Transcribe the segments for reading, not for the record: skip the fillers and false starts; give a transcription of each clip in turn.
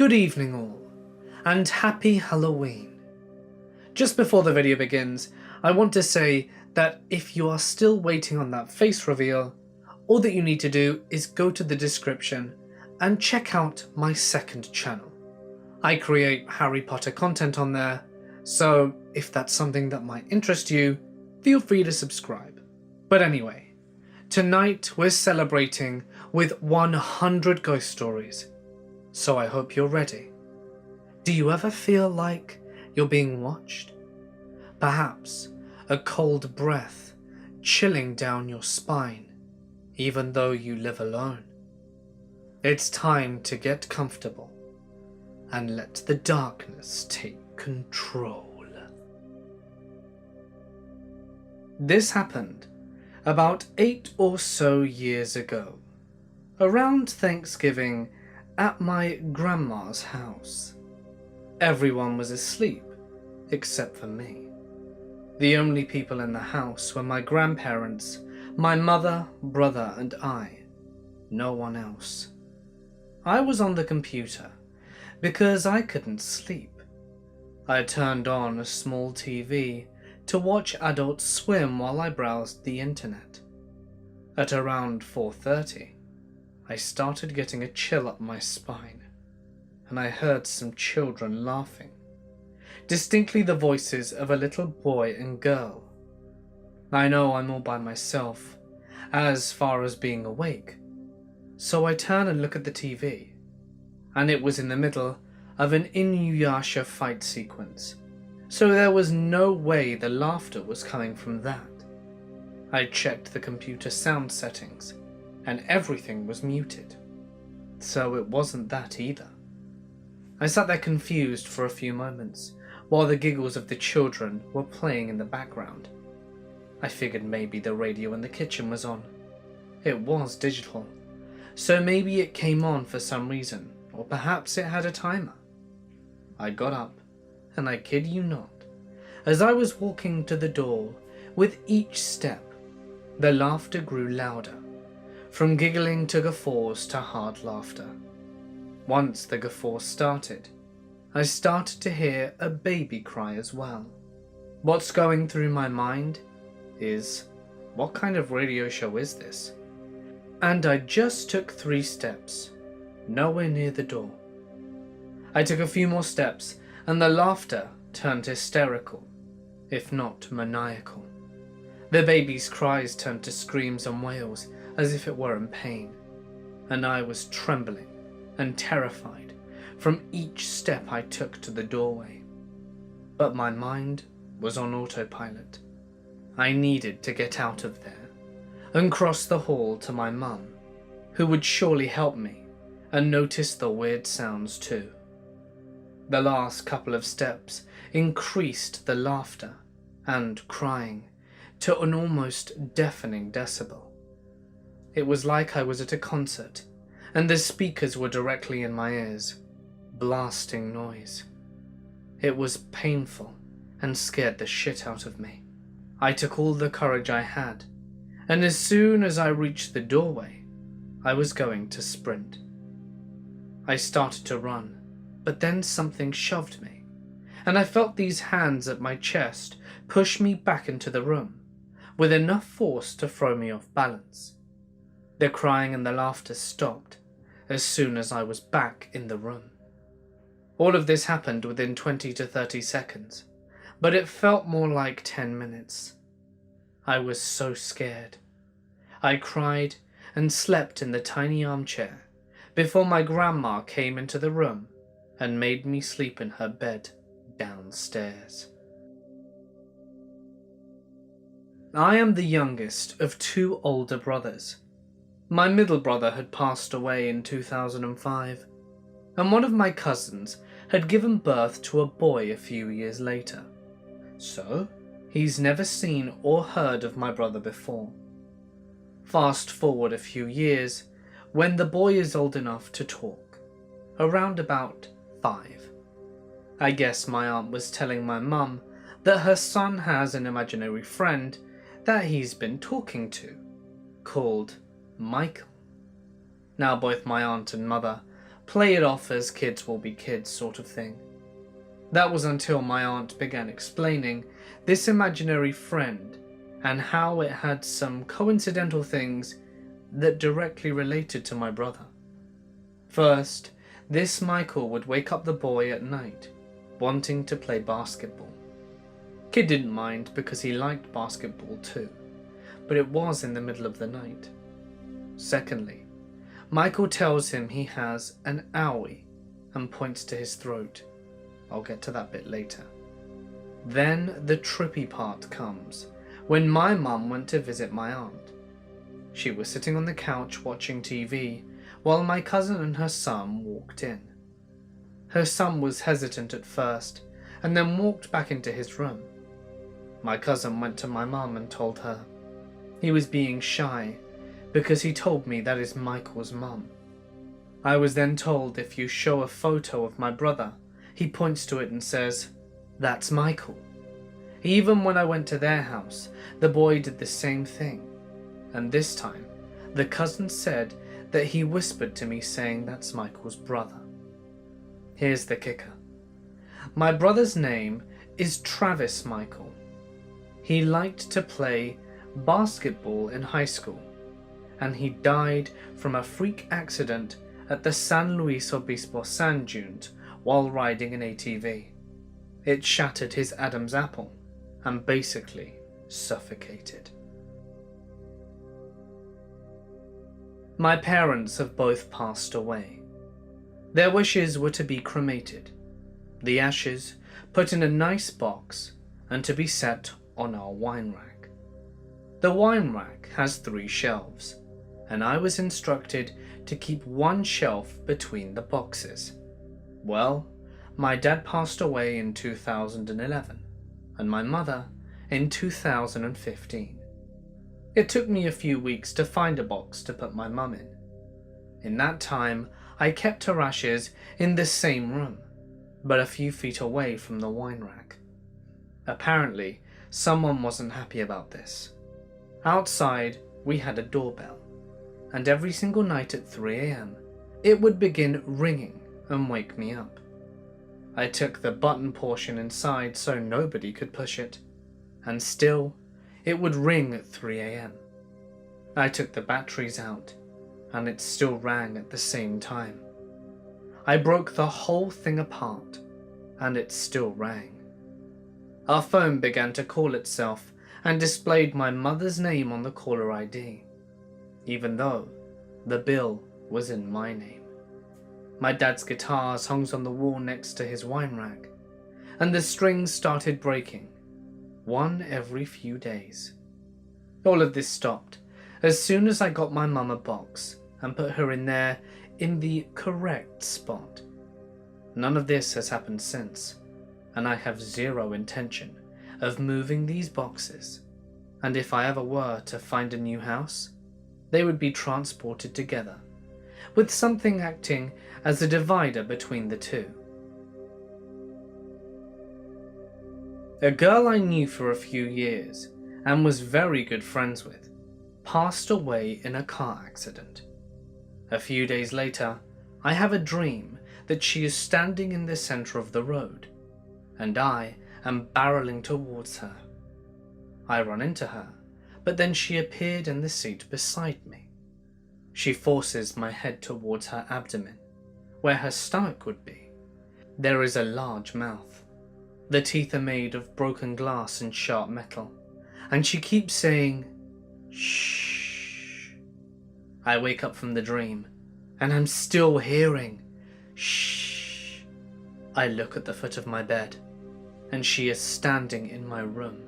Good evening all, and happy Halloween. Just before the video begins, I want to say that if you are still waiting on that face reveal, all that you need to do is go to the description and check out my second channel. I create Harry Potter content on there, so if that's something that might interest you, feel free to subscribe. But anyway, tonight we're celebrating with 100 ghost stories, so I hope you're ready. Do you ever feel like you're being watched? Perhaps a cold breath chilling down your spine, even though you live alone. It's time to get comfortable and let the darkness take control. This happened about 8 or so years ago, around Thanksgiving at my grandma's house. Everyone was asleep except for me. The only people in the house were my grandparents, my mother, brother, and I. No one else. I was on the computer because I couldn't sleep. I turned on a small TV to watch Adult Swim while I browsed the internet. At around 4:30, I started getting a chill up my spine, and I heard some children laughing, distinctly the voices of a little boy and girl. I know I'm all by myself, as far as being awake, so I turn and look at the TV, and it was in the middle of an Inuyasha fight sequence, so there was no way the laughter was coming from that. I checked the computer sound settings, and everything was muted, so it wasn't that either. I sat there confused for a few moments, while the giggles of the children were playing in the background. I figured maybe the radio in the kitchen was on. It was digital, so maybe it came on for some reason, or perhaps it had a timer. I got up, and I kid you not, as I was walking to the door, with each step, the laughter grew louder, from giggling to guffaws to hard laughter. Once the guffaws started, I started to hear a baby cry as well. What's going through my mind is, what kind of radio show is this? And I just took 3 steps, nowhere near the door. I took a few more steps, and the laughter turned hysterical, if not maniacal. The baby's cries turned to screams and wails, as if it were in pain, and I was trembling and terrified from each step I took to the doorway. But my mind was on autopilot. I needed to get out of there and cross the hall to my mum, who would surely help me and notice the weird sounds too. The last couple of steps increased the laughter and crying to an almost deafening decibel. It was like I was at a concert, and the speakers were directly in my ears, blasting noise. It was painful and scared the shit out of me. I took all the courage I had, and as soon as I reached the doorway, I was going to sprint. I started to run, but then something shoved me, and I felt these hands at my chest push me back into the room, with enough force to throw me off balance. The crying and the laughter stopped as soon as I was back in the room. All of this happened within 20 to 30 seconds, but it felt more like 10 minutes. I was so scared. I cried and slept in the tiny armchair before my grandma came into the room and made me sleep in her bed downstairs. I am the youngest of 2 older brothers. My middle brother had passed away in 2005, and one of my cousins had given birth to a boy a few years later. So, he's never seen or heard of my brother before. Fast forward a few years, when the boy is old enough to talk, around about 5. I guess my aunt was telling my mum that her son has an imaginary friend that he's been talking to, called Michael. Now both my aunt and mother play it off as kids will be kids sort of thing. That was until my aunt began explaining this imaginary friend and how it had some coincidental things that directly related to my brother. First, this Michael would wake up the boy at night, wanting to play basketball. Kid didn't mind because he liked basketball too, but it was in the middle of the night. Secondly, Michael tells him he has an owie and points to his throat. I'll get to that bit later. Then the trippy part comes, when my mum went to visit my aunt. She was sitting on the couch watching TV while my cousin and her son walked in. Her son was hesitant at first and then walked back into his room. My cousin went to my mum and told her. He was being shy because he told me that is Michael's mum. I was then told if you show a photo of my brother, he points to it and says, "That's Michael." Even when I went to their house, the boy did the same thing. And this time, the cousin said that he whispered to me saying that's Michael's brother. Here's the kicker. My brother's name is Travis Michael. He liked to play basketball in high school, and he died from a freak accident at the San Luis Obispo sand dunes while riding an ATV. It shattered his Adam's apple and basically suffocated. My parents have both passed away. Their wishes were to be cremated, the ashes put in a nice box and to be set on our wine rack. The wine rack has 3 shelves, and I was instructed to keep one shelf between the boxes. Well, my dad passed away in 2011, and my mother in 2015. It took me a few weeks to find a box to put my mum in. In that time, I kept her ashes in the same room, but a few feet away from the wine rack. Apparently, someone wasn't happy about this. Outside, we had a doorbell, and every single night at 3 a.m, it would begin ringing and wake me up. I took the button portion inside so nobody could push it, and still, it would ring at 3 a.m. I took the batteries out, and it still rang at the same time. I broke the whole thing apart, and it still rang. Our phone began to call itself and displayed my mother's name on the caller ID, even though the bill was in my name. My dad's guitars hung on the wall next to his wine rack, and the strings started breaking, one every few days. All of this stopped as soon as I got my mum a box and put her in there in the correct spot. None of this has happened since, and I have zero intention of moving these boxes, and if I ever were to find a new house, they would be transported together, with something acting as a divider between the two. A girl I knew for a few years and was very good friends with passed away in a car accident. A few days later, I have a dream that she is standing in the center of the road, and I am barreling towards her. I run into her, but then she appeared in the seat beside me. She forces my head towards her abdomen, where her stomach would be. There is a large mouth. The teeth are made of broken glass and sharp metal, and she keeps saying, "Shh." I wake up from the dream, and I'm still hearing, "Shh." I look at the foot of my bed, and she is standing in my room.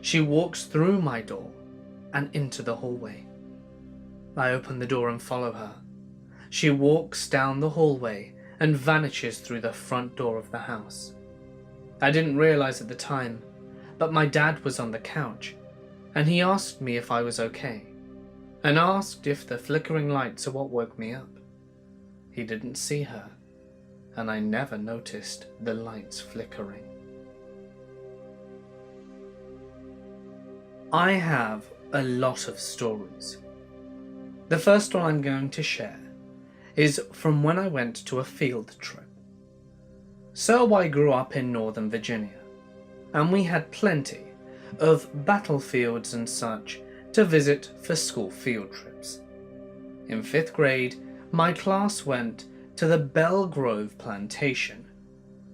She walks through my door and into the hallway. I open the door and follow her. She walks down the hallway and vanishes through the front door of the house. I didn't realize at the time, but my dad was on the couch, and he asked me if I was okay, and asked if the flickering lights are what woke me up. He didn't see her, and I never noticed the lights flickering. I have a lot of stories. The first one I'm going to share is from when I went to a field trip. So I grew up in Northern Virginia, and we had plenty of battlefields and such to visit for school field trips. In 5th grade, my class went to the Belle Grove plantation,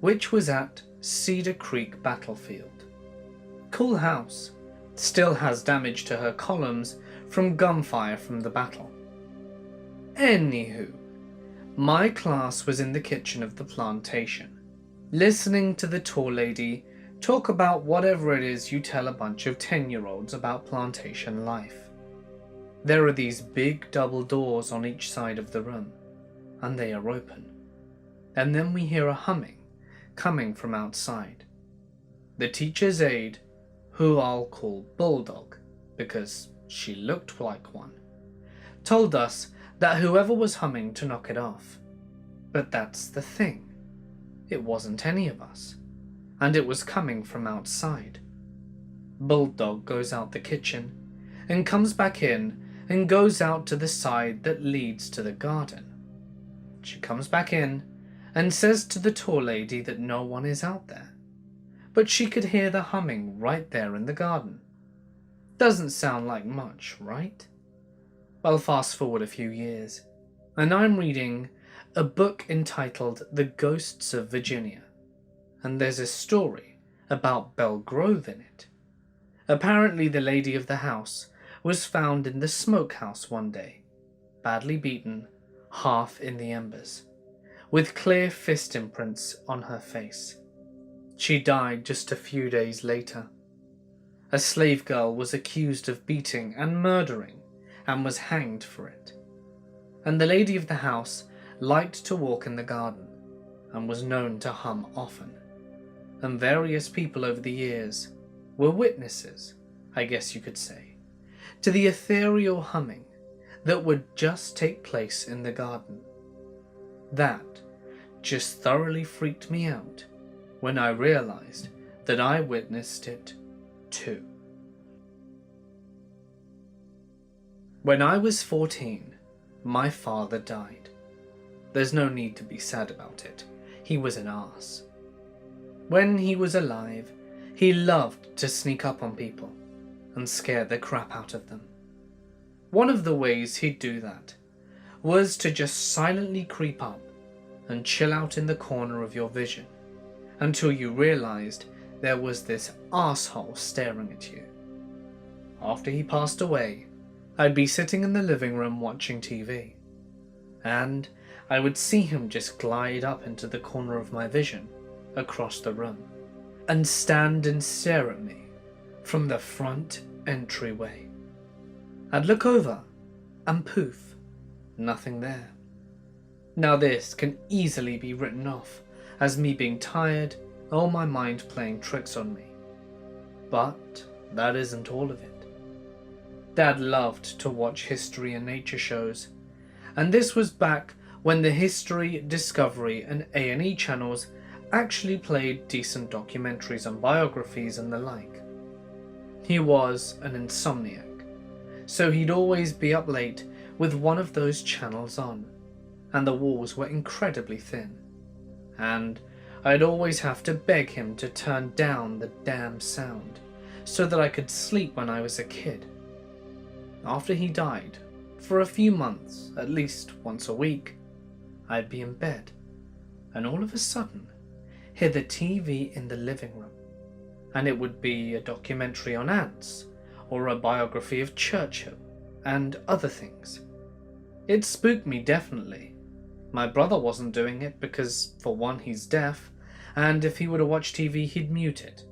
which was at Cedar Creek battlefield. Cool house, still has damage to her columns from gunfire from the battle. Anywho, my class was in the kitchen of the plantation, listening to the tall lady talk about whatever it is you tell a bunch of 10-year-olds about plantation life. There are these big double doors on each side of the room, and they are open. And then we hear a humming coming from outside. The teacher's aide, who I'll call Bulldog because she looked like one, told us that whoever was humming to knock it off. But that's the thing. It wasn't any of us, and it was coming from outside. Bulldog goes out the kitchen and comes back in and goes out to the side that leads to the garden. She comes back in and says to the tall lady that no one is out there, but she could hear the humming right there in the garden. Doesn't sound like much, right? Well, fast forward a few years, and I'm reading a book entitled The Ghosts of Virginia, and there's a story about Belle Grove in it. Apparently the lady of the house was found in the smokehouse one day, badly beaten, half in the embers, with clear fist imprints on her face. She died just a few days later. A slave girl was accused of beating and murdering and was hanged for it. And the lady of the house liked to walk in the garden and was known to hum often. And various people over the years were witnesses, I guess you could say, to the ethereal humming that would just take place in the garden. That just thoroughly freaked me out when I realized that I witnessed it too. When I was 14, my father died. There's no need to be sad about it. He was an arse. When he was alive, he loved to sneak up on people and scare the crap out of them. One of the ways he'd do that was to just silently creep up and chill out in the corner of your vision until you realized there was this arsehole staring at you. After he passed away, I'd be sitting in the living room watching TV, and I would see him just glide up into the corner of my vision across the room and stand and stare at me from the front entryway. I'd look over and poof, nothing there. Now this can easily be written off as me being tired or my mind playing tricks on me. But that isn't all of it. Dad loved to watch history and nature shows, and this was back when the History, Discovery and A&E channels actually played decent documentaries and biographies and the like. He was an insomniac, so he'd always be up late with one of those channels on, and the walls were incredibly thin, and I'd always have to beg him to turn down the damn sound so that I could sleep when I was a kid. After he died, for a few months, at least once a week, I'd be in bed, and all of a sudden, hear the TV in the living room, and it would be a documentary on ants, or a biography of Churchill, and other things. It spooked me definitely. My brother wasn't doing it because, for one, he's deaf, and if he were to watch TV, he'd mute it.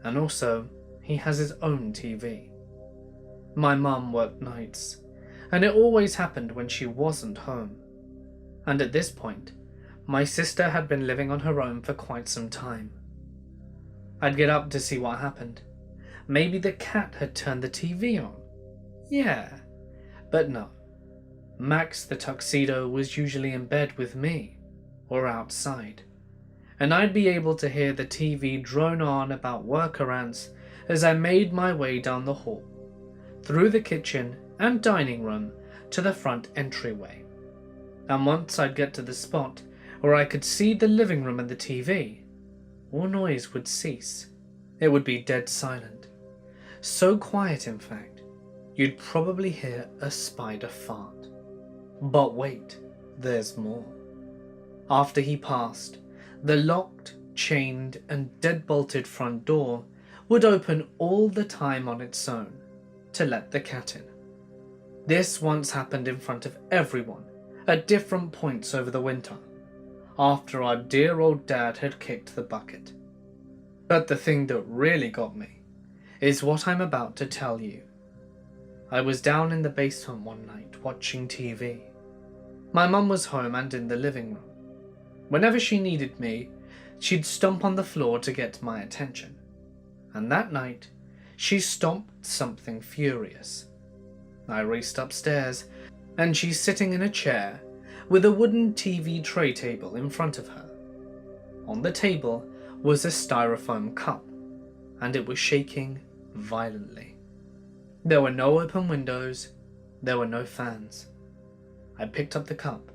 And also, he has his own TV. My mum worked nights, and it always happened when she wasn't home. And at this point, my sister had been living on her own for quite some time. I'd get up to see what happened. Maybe the cat had turned the TV on. Yeah, but no. Max the tuxedo was usually in bed with me, or outside, and I'd be able to hear the TV drone on about worker ants as I made my way down the hall, through the kitchen and dining room to the front entryway. and once I'd get to the spot where I could see the living room and the TV, all noise would cease. It would be dead silent. So quiet, in fact, you'd probably hear a spider fart. But wait, there's more. After he passed, the locked, chained, and deadbolted front door would open all the time on its own to let the cat in. This once happened in front of everyone at different points over the winter, after our dear old dad had kicked the bucket. But the thing that really got me is what I'm about to tell you. I was down in the basement one night watching TV. My mum was home and in the living room. Whenever she needed me, she'd stomp on the floor to get my attention. And that night, she stomped something furious. I raced upstairs, and she's sitting in a chair with a wooden TV tray table in front of her. On the table was a styrofoam cup, and it was shaking violently. There were no open windows, there were no fans. I picked up the cup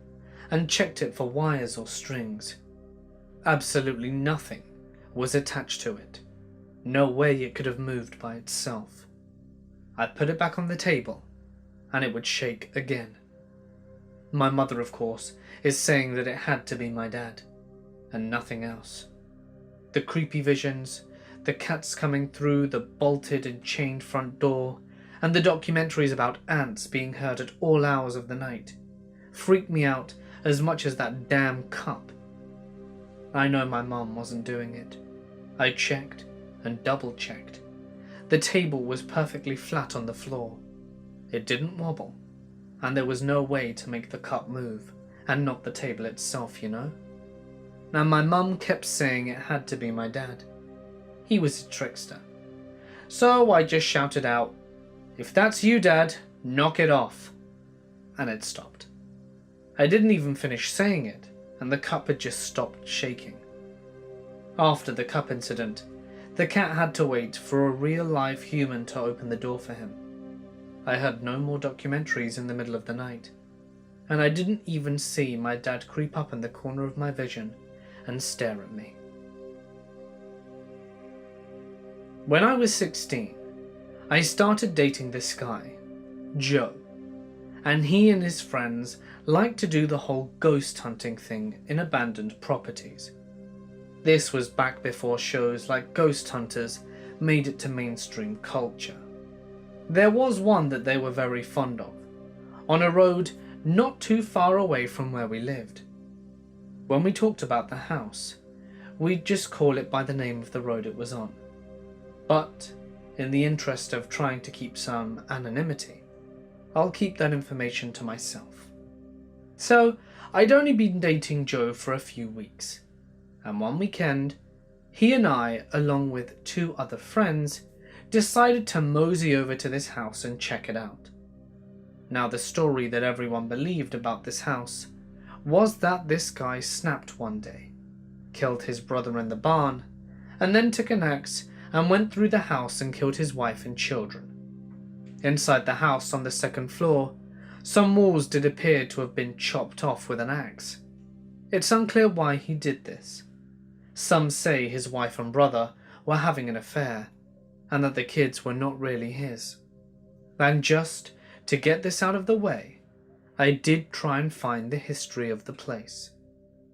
and checked it for wires or strings. Absolutely nothing was attached to it. No way it could have moved by itself. I put it back on the table, and it would shake again. My mother, of course, is saying that it had to be my dad, and nothing else. The creepy visions, the cats coming through the bolted and chained front door, and the documentaries about ants being heard at all hours of the night freaked me out as much as that damn cup. I know my mum wasn't doing it. I checked and double-checked. The table was perfectly flat on the floor. It didn't wobble, and there was no way to make the cup move, and not the table itself, you know? Now my mum kept saying it had to be my dad. He was a trickster. So I just shouted out, "If that's you, Dad, knock it off." And it stopped. I didn't even finish saying it, and the cup had just stopped shaking. After the cup incident, the cat had to wait for a real-life human to open the door for him. I heard no more documentaries in the middle of the night, and I didn't even see my dad creep up in the corner of my vision and stare at me. When I was 16, I started dating this guy, Joe, and he and his friends liked to do the whole ghost hunting thing in abandoned properties. This was back before shows like Ghost Hunters made it to mainstream culture. There was one that they were very fond of, on a road not too far away from where we lived. When we talked about the house, we'd just call it by the name of the road it was on. But, in the interest of trying to keep some anonymity, I'll keep that information to myself. So, I'd only been dating Joe for a few weeks, and one weekend, he and I, along with 2 other friends, decided to mosey over to this house and check it out. Now, the story that everyone believed about this house was that this guy snapped one day, killed his brother in the barn, and then took an axe and went through the house and killed his wife and children. Inside the house on the 2nd floor, some walls did appear to have been chopped off with an axe. It's unclear why he did this. Some say his wife and brother were having an affair, and that the kids were not really his. And just to get this out of the way, I did try and find the history of the place,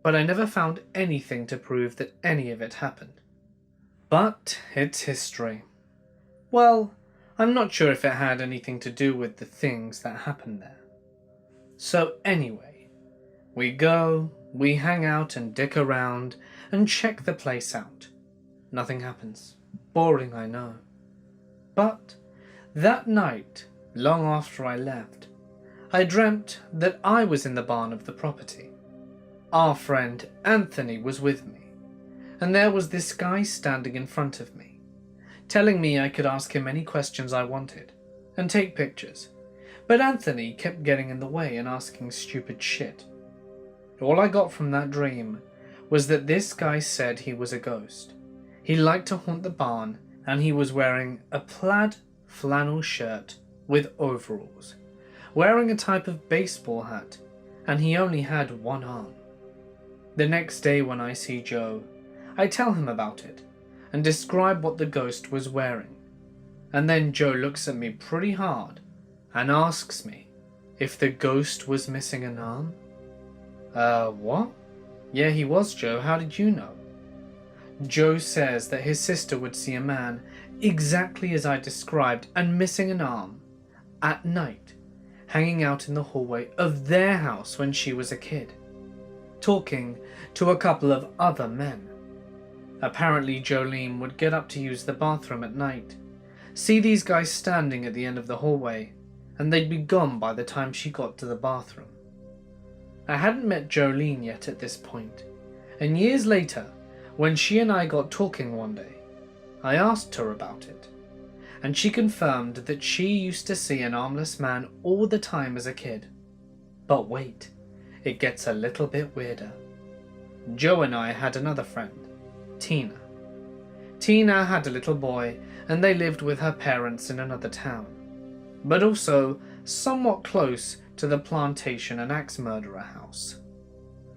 but I never found anything to prove that any of it happened. But it's history. Well, I'm not sure if it had anything to do with the things that happened there. So anyway, we go, we hang out and dick around and check the place out. Nothing happens. Boring, I know. But that night, long after I left, I dreamt that I was in the barn of the property. Our friend Anthony was with me, and there was this guy standing in front of me, telling me I could ask him any questions I wanted and take pictures, but Anthony kept getting in the way and asking stupid shit. All I got from that dream was that this guy said he was a ghost. He liked to haunt the barn, and he was wearing a plaid flannel shirt with overalls, wearing a type of baseball hat, and he only had one arm. The next day when I see Joe, I tell him about it and describe what the ghost was wearing, and then Joe looks at me pretty hard and asks me if the ghost was missing an arm. What? Yeah, he was, Joe. How did you know? Joe says that his sister would see a man exactly as I described and missing an arm at night, hanging out in the hallway of their house when she was a kid, talking to a couple of other men. Apparently Jolene would get up to use the bathroom at night, see these guys standing at the end of the hallway, and they'd be gone by the time she got to the bathroom. I hadn't met Jolene yet at this point, and years later, when she and I got talking one day, I asked her about it, and she confirmed that she used to see an armless man all the time as a kid. But wait, it gets a little bit weirder. Joe and I had another friend, Tina. Tina had a little boy, and they lived with her parents in another town, but also somewhat close to the plantation and axe murderer house.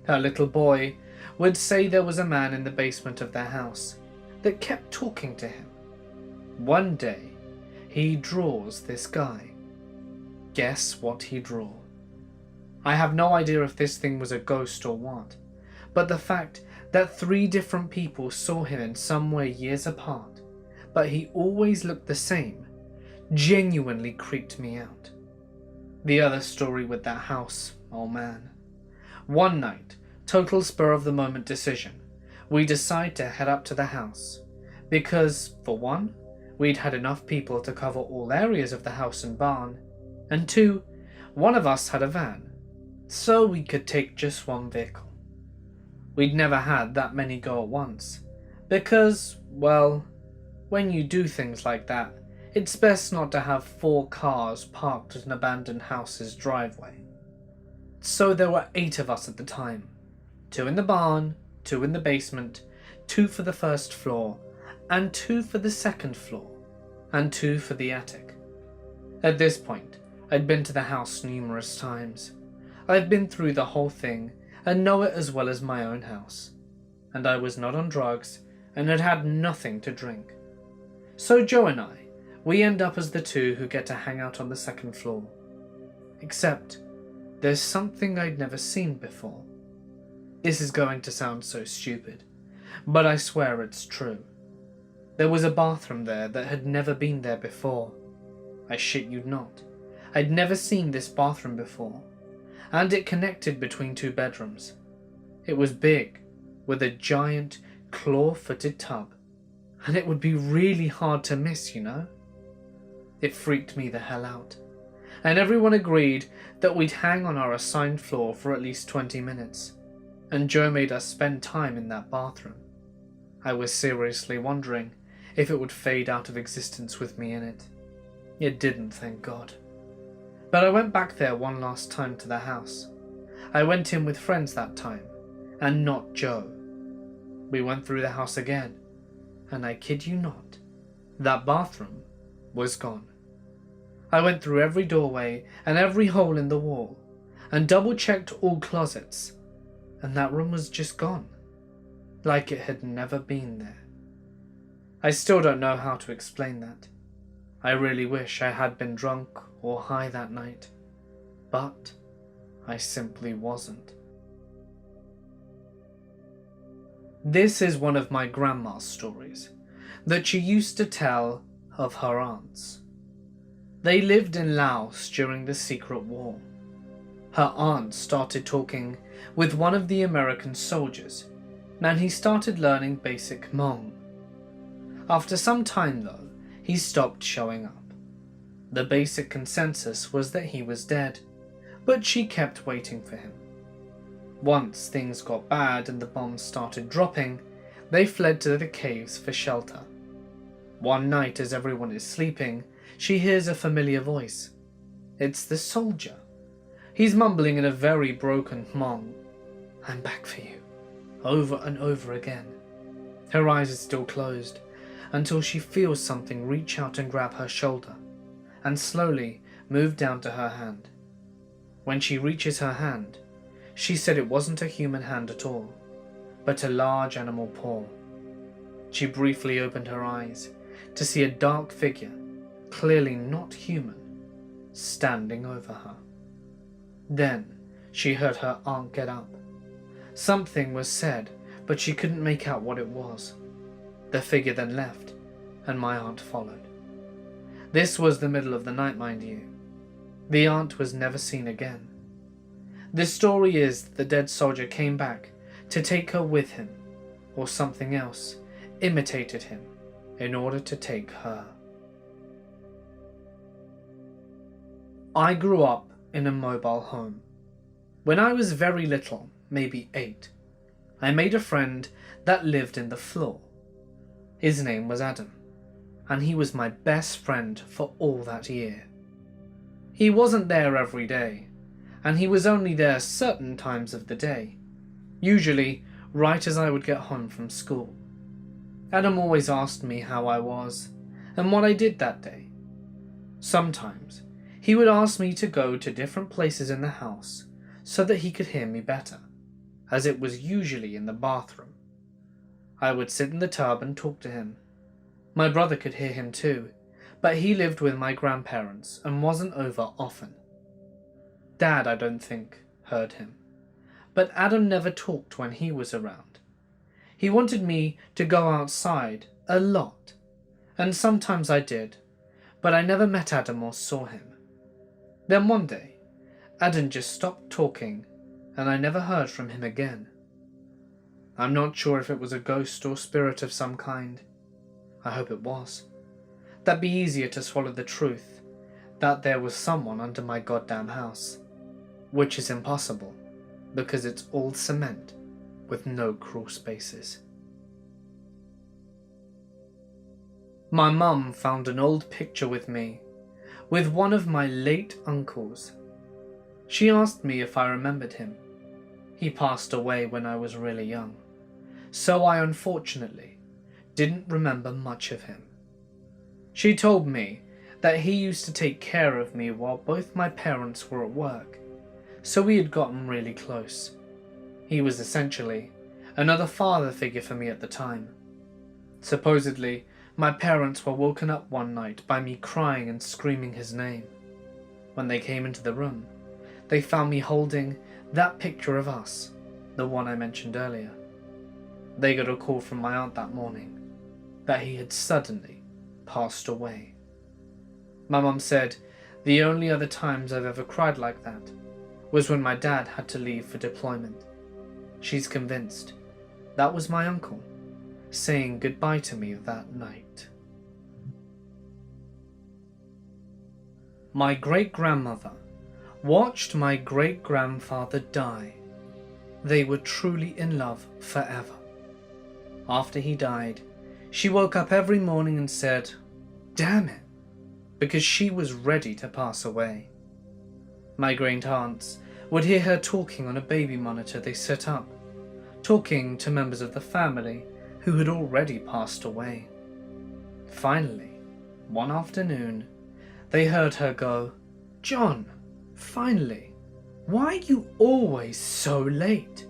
Her little boy would say there was a man in the basement of their house that kept talking to him. One day, he draws this guy. Guess what he drew? I have no idea if this thing was a ghost or what, but the fact that 3 different people saw him in some way years apart, but he always looked the same, genuinely creeped me out. The other story with that house, oh man. One night, total spur of the moment decision, we decide to head up to the house, because, for one, we'd had enough people to cover all areas of the house and barn, and 2, one of us had a van, so we could take just one vehicle. We'd never had that many go at once, because, well, when you do things like that, it's best not to have 4 cars parked at an abandoned house's driveway. So there were 8 of us at the time, 2 in the barn, 2 in the basement, 2 for the first floor, and 2 for the second floor, and 2 for the attic. At this point, I'd been to the house numerous times. I've been through the whole thing and know it as well as my own house, and I was not on drugs and had had nothing to drink. So Joe and I, we end up as the 2 who get to hang out on the second floor. Except, there's something I'd never seen before. This is going to sound so stupid, but I swear it's true. There was a bathroom there that had never been there before. I shit you not. I'd never seen this bathroom before, and it connected between 2 bedrooms. It was big, with a giant claw-footed tub, and it would be really hard to miss, you know? It freaked me the hell out, and everyone agreed that we'd hang on our assigned floor for at least 20 minutes, and Joe made us spend time in that bathroom. I was seriously wondering if it would fade out of existence with me in it. It didn't, thank God. But I went back there one last time to the house. I went in with friends that time, and not Joe. We went through the house again, and I kid you not, that bathroom was gone. I went through every doorway and every hole in the wall, and double-checked all closets, and that room was just gone, like it had never been there. I still don't know how to explain that. I really wish I had been drunk or high that night, but I simply wasn't. This is one of my grandma's stories that she used to tell of her aunts. They lived in Laos during the Secret War. Her aunt started talking with one of the American soldiers, and he started learning basic Hmong. After some time though, he stopped showing up. The basic consensus was that he was dead, but she kept waiting for him. Once things got bad and the bombs started dropping, they fled to the caves for shelter. One night as everyone is sleeping, she hears a familiar voice. It's the soldier. He's mumbling in a very broken Hmong, "I'm back for you," over and over again. Her eyes are still closed, until she feels something reach out and grab her shoulder, and slowly move down to her hand. When she reaches her hand, She said it wasn't a human hand at all, but a large animal paw. She briefly opened her eyes to see a dark figure, clearly not human, standing over her. Then she heard her aunt get up. Something was said, but she couldn't make out what it was. The figure then left, and my aunt followed. This was the middle of the night, mind you. The aunt was never seen again. The story is the dead soldier came back to take her with him, or something else imitated him in order to take her. I grew up in a mobile home. When I was very little, maybe 8, I made a friend that lived in the floor. His name was Adam, and he was my best friend for all that year. He wasn't there every day, and he was only there certain times of the day, usually right as I would get home from school. Adam always asked me how I was and what I did that day. Sometimes he would ask me to go to different places in the house so that he could hear me better, as it was usually in the bathroom. I would sit in the tub and talk to him. My brother could hear him too, but he lived with my grandparents and wasn't over often. Dad, I don't think, heard him, but Adam never talked when he was around. He wanted me to go outside a lot, and sometimes I did, but I never met Adam or saw him. Then one day, Adam just stopped talking, and I never heard from him again. I'm not sure if it was a ghost or spirit of some kind. I hope it was. That'd be easier to swallow the truth that there was someone under my goddamn house, which is impossible because it's all cement with no crawl spaces. My mum found an old picture with me, with one of my late uncles. She asked me if I remembered him. He passed away when I was really young, so I unfortunately didn't remember much of him. She told me that he used to take care of me while both my parents were at work, so we had gotten really close. He was essentially another father figure for me at the time. Supposedly, my parents were woken up one night by me crying and screaming his name. When they came into the room, they found me holding that picture of us, the one I mentioned earlier. They got a call from my aunt that morning that he had suddenly passed away. My mum said the only other times I've ever cried like that was when my dad had to leave for deployment. She's convinced that was my uncle saying goodbye to me that night. My great-grandmother watched my great-grandfather die. They were truly in love forever. After he died, she woke up every morning and said, "Damn it," because she was ready to pass away. My great-aunts would hear her talking on a baby monitor they set up, talking to members of the family who had already passed away. Finally, one afternoon, they heard her go, "John, finally, why are you always so late?"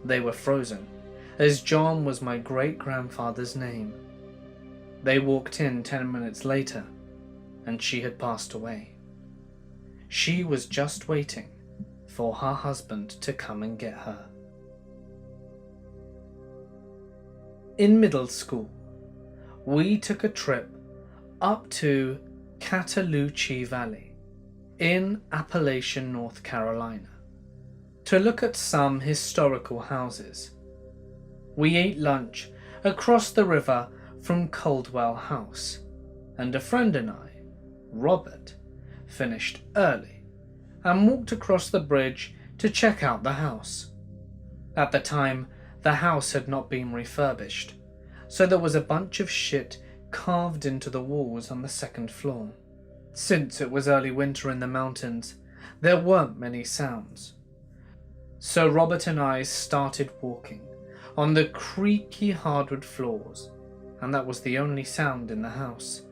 They were frozen, as John was my great-grandfather's name. They walked in 10 minutes later, and she had passed away. She was just waiting for her husband to come and get her. In middle school, we took a trip up to Cataloochee Valley in Appalachian, North Carolina, to look at some historical houses. We ate lunch across the river from Caldwell House, and a friend and I, Robert, finished early and walked across the bridge to check out the house. At the time, the house had not been refurbished, so there was a bunch of shit carved into the walls on the second floor. Since it was early winter in the mountains, there weren't many sounds. So Robert and I started walking on the creaky hardwood floors, and that was the only sound in the house.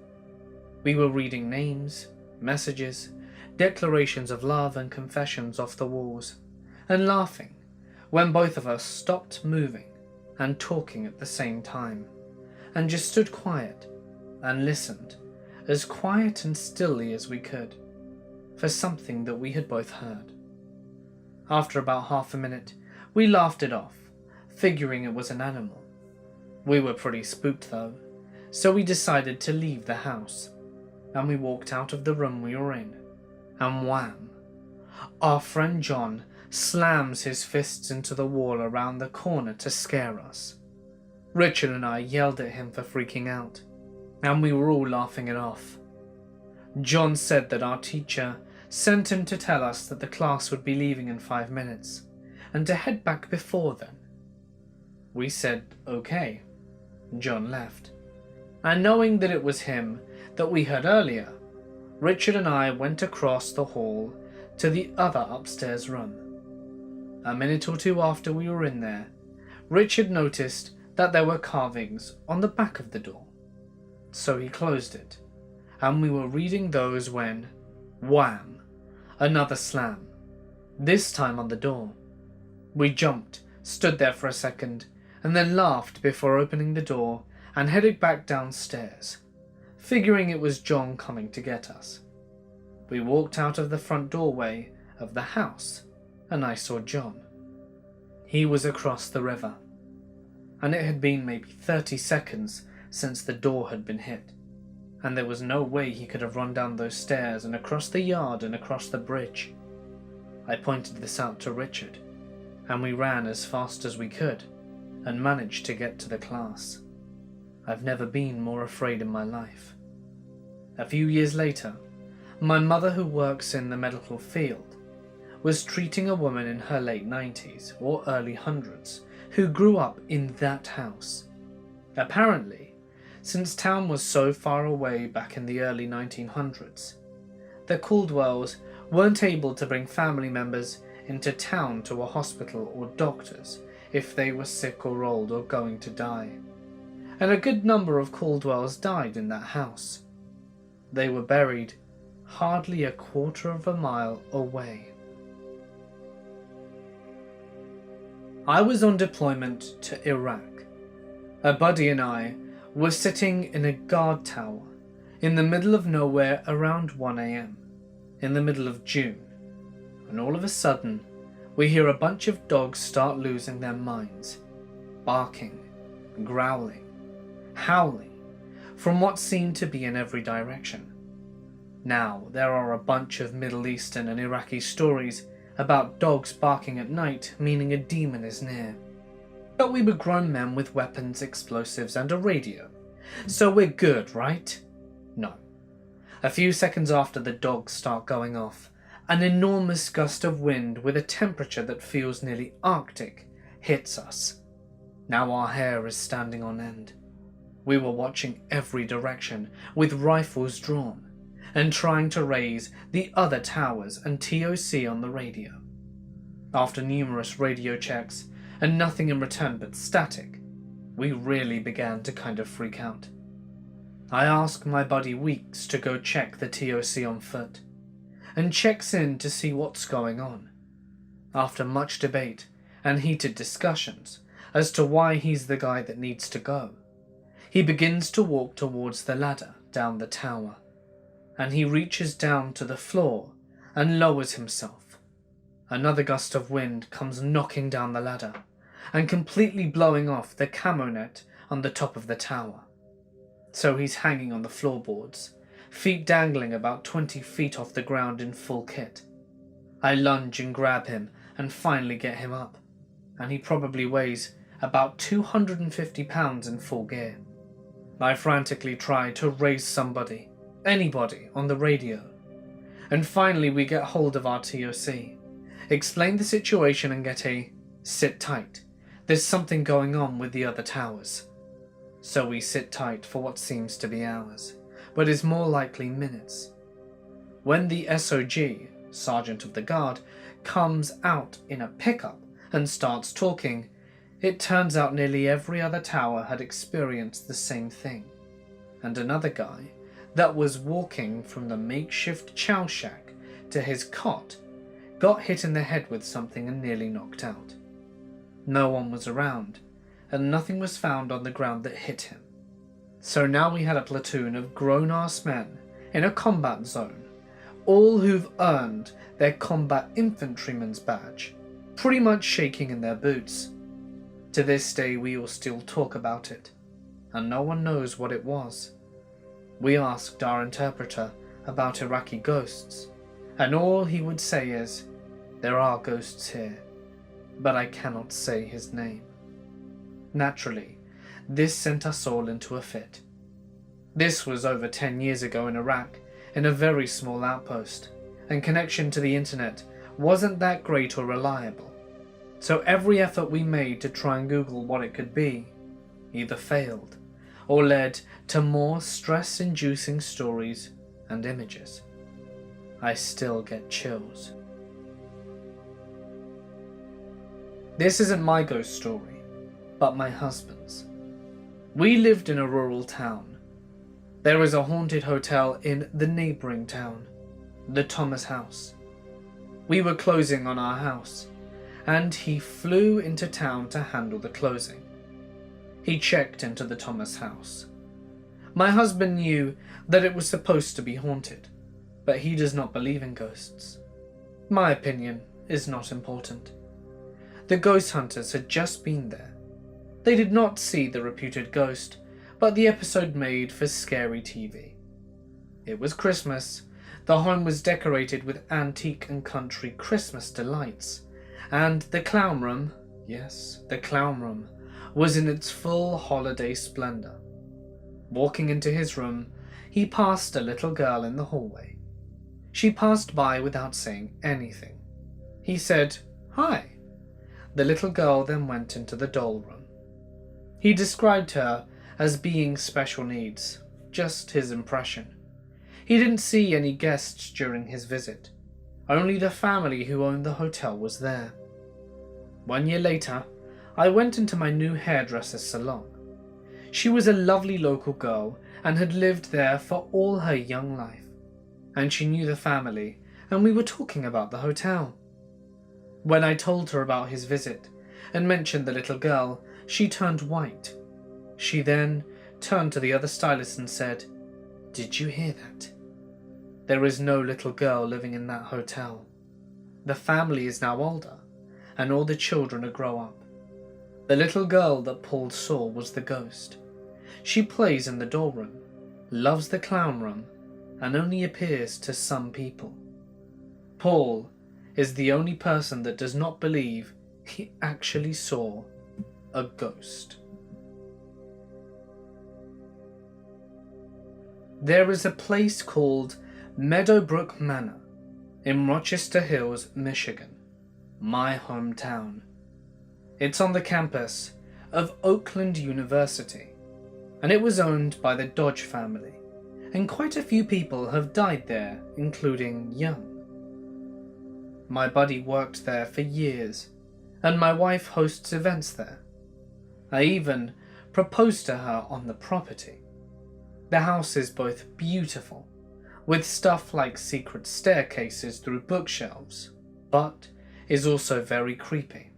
We were reading names, messages, declarations of love and confessions off the walls, and laughing when both of us stopped moving and talking at the same time, and just stood quiet and listened as quiet and stilly as we could for something that we had both heard. After about half a minute, we laughed it off, figuring it was an animal. We were pretty spooked though, so we decided to leave the house, and we walked out of the room we were in, and wham! Our friend John slams his fists into the wall around the corner to scare us. Richard and I yelled at him for freaking out, and we were all laughing it off. John said that our teacher sent him to tell us that the class would be leaving in 5 minutes, and to head back before then. We said okay. John left, and knowing that it was him that we heard earlier, Richard and I went across the hall to the other upstairs room. A minute or two after we were in there, Richard noticed that there were carvings on the back of the door, so he closed it, and we were reading those when, wham, another slam, this time on the door. We jumped, stood there for a second, and then laughed before opening the door and headed back downstairs, figuring it was John coming to get us. We walked out of the front doorway of the house, and I saw John. He was across the river, and it had been maybe 30 seconds since the door had been hit, and there was no way he could have run down those stairs and across the yard and across the bridge. I pointed this out to Richard, and we ran as fast as we could and managed to get to the class. I've never been more afraid in my life. A few years later, my mother, who works in the medical field, was treating a woman in her late 90s or early hundreds who grew up in that house. Apparently, since town was so far away back in the early 1900s, the Caldwells weren't able to bring family members into town to a hospital or doctors if they were sick or old or going to die, and a good number of Caldwells died in that house. They were buried hardly a quarter of a mile away. I was on deployment to Iraq. A buddy and I were sitting in a guard tower in the middle of nowhere around 1 AM, in the middle of June, and all of a sudden we hear a bunch of dogs start losing their minds, barking, growling, howling, from what seemed to be in every direction. Now, there are a bunch of Middle Eastern and Iraqi stories about dogs barking at night, meaning a demon is near. But we were grown men with weapons, explosives, and a radio, so we're good, right? No. A few seconds after the dogs start going off, an enormous gust of wind with a temperature that feels nearly Arctic hits us. Now our hair is standing on end. We were watching every direction with rifles drawn and trying to raise the other towers and TOC on the radio. After numerous radio checks and nothing in return but static, we really began to kind of freak out. I asked my buddy Weeks to go check the TOC on foot, and checks in to see what's going on. After much debate and heated discussions as to why he's the guy that needs to go, he begins to walk towards the ladder down the tower, and he reaches down to the floor and lowers himself. Another gust of wind comes knocking down the ladder and completely blowing off the camo net on the top of the tower. So he's hanging on the floorboards, feet dangling about 20 feet off the ground in full kit. I lunge and grab him and finally get him up, and he probably weighs about 250 pounds in full gear. I frantically try to raise somebody, anybody, on the radio, and finally we get hold of our TOC, explain the situation and get a "sit tight, there's something going on with the other towers." So we sit tight for what seems to be hours, but is more likely minutes. When the SOG, Sergeant of the Guard, comes out in a pickup and starts talking, it turns out nearly every other tower had experienced the same thing, and another guy that was walking from the makeshift chow shack to his cot got hit in the head with something and nearly knocked out. No one was around, and nothing was found on the ground that hit him. So now we had a platoon of grown-ass men in a combat zone, all who've earned their combat infantryman's badge, pretty much shaking in their boots. To this day we all still talk about it, and no one knows what it was. We asked our interpreter about Iraqi ghosts, and all he would say is, "There are ghosts here, but I cannot say his name." Naturally, this sent us all into a fit. This was over 10 years ago in Iraq, in a very small outpost, and connection to the internet wasn't that great or reliable. So every effort we made to try and Google what it could be either failed or led to more stress-inducing stories and images. I still get chills. This isn't my ghost story, but my husband's. We lived in a rural town. There is a haunted hotel in the neighbouring town, the Thomas House. We were closing on our house, and he flew into town to handle the closing. He checked into the Thomas House. My husband knew that it was supposed to be haunted, but he does not believe in ghosts. My opinion is not important. The ghost hunters had just been there. They did not see the reputed ghost, but the episode made for scary TV. It was Christmas. The home was decorated with antique and country Christmas delights, and the clown room, yes, the clown room, was in its full holiday splendor. Walking into his room, he passed a little girl in the hallway. She passed by without saying anything. He said, "Hi." The little girl then went into the doll room. He described her as being special needs, just his impression. He didn't see any guests during his visit. Only the family who owned the hotel was there. 1 year later, I went into my new hairdresser's salon. She was a lovely local girl and had lived there for all her young life. And she knew the family, and we were talking about the hotel. When I told her about his visit and mentioned the little girl, she turned white. She then turned to the other stylist and said, "Did you hear that? There is no little girl living in that hotel. The family is now older, and all the children are grown up. The little girl that Paul saw was the ghost. She plays in the doll room, loves the clown room, and only appears to some people. Paul is the only person that does not believe he actually saw a ghost." There is a place called Meadowbrook Manor in Rochester Hills, Michigan, my hometown. It's on the campus of Oakland University, and it was owned by the Dodge family, and quite a few people have died there, including young. My buddy worked there for years, and my wife hosts events there. I even proposed to her on the property. The house is both beautiful, with stuff like secret staircases through bookshelves, but is also very creepy.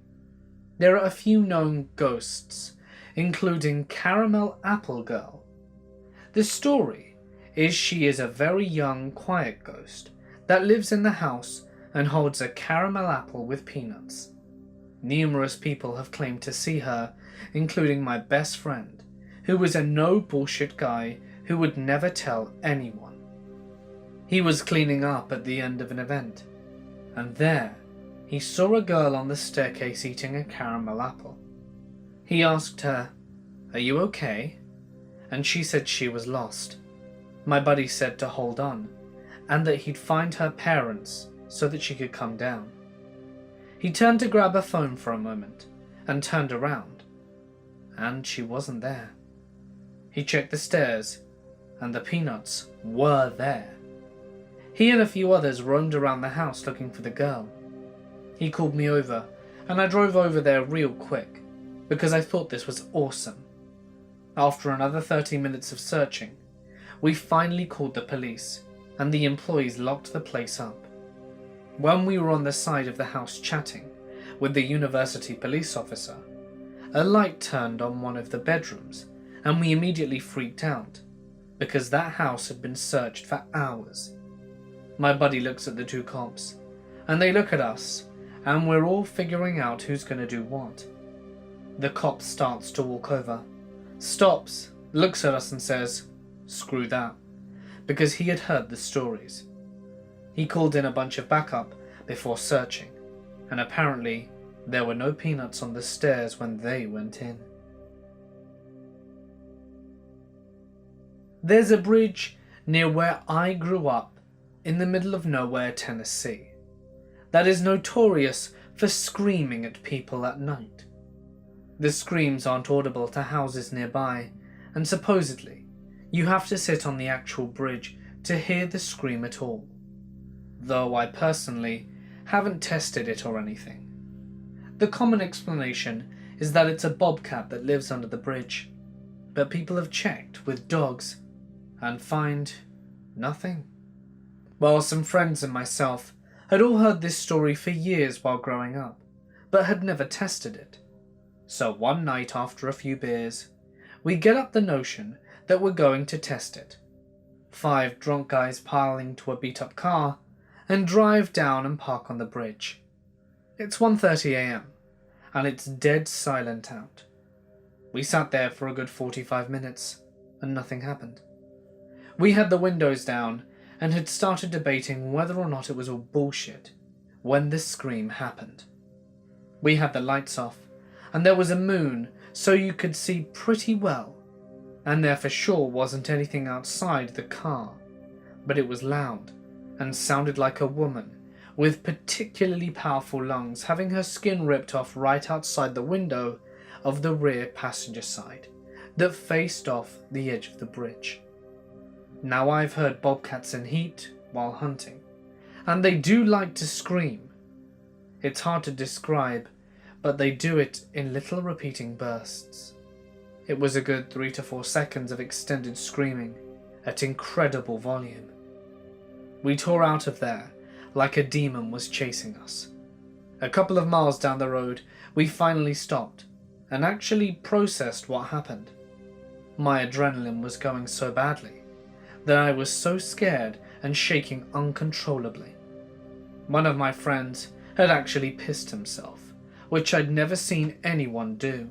There are a few known ghosts, including Caramel Apple Girl. The story is she is a very young, quiet ghost that lives in the house and holds a caramel apple with peanuts. Numerous people have claimed to see her, including my best friend, who was a no-bullshit guy who would never tell anyone. He was cleaning up at the end of an event, and there he saw a girl on the staircase eating a caramel apple. He asked her, "Are you okay?" And she said she was lost. My buddy said to hold on, and that he'd find her parents so that she could come down. He turned to grab her phone for a moment, and turned around, and she wasn't there. He checked the stairs, and the peanuts were there. He and a few others roamed around the house looking for the girl. He called me over, and I drove over there real quick, because I thought this was awesome. After another 30 minutes of searching, we finally called the police, and the employees locked the place up. When we were on the side of the house chatting with the university police officer, a light turned on one of the bedrooms and we immediately freaked out because that house had been searched for hours. My buddy looks at the two cops and they look at us and we're all figuring out who's going to do what. The cop starts to walk over, stops, looks at us and says, "Screw that," because he had heard the stories. He called in a bunch of backup before searching, and apparently there were no peanuts on the stairs when they went in. There's a bridge near where I grew up in the middle of nowhere, Tennessee, that is notorious for screaming at people at night. The screams aren't audible to houses nearby, and supposedly you have to sit on the actual bridge to hear the scream at all, though I personally haven't tested it or anything. The common explanation is that it's a bobcat that lives under the bridge, but people have checked with dogs and find nothing. Well, some friends and myself had all heard this story for years while growing up, but had never tested it. So one night after a few beers, we get up the notion that we're going to test it. 5 drunk guys pile into a beat-up car and drive down and park on the bridge. It's 1:30 a.m. and it's dead silent out. We sat there for a good 45 minutes and nothing happened. We had the windows down and had started debating whether or not it was all bullshit when this scream happened. We had the lights off and there was a moon so you could see pretty well, and there for sure wasn't anything outside the car, but it was loud and sounded like a woman with particularly powerful lungs having her skin ripped off right outside the window of the rear passenger side that faced off the edge of the bridge. Now, I've heard bobcats in heat while hunting, and they do like to scream. It's hard to describe, but they do it in little repeating bursts. It was a good 3 to 4 seconds of extended screaming at incredible volume. We tore out of there like a demon was chasing us. A couple of miles down the road, we finally stopped and actually processed what happened. My adrenaline was going so badly that I was so scared and shaking uncontrollably. One of my friends had actually pissed himself, which I'd never seen anyone do.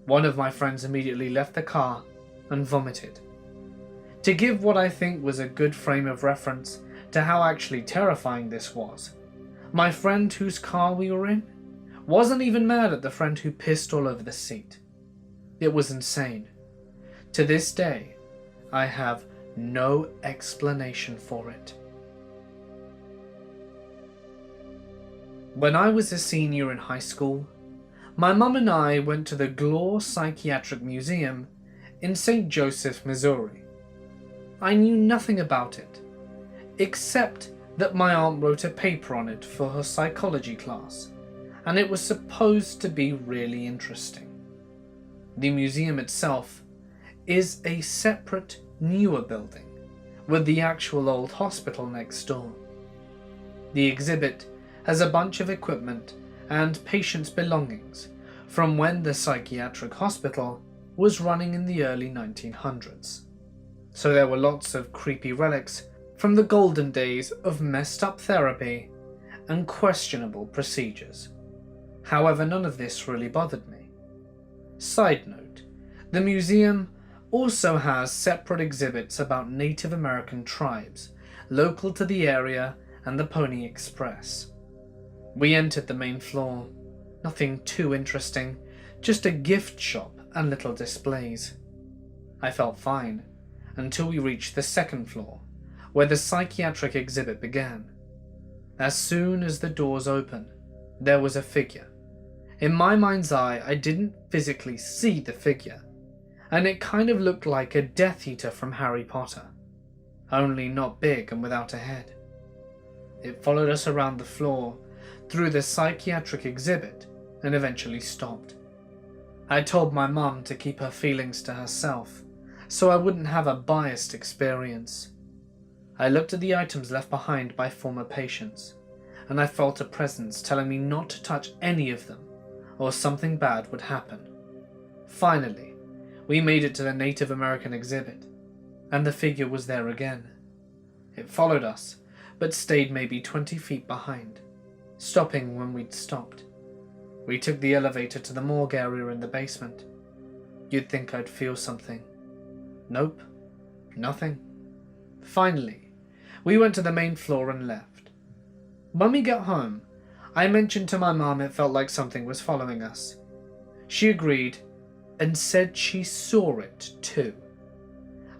One of my friends immediately left the car and vomited. To give what I think was a good frame of reference to how actually terrifying this was, my friend whose car we were in wasn't even mad at the friend who pissed all over the seat. It was insane. To this day, I have no explanation for it. When I was a senior in high school, my mum and I went to the Glore Psychiatric Museum in St. Joseph, Missouri. I knew nothing about it, except that my aunt wrote a paper on it for her psychology class, and it was supposed to be really interesting. The museum itself is a separate, newer building with the actual old hospital next door. The exhibit has a bunch of equipment and patients' belongings from when the psychiatric hospital was running in the early 1900s. So there were lots of creepy relics from the golden days of messed up therapy and questionable procedures. However, none of this really bothered me. Side note, the museum also has separate exhibits about Native American tribes local to the area and the Pony Express. We entered the main floor. Nothing too interesting, just a gift shop and little displays. I felt fine until we reached the second floor, where the psychiatric exhibit began. As soon as the doors opened, there was a figure. In my mind's eye, I didn't physically see the figure, and it kind of looked like a Death Eater from Harry Potter, only not big and without a head. It followed us around the floor, through the psychiatric exhibit, and eventually stopped. I told my mum to keep her feelings to herself, so I wouldn't have a biased experience. I looked at the items left behind by former patients, and I felt a presence telling me not to touch any of them, or something bad would happen. Finally, we made it to the Native American exhibit, and the figure was there again. It followed us, but stayed maybe 20 feet behind, stopping when we'd stopped. We took the elevator to the morgue area in the basement. You'd think I'd feel something. Nope, nothing. Finally, we went to the main floor and left. When we got home, I mentioned to my mom it felt like something was following us. She agreed and said she saw it too.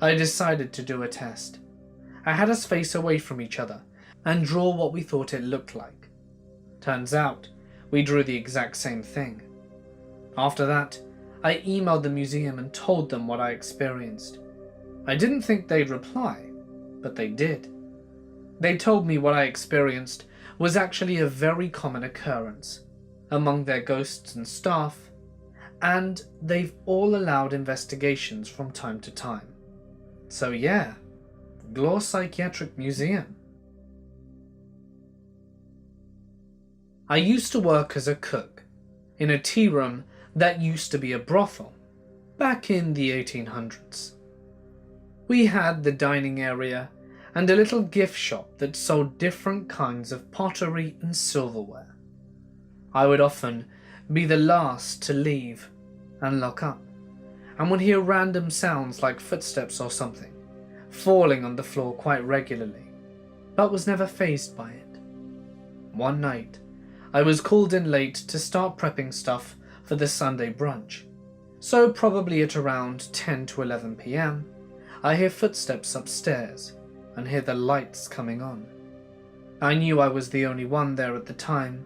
I decided to do a test. I had us face away from each other and draw what we thought it looked like. Turns out, we drew the exact same thing. After that, I emailed the museum and told them what I experienced. I didn't think they'd reply, but they did. They told me what I experienced was actually a very common occurrence among their ghosts and staff, and they've all allowed investigations from time to time. So yeah, Glore Psychiatric Museum. I used to work as a cook in a tea room that used to be a brothel back in the 1800s. We had the dining area and a little gift shop that sold different kinds of pottery and silverware. I would often be the last to leave and lock up, and would hear random sounds like footsteps or something falling on the floor quite regularly, but was never fazed by it. One night, I was called in late to start prepping stuff for the Sunday brunch, so probably at around 10 to 11 p.m, I hear footsteps upstairs and hear the lights coming on. I knew I was the only one there at the time,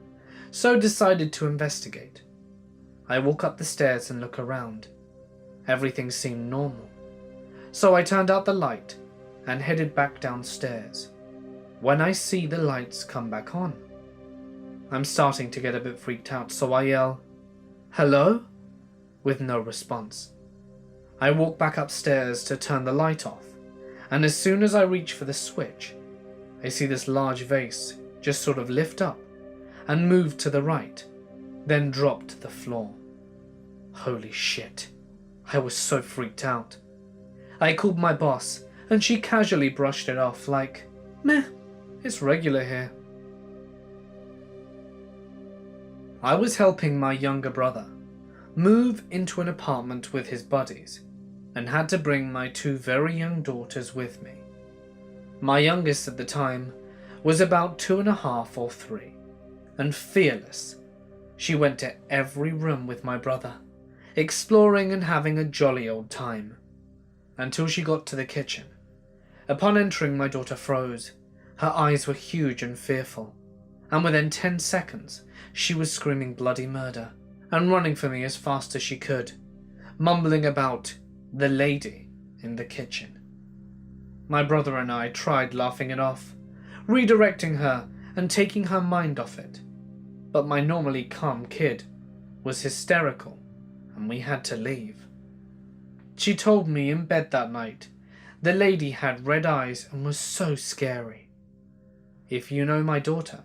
so decided to investigate. I walk up the stairs and look around. Everything seemed normal, so I turned out the light and headed back downstairs, when I see the lights come back on. I'm starting to get a bit freaked out, so I yell, "Hello?" with no response. I walk back upstairs to turn the light off, and as soon as I reach for the switch, I see this large vase just sort of lift up and move to the right, then drop to the floor. Holy shit, I was so freaked out. I called my boss and she casually brushed it off like, meh, it's regular here. I was helping my younger brother move into an apartment with his buddies and had to bring my two very young daughters with me. My youngest at the time was about 2.5 or 3, and fearless. She went to every room with my brother, exploring and having a jolly old time, until she got to the kitchen. Upon entering, my daughter froze. Her eyes were huge and fearful, and within 10 seconds, she was screaming bloody murder and running for me as fast as she could, mumbling about the lady in the kitchen. My brother and I tried laughing it off, redirecting her and taking her mind off it, but my normally calm kid was hysterical and we had to leave. She told me in bed that night the lady had red eyes and was so scary. If you know my daughter,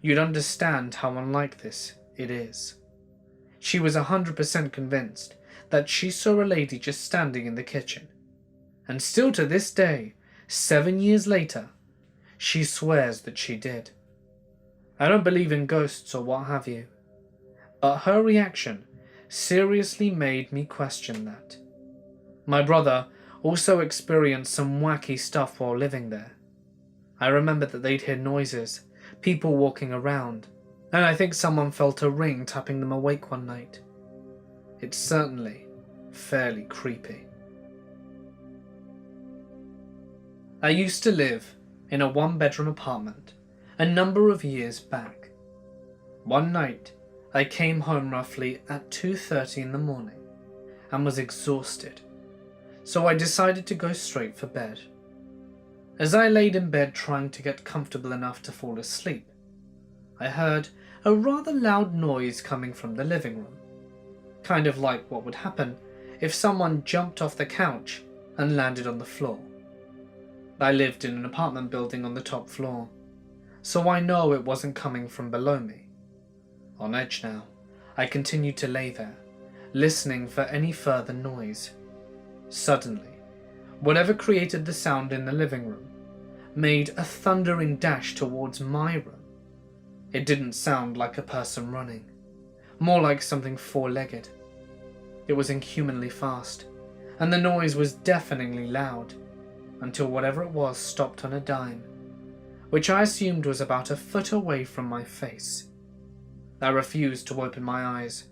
you'd understand how unlike this it is. She was 100% convinced that she saw a lady just standing in the kitchen, and still to this day, 7 years later, she swears that she did. I don't believe in ghosts or what have you, but her reaction seriously made me question that. My brother also experienced some wacky stuff while living there. I remember that they'd hear noises, people walking around, and I think someone felt a ring tapping them awake one night. It's certainly fairly creepy. I used to live in a 1-bedroom apartment a number of years back. One night, I came home roughly at 2:30 in the morning and was exhausted, so I decided to go straight for bed. As I laid in bed trying to get comfortable enough to fall asleep, I heard a rather loud noise coming from the living room, kind of like what would happen if someone jumped off the couch and landed on the floor. I lived in an apartment building on the top floor, so I know it wasn't coming from below me. On edge now, I continued to lay there, listening for any further noise. Suddenly, whatever created the sound in the living room made a thundering dash towards my room. It didn't sound like a person running, more like something four-legged. It was inhumanly fast, and the noise was deafeningly loud, until whatever it was stopped on a dime, which I assumed was about a foot away from my face. I refused to open my eyes,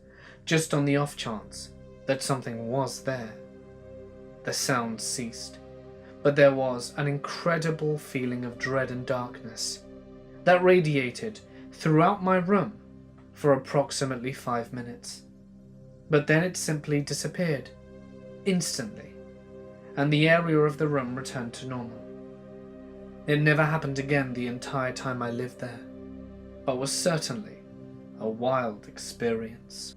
just on the off chance that something was there. The sound ceased, but there was an incredible feeling of dread and darkness that radiated throughout my room for approximately 5 minutes. But then it simply disappeared, instantly, and the area of the room returned to normal. It never happened again the entire time I lived there, but was certainly a wild experience.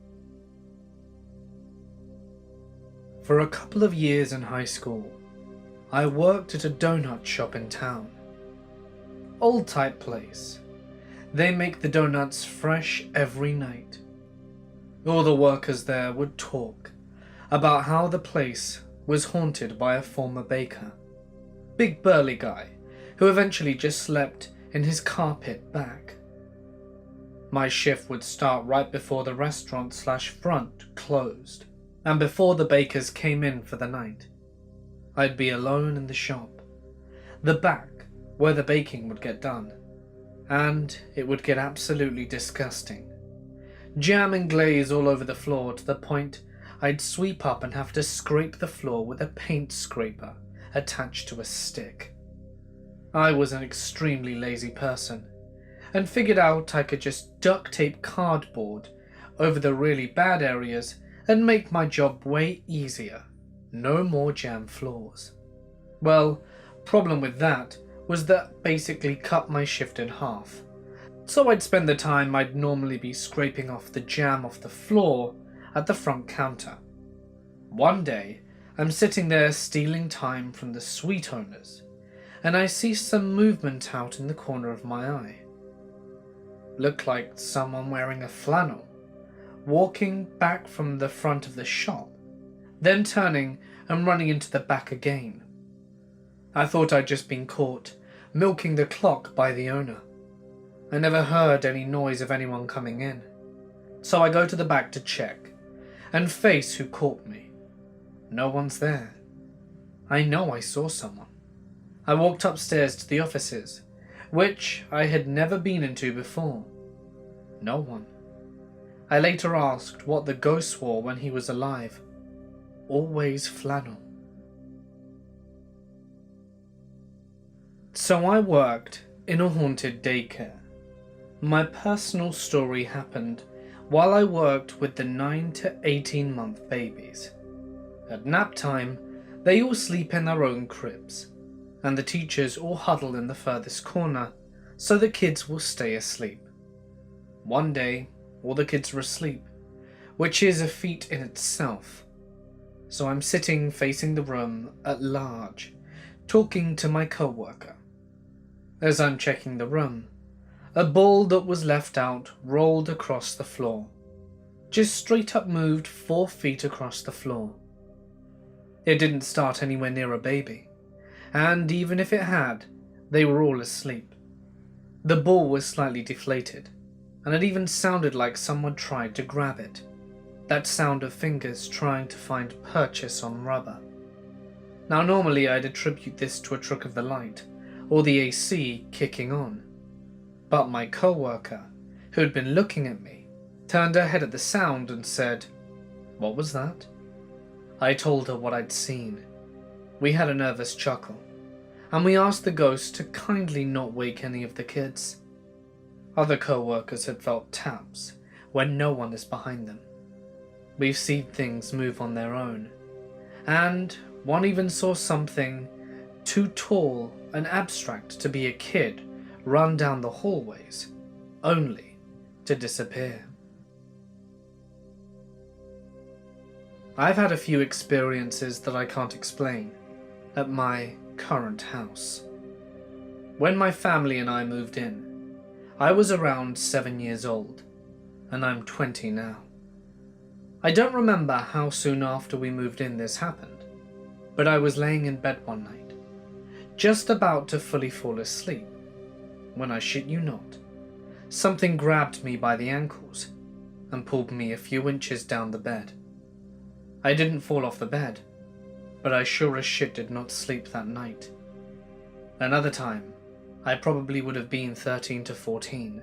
For a couple of years in high school, I worked at a donut shop in town. Old type place. They make the donuts fresh every night. All the workers there would talk about how the place was haunted by a former baker. Big burly guy who eventually just slept in his carpet back. My shift would start right before the restaurant/front closed, and before the bakers came in for the night. I'd be alone in the shop, the back where the baking would get done, and it would get absolutely disgusting. Jam and glaze all over the floor to the point I'd sweep up and have to scrape the floor with a paint scraper attached to a stick. I was an extremely lazy person, and figured out I could just duct tape cardboard over the really bad areas and make my job way easier. No more jam floors. Well, problem with that was that basically cut my shift in half. So I'd spend the time I'd normally be scraping off the jam off the floor at the front counter. One day, I'm sitting there stealing time from the suite owners, and I see some movement out in the corner of my eye. Looked like someone wearing a flannel, walking back from the front of the shop, then turning and running into the back again. I thought I'd just been caught milking the clock by the owner. I never heard any noise of anyone coming in, so I go to the back to check and face who caught me. No one's there. I know I saw someone. I walked upstairs to the offices, which I had never been into before. No one. I later asked what the ghost wore when he was alive. Always flannel. So I worked in a haunted daycare. My personal story happened while I worked with the 9 to 18-month babies. At nap time, they all sleep in their own cribs, and the teachers all huddle in the furthest corner so the kids will stay asleep. One day, all the kids were asleep, which is a feat in itself. So I'm sitting facing the room at large, talking to my co-worker. As I'm checking the room, a ball that was left out rolled across the floor, just straight up moved 4 feet across the floor. It didn't start anywhere near a baby, and even if it had, they were all asleep. The ball was slightly deflated, and it even sounded like someone tried to grab it. That sound of fingers trying to find purchase on rubber. Now normally I'd attribute this to a trick of the light, or the AC kicking on. But my co-worker, who had been looking at me, turned her head at the sound and said, "What was that?" I told her what I'd seen. We had a nervous chuckle, and we asked the ghost to kindly not wake any of the kids. Other co-workers had felt taps when no one is behind them. We've seen things move on their own, and one even saw something too tall and abstract to be a kid run down the hallways, only to disappear. I've had a few experiences that I can't explain at my current house. When my family and I moved in, I was around 7 years old, and I'm 20 now. I don't remember how soon after we moved in this happened, but I was laying in bed one night, just about to fully fall asleep, when I shit you not, something grabbed me by the ankles and pulled me a few inches down the bed. I didn't fall off the bed, but I sure as shit did not sleep that night. Another time, I probably would have been 13 to 14.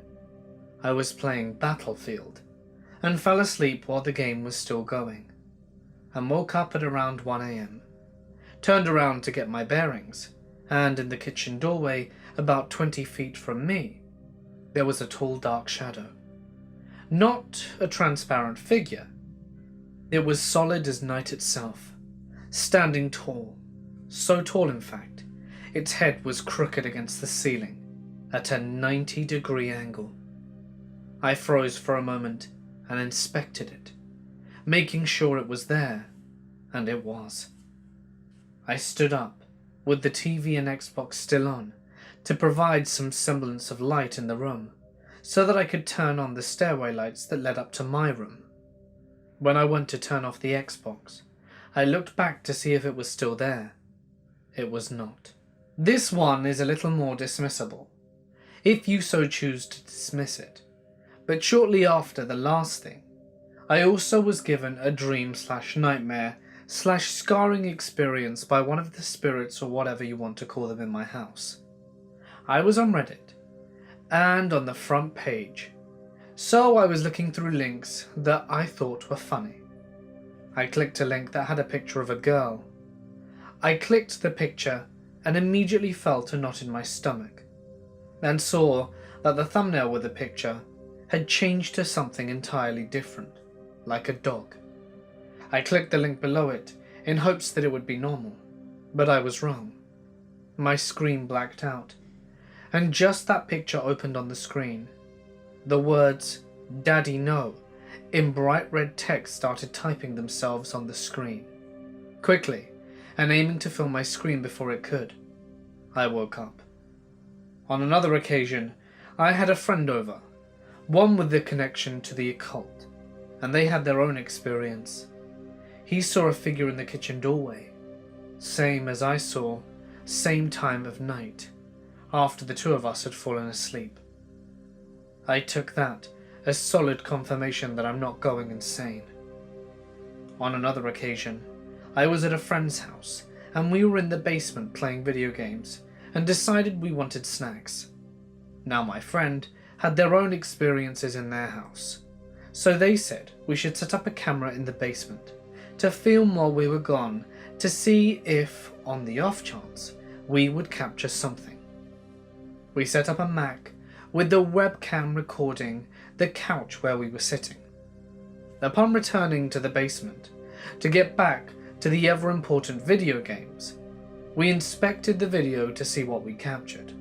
I was playing Battlefield and fell asleep while the game was still going, and woke up at around 1 AM. Turned around to get my bearings, and in the kitchen doorway, about 20 feet from me, there was a tall dark shadow. Not a transparent figure. It was solid as night itself, standing tall, so tall in fact, its head was crooked against the ceiling at a 90-degree angle. I froze for a moment and inspected it, making sure it was there, and it was. I stood up, with the TV and Xbox still on, to provide some semblance of light in the room, so that I could turn on the stairway lights that led up to my room. When I went to turn off the Xbox, I looked back to see if it was still there. It was not. This one is a little more dismissible, if you so choose to dismiss it. But shortly after the last thing, I also was given a dream/nightmare/scarring experience by one of the spirits or whatever you want to call them in my house. I was on Reddit, and on the front page, so I was looking through links that I thought were funny. I clicked a link that had a picture of a girl. I clicked the picture and immediately felt a knot in my stomach, and saw that the thumbnail with the picture had changed to something entirely different, like a dog. I clicked the link below it in hopes that it would be normal, but I was wrong. My screen blacked out, and just that picture opened on the screen. The words, "Daddy no," in bright red text started typing themselves on the screen. Quickly, and aiming to fill my screen before it could, I woke up. On another occasion, I had a friend over, one with the connection to the occult, and they had their own experience. He saw a figure in the kitchen doorway, same as I saw, same time of night, after the two of us had fallen asleep. I took that as solid confirmation that I'm not going insane. On another occasion, I was at a friend's house, and we were in the basement playing video games, and decided we wanted snacks. Now my friend had their own experiences in their house, so they said we should set up a camera in the basement to film while we were gone to see if, on the off chance, we would capture something. We set up a Mac with the webcam recording the couch where we were sitting. Upon returning to the basement to get back to the ever-important video games, we inspected the video to see what we captured.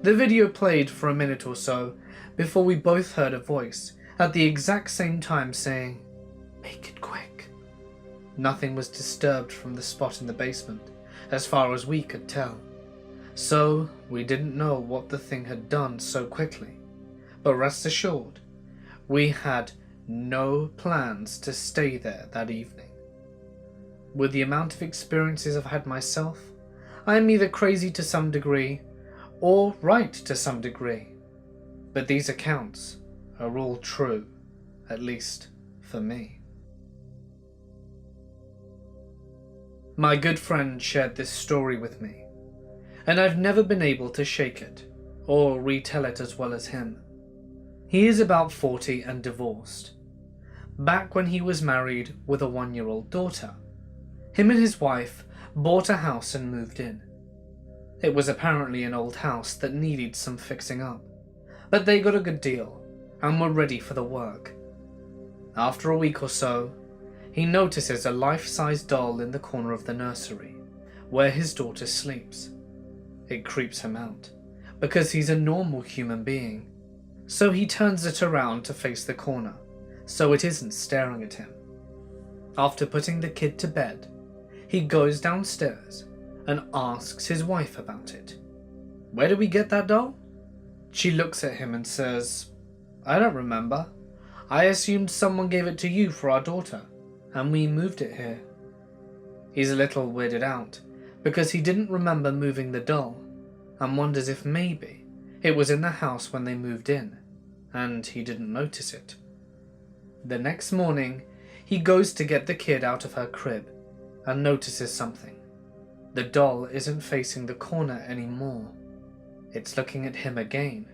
The video played for a minute or so before we both heard a voice at the exact same time saying, "Make it quick." Nothing was disturbed from the spot in the basement, as far as we could tell, so we didn't know what the thing had done so quickly, but rest assured, we had no plans to stay there that evening. With the amount of experiences I've had myself, I am either crazy to some degree or right to some degree, but these accounts are all true, at least for me. My good friend shared this story with me, and I've never been able to shake it or retell it as well as him. He is about 40 and divorced. Back when he was married with a 1-year-old daughter, him and his wife bought a house and moved in. It was apparently an old house that needed some fixing up, but they got a good deal and were ready for the work. After a week or so, he notices a life-size doll in the corner of the nursery, where his daughter sleeps. It creeps him out, because he's a normal human being, so he turns it around to face the corner, so it isn't staring at him. After putting the kid to bed, he goes downstairs and asks his wife about it. "Where did we get that doll?" She looks at him and says, "I don't remember. I assumed someone gave it to you for our daughter, and we moved it here." He's a little weirded out, because he didn't remember moving the doll, and wonders if maybe it was in the house when they moved in, and he didn't notice it. The next morning, he goes to get the kid out of her crib, and notices something. The doll isn't facing the corner anymore. It's looking at him again.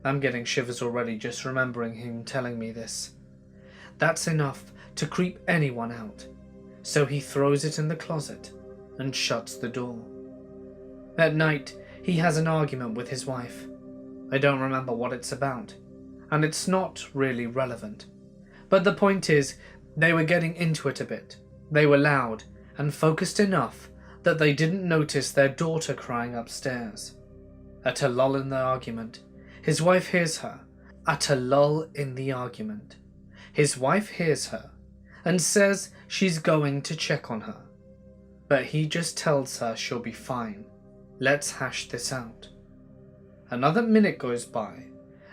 I'm getting shivers already just remembering him telling me this. That's enough to creep anyone out, so he throws it in the closet and shuts the door. At night, he has an argument with his wife. I don't remember what it's about, and it's not really relevant. But the point is, they were getting into it a bit. They were loud and focused enough that they didn't notice their daughter crying upstairs. At a lull in the argument, his wife hears her. At a lull in the argument, his wife hears her and says she's going to check on her. But he just tells her she'll be fine. Let's hash this out. Another minute goes by,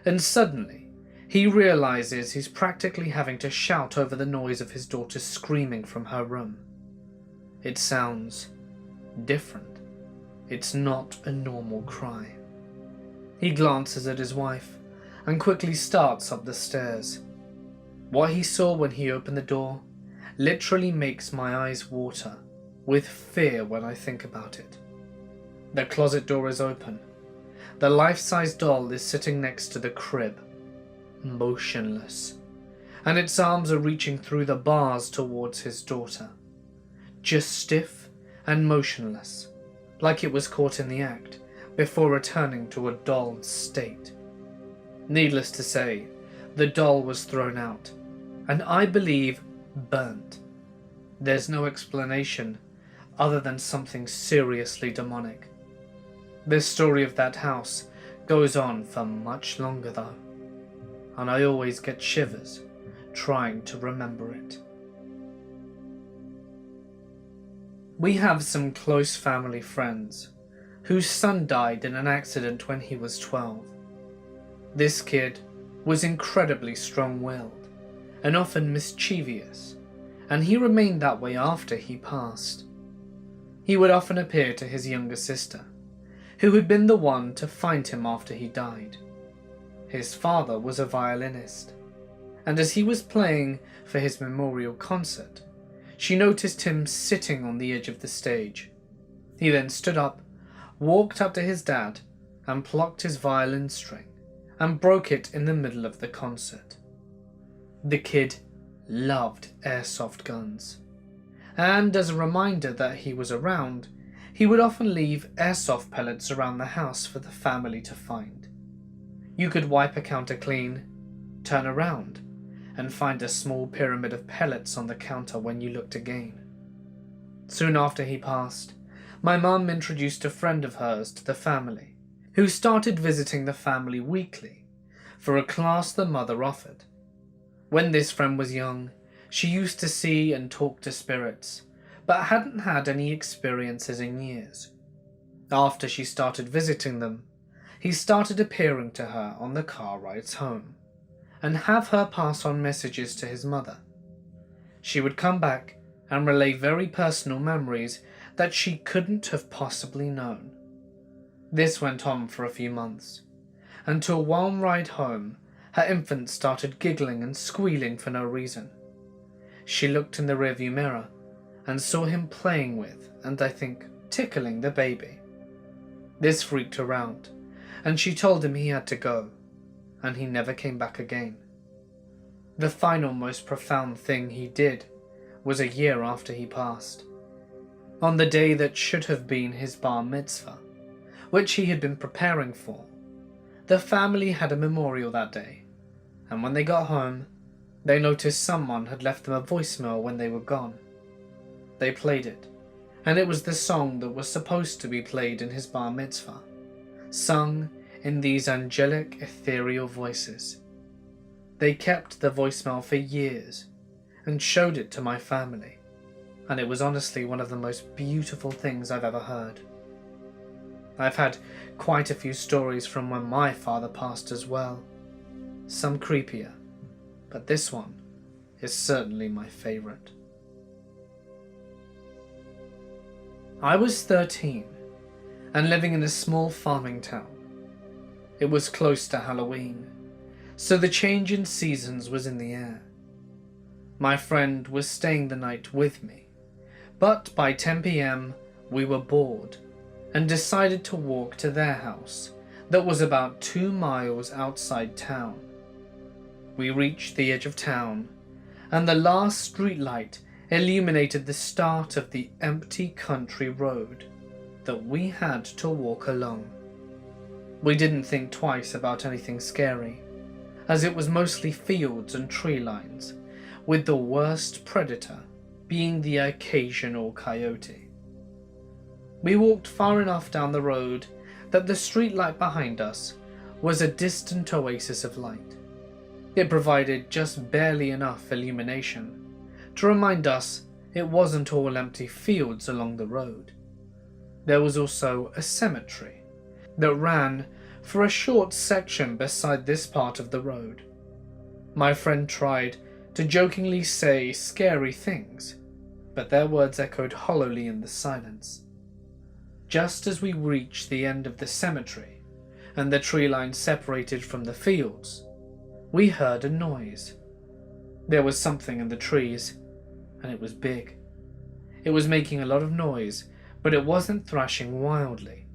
and suddenly he realizes he's practically having to shout over the noise of his daughter screaming from her room. It sounds different. It's not a normal cry. He glances at his wife and quickly starts up the stairs. What he saw when he opened the door literally makes my eyes water with fear when I think about it. The closet door is open. The life-size doll is sitting next to the crib, motionless, and its arms are reaching through the bars towards his daughter, just stiff and motionless, like it was caught in the act, before returning to a dolled state. Needless to say, the doll was thrown out, and I believe burnt. There's no explanation other than something seriously demonic. This story of that house goes on for much longer though, and I always get shivers trying to remember it. We have some close family friends whose son died in an accident when he was 12. This kid was incredibly strong-willed and often mischievous, and he remained that way after he passed. He would often appear to his younger sister, who had been the one to find him after he died. His father was a violinist, and as he was playing for his memorial concert, she noticed him sitting on the edge of the stage. He then stood up, walked up to his dad, and plucked his violin string and broke it in the middle of the concert. The kid loved airsoft guns, and as a reminder that he was around, he would often leave airsoft pellets around the house for the family to find. You could wipe a counter clean, turn around, and find a small pyramid of pellets on the counter when you looked again. Soon after he passed, my mum introduced a friend of hers to the family, who started visiting the family weekly for a class the mother offered. When this friend was young, she used to see and talk to spirits, but hadn't had any experiences in years. After she started visiting them, he started appearing to her on the car rides home, and have her pass on messages to his mother. She would come back and relay very personal memories that she couldn't have possibly known. This went on for a few months, until one ride home, her infant started giggling and squealing for no reason. She looked in the rearview mirror and saw him playing with, and I think tickling, the baby. This freaked her out, and she told him he had to go, and he never came back again. The final most profound thing he did was a year after he passed. On the day that should have been his bar mitzvah, which he had been preparing for, the family had a memorial that day, and when they got home, they noticed someone had left them a voicemail when they were gone. They played it, and it was the song that was supposed to be played in his bar mitzvah, sung in these angelic, ethereal voices. They kept the voicemail for years and showed it to my family, and it was honestly one of the most beautiful things I've ever heard. I've had quite a few stories from when my father passed as well. Some creepier, but this one is certainly my favourite. I was 13 and living in a small farming town. It was close to Halloween, so the change in seasons was in the air. My friend was staying the night with me, but by 10 p.m. we were bored and decided to walk to their house that was about 2 miles outside town. We reached the edge of town, and the last streetlight illuminated the start of the empty country road that we had to walk along. We didn't think twice about anything scary, as it was mostly fields and tree lines, with the worst predator being the occasional coyote. We walked far enough down the road that the streetlight behind us was a distant oasis of light. It provided just barely enough illumination to remind us it wasn't all empty fields along the road. There was also a cemetery that ran for a short section beside this part of the road. My friend tried to jokingly say scary things, but their words echoed hollowly in the silence. Just as we reached the end of the cemetery and the tree line separated from the fields, we heard a noise. There was something in the trees, and it was big. It was making a lot of noise, but it wasn't thrashing wildly.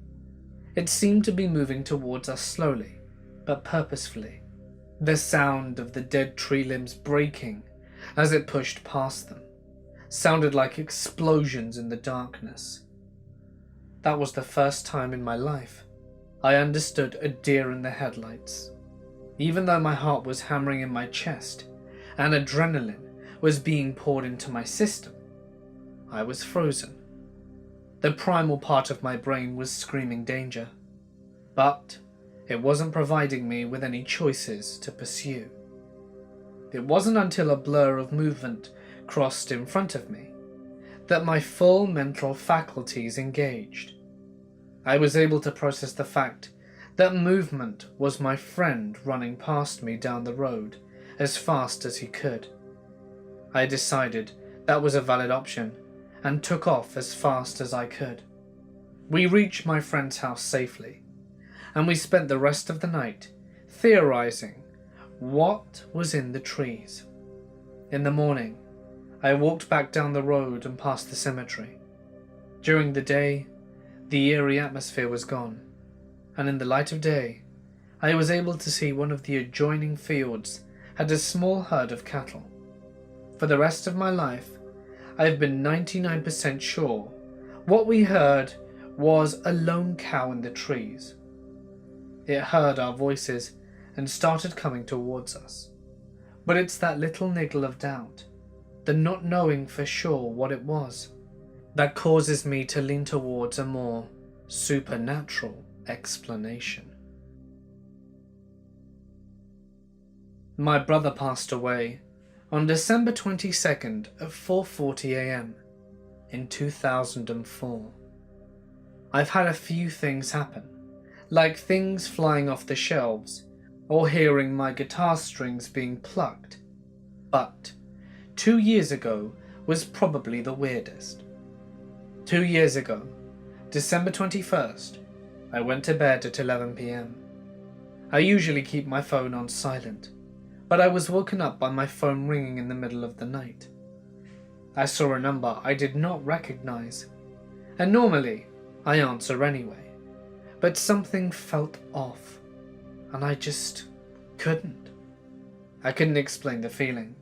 It seemed to be moving towards us slowly, but purposefully. The sound of the dead tree limbs breaking as it pushed past them sounded like explosions in the darkness. That was the first time in my life I understood a deer in the headlights. Even though my heart was hammering in my chest and adrenaline was being poured into my system, I was frozen. The primal part of my brain was screaming danger, but it wasn't providing me with any choices to pursue. It wasn't until a blur of movement crossed in front of me that my full mental faculties engaged. I was able to process the fact that movement was my friend running past me down the road as fast as he could. I decided that was a valid option and took off as fast as I could. We reached my friend's house safely, and we spent the rest of the night theorizing what was in the trees. In the morning, I walked back down the road and past the cemetery. During the day, the eerie atmosphere was gone, and in the light of day, I was able to see one of the adjoining fields had a small herd of cattle. For the rest of my life, I have been 99% sure what we heard was a lone cow in the trees. It heard our voices and started coming towards us. But it's that little niggle of doubt, the not knowing for sure what it was, that causes me to lean towards a more supernatural explanation. My brother passed away on December 22nd at 4:40 a.m. in 2004. I've had a few things happen, like things flying off the shelves or hearing my guitar strings being plucked, but 2 years ago was probably the weirdest. 2 years ago, December 21st, I went to bed at 11 p.m. I usually keep my phone on silent, but I was woken up by my phone ringing in the middle of the night. I saw a number I did not recognize, and normally I answer anyway, but something felt off, and I just couldn't. I couldn't explain the feeling,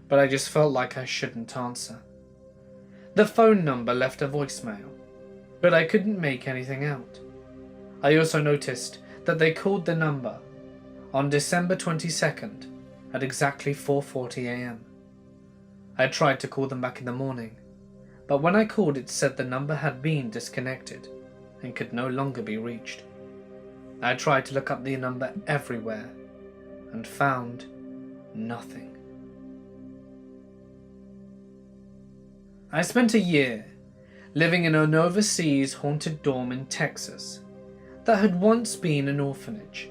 but I just felt like I shouldn't answer. The phone number left a voicemail, but I couldn't make anything out. I also noticed that they called the number on December 22nd at exactly 4:40 a.m. I tried to call them back in the morning, but when I called it said the number had been disconnected and could no longer be reached. I tried to look up the number everywhere and found nothing. I spent a year living in an overseas haunted dorm in Texas that had once been an orphanage.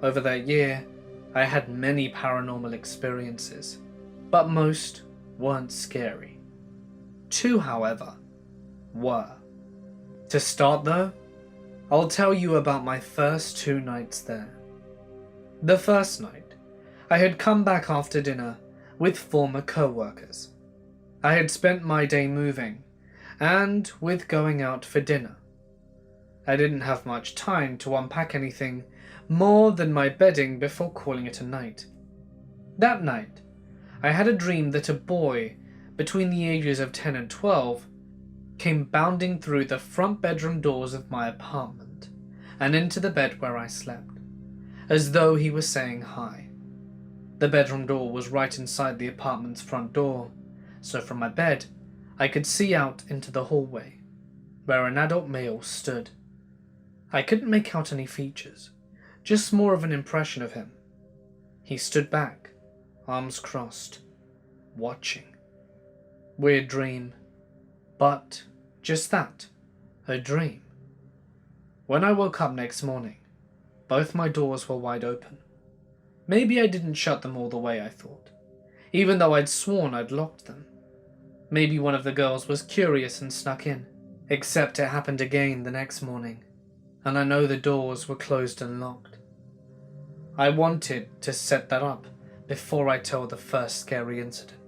Over that year, I had many paranormal experiences, but most weren't scary. Two, however, were. To start though, I'll tell you about my first 2 nights there. The first night, I had come back after dinner with former co-workers. I had spent my day moving, and with going out for dinner. I didn't have much time to unpack anything more than my bedding before calling it a night. That night, I had a dream that a boy between the ages of 10 and 12 came bounding through the front bedroom doors of my apartment and into the bed where I slept, as though he was saying hi. The bedroom door was right inside the apartment's front door, so from my bed, I could see out into the hallway, where an adult male stood. I couldn't make out any features, just more of an impression of him. He stood back, arms crossed, watching. Weird dream, but just that, a dream. When I woke up next morning, both my doors were wide open. Maybe I didn't shut them all the way, I thought, even though I'd sworn I'd locked them. Maybe one of the girls was curious and snuck in, except it happened again the next morning, and I know the doors were closed and locked. I wanted to set that up before I tell the first scary incident.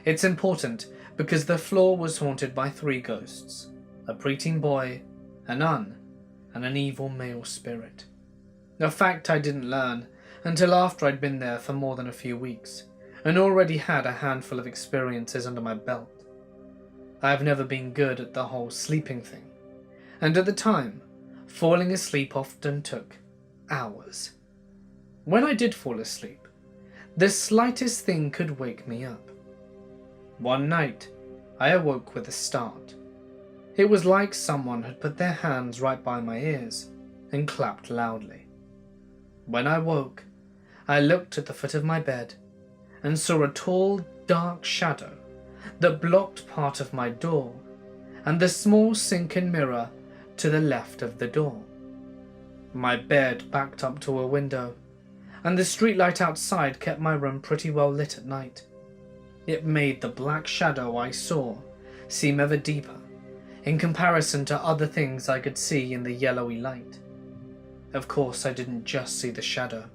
It's important because the floor was haunted by 3 ghosts, a preteen boy, a nun, and an evil male spirit. A fact I didn't learn until after I'd been there for more than a few weeks, and already had a handful of experiences under my belt. I've never been good at the whole sleeping thing, and at the time, falling asleep often took hours. When I did fall asleep, the slightest thing could wake me up. One night, I awoke with a start. It was like someone had put their hands right by my ears and clapped loudly. When I woke, I looked at the foot of my bed and saw a tall, dark shadow that blocked part of my door and the small sunken mirror to the left of the door. My bed backed up to a window, and the streetlight outside kept my room pretty well lit at night. It made the black shadow I saw seem ever deeper in comparison to other things I could see in the yellowy light. Of course, I didn't just see the shadow.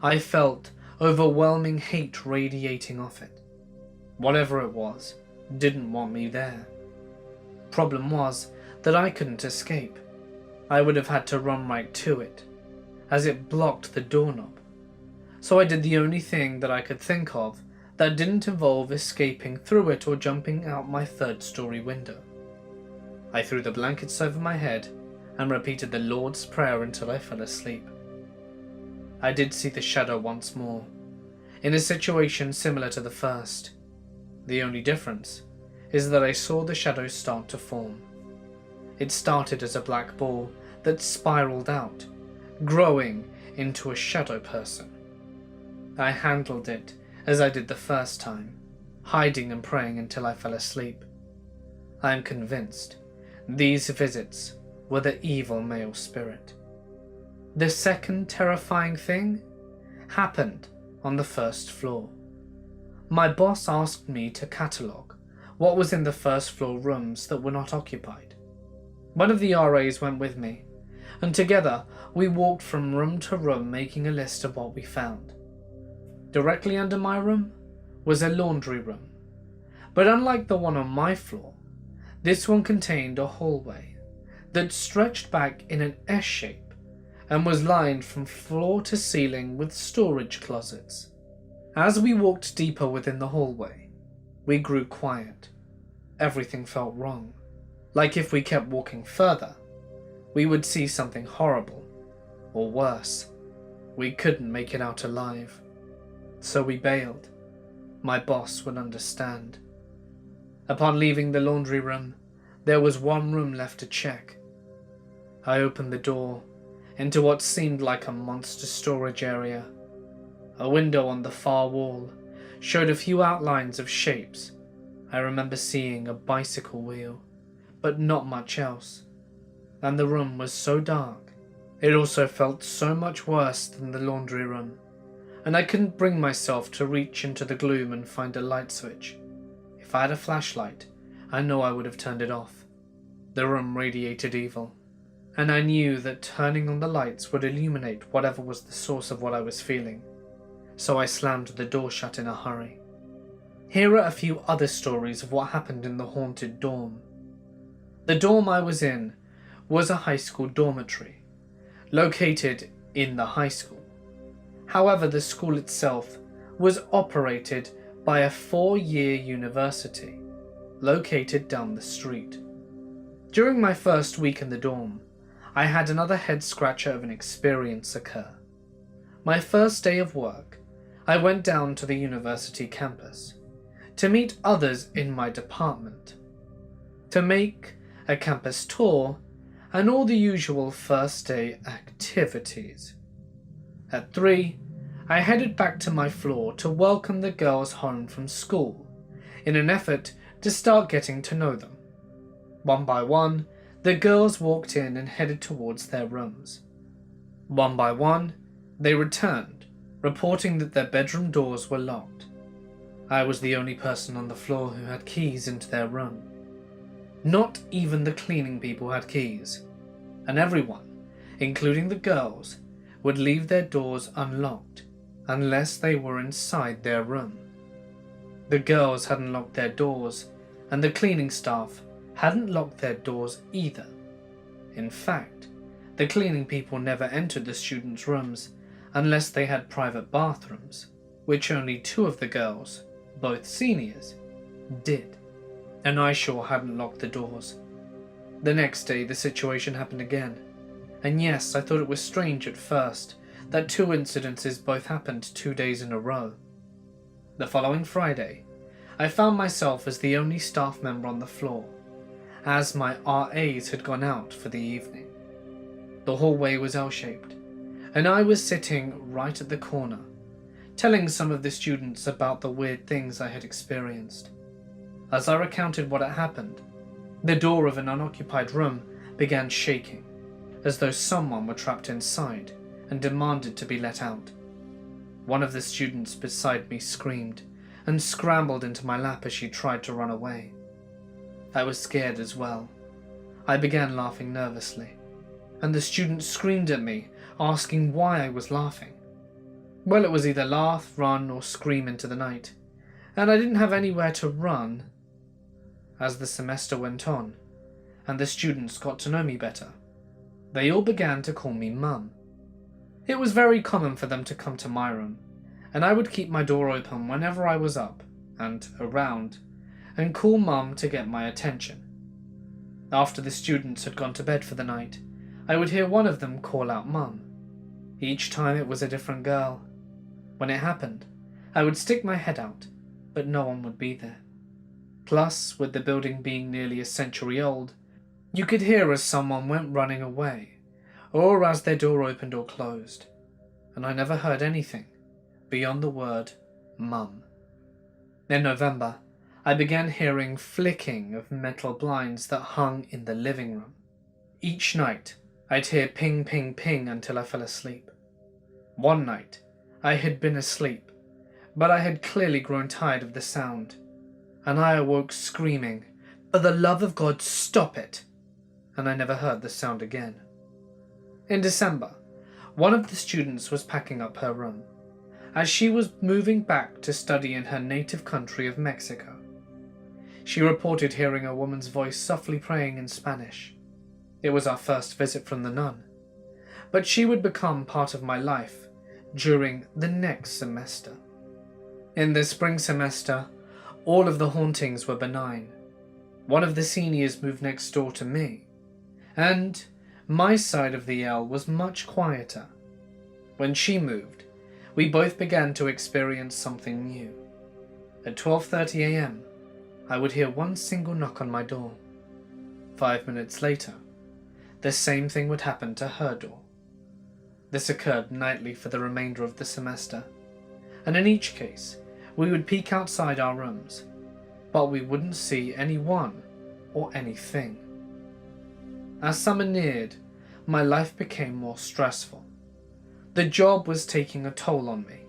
I felt overwhelming hate radiating off it. Whatever it was, didn't want me there. Problem was that I couldn't escape. I would have had to run right to it, as it blocked the doorknob. So I did the only thing that I could think of that didn't involve escaping through it or jumping out my 3rd-story window. I threw the blankets over my head and repeated the Lord's Prayer until I fell asleep. I did see the shadow once more, in a situation similar to the first. The only difference is that I saw the shadow start to form. It started as a black ball that spiraled out, growing into a shadow person. I handled it as I did the first time, hiding and praying until I fell asleep. I am convinced these visits were the evil male spirit. The second terrifying thing happened on the 1st floor. My boss asked me to catalogue what was in the 1st floor rooms that were not occupied. One of the RAs went with me, and together we walked from room to room making a list of what we found. Directly under my room was a laundry room, but unlike the one on my floor, this one contained a hallway that stretched back in an S shape and was lined from floor to ceiling with storage closets. As we walked deeper within the hallway, we grew quiet. Everything felt wrong, like if we kept walking further, we would see something horrible, or worse, we couldn't make it out alive. So we bailed. My boss would understand. Upon leaving the laundry room, there was one room left to check. I opened the door into what seemed like a monster storage area. A window on the far wall showed a few outlines of shapes. I remember seeing a bicycle wheel, but not much else. and the room was so dark. It also felt so much worse than the laundry room, and I couldn't bring myself to reach into the gloom and find a light switch. If I had a flashlight, I know I would have turned it off. The room radiated evil, and I knew that turning on the lights would illuminate whatever was the source of what I was feeling, so I slammed the door shut in a hurry. Here are a few other stories of what happened in the haunted dorm. The dorm I was in was a high school dormitory, located in the high school. However, the school itself was operated by a 4-year university, located down the street. During my first week in the dorm, I had another head-scratcher of an experience occur. My first day of work, I went down to the university campus to meet others in my department, to make a campus tour and all the usual first day activities. At 3, I headed back to my floor to welcome the girls home from school in an effort to start getting to know them. One by one, the girls walked in and headed towards their rooms. One by one, they returned, reporting that their bedroom doors were locked. I was the only person on the floor who had keys into their room. Not even the cleaning people had keys, and everyone, including the girls, would leave their doors unlocked unless they were inside their room. The girls hadn't locked their doors, and the cleaning staff hadn't locked their doors either. In fact, the cleaning people never entered the students' rooms unless they had private bathrooms, which only 2 of the girls, both seniors, did. And I sure hadn't locked the doors. The next day the situation happened again, and yes, I thought it was strange at first that 2 incidences both happened 2 days in a row. The following Friday, I found myself as the only staff member on the floor, as my RAs had gone out for the evening. The hallway was L-shaped, and I was sitting right at the corner, telling some of the students about the weird things I had experienced. As I recounted what had happened, the door of an unoccupied room began shaking, as though someone were trapped inside and demanded to be let out. One of the students beside me screamed and scrambled into my lap as she tried to run away. I was scared as well. I began laughing nervously, and the student screamed at me, asking why I was laughing. Well, it was either laugh, run, or scream into the night, and I didn't have anywhere to run. As the semester went on, and the students got to know me better, they all began to call me Mum. It was very common for them to come to my room, and I would keep my door open whenever I was up and around, and call Mum to get my attention. After the students had gone to bed for the night, I would hear one of them call out Mum. Each time it was a different girl. When it happened, I would stick my head out, but no one would be there. Plus, with the building being nearly a century old, you could hear as someone went running away, or as their door opened or closed, and I never heard anything beyond the word Mum. In November, I began hearing flicking of metal blinds that hung in the living room. Each night, I'd hear ping, ping, ping until I fell asleep. One night, I had been asleep, but I had clearly grown tired of the sound, and I awoke screaming, "For the love of God, stop it!" and I never heard the sound again. In December, one of the students was packing up her room, as she was moving back to study in her native country of Mexico. She reported hearing a woman's voice softly praying in Spanish. It was our first visit from the nun, but she would become part of my life during the next semester. In the spring semester, all of the hauntings were benign. One of the seniors moved next door to me, and my side of the L was much quieter. When she moved, we both began to experience something new. At 12:30 a.m., I would hear one single knock on my door. 5 minutes later, the same thing would happen to her door. This occurred nightly for the remainder of the semester, and in each case, we would peek outside our rooms, but we wouldn't see anyone or anything. As summer neared, my life became more stressful. The job was taking a toll on me,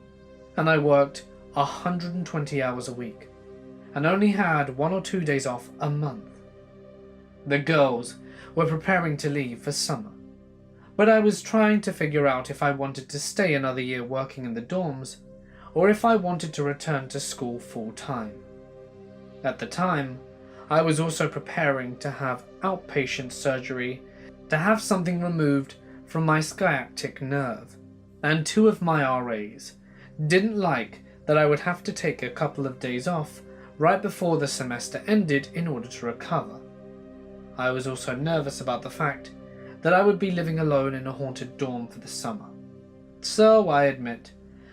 and I worked 120 hours a week and only had 1 or 2 days off a month. The girls were preparing to leave for summer, but I was trying to figure out if I wanted to stay another year working in the dorms or if I wanted to return to school full time. At the time, I was also preparing to have outpatient surgery to have something removed from my sciatic nerve, and 2 of my RAs didn't like that I would have to take a couple of days off right before the semester ended in order to recover. I was also nervous about the fact that I would be living alone in a haunted dorm for the summer. So I admit,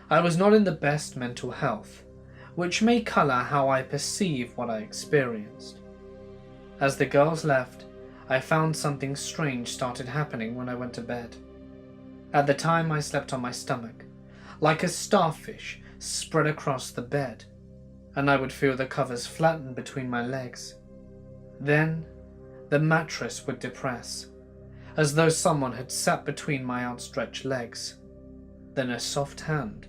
I was not in the best mental health, which may colour how I perceive what I experienced. As the girls left, I found something strange started happening when I went to bed. At the time, I slept on my stomach, like a starfish spread across the bed, and I would feel the covers flatten between my legs. Then, the mattress would depress, as though someone had sat between my outstretched legs. Then a soft hand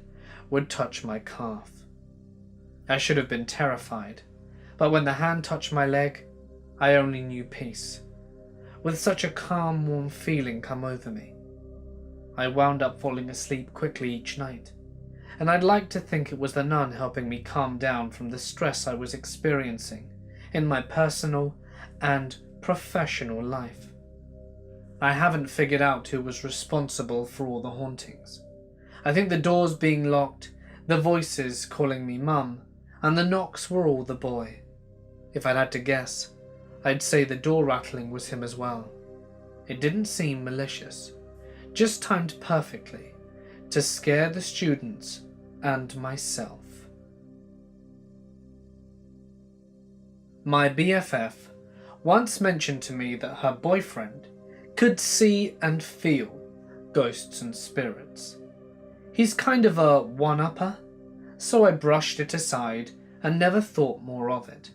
would touch my calf. I should have been terrified, but when the hand touched my leg, I only knew peace, with such a calm, warm feeling come over me. I wound up falling asleep quickly each night, and I'd like to think it was the nun helping me calm down from the stress I was experiencing in my personal and professional life. I haven't figured out who was responsible for all the hauntings. I think the doors being locked, the voices calling me mum, and the knocks were all the boy. If I'd had to guess, I'd say the door rattling was him as well. It didn't seem malicious, just timed perfectly to scare the students and myself. My BFF once mentioned to me that her boyfriend could see and feel ghosts and spirits. He's kind of a one-upper, so I brushed it aside and never thought more of it.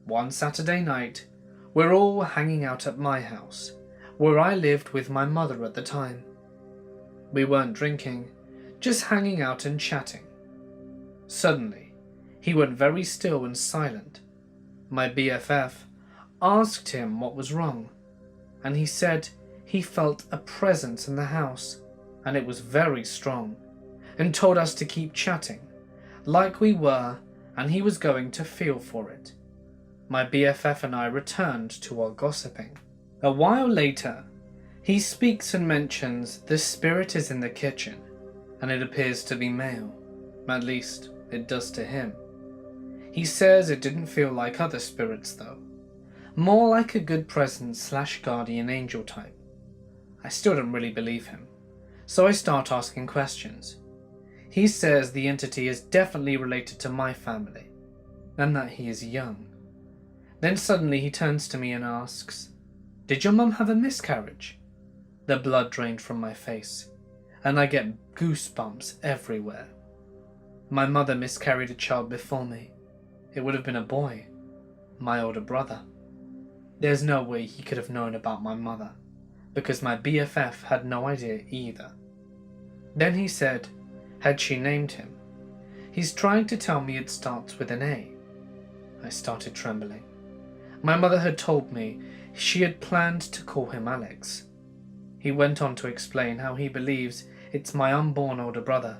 One Saturday night, we're all hanging out at my house, where I lived with my mother at the time. We weren't drinking, just hanging out and chatting. Suddenly, he went very still and silent. My BFF asked him what was wrong, and he said he felt a presence in the house, and it was very strong, and told us to keep chatting, like we were, and he was going to feel for it. My BFF and I returned to our gossiping. A while later, he speaks and mentions the spirit is in the kitchen, and it appears to be male. At least, it does to him. He says it didn't feel like other spirits though, more like a good presence / guardian angel type. I still don't really believe him, so I start asking questions. He says the entity is definitely related to my family, and that he is young. Then suddenly he turns to me and asks, "Did your mum have a miscarriage?" The blood drained from my face, and I get goosebumps everywhere. My mother miscarried a child before me. It would have been a boy, my older brother. There's no way he could have known about my mother, because my BFF had no idea either. Then he said, had she named him? He's trying to tell me it starts with an A. I started trembling. My mother had told me she had planned to call him Alex. He went on to explain how he believes it's my unborn older brother,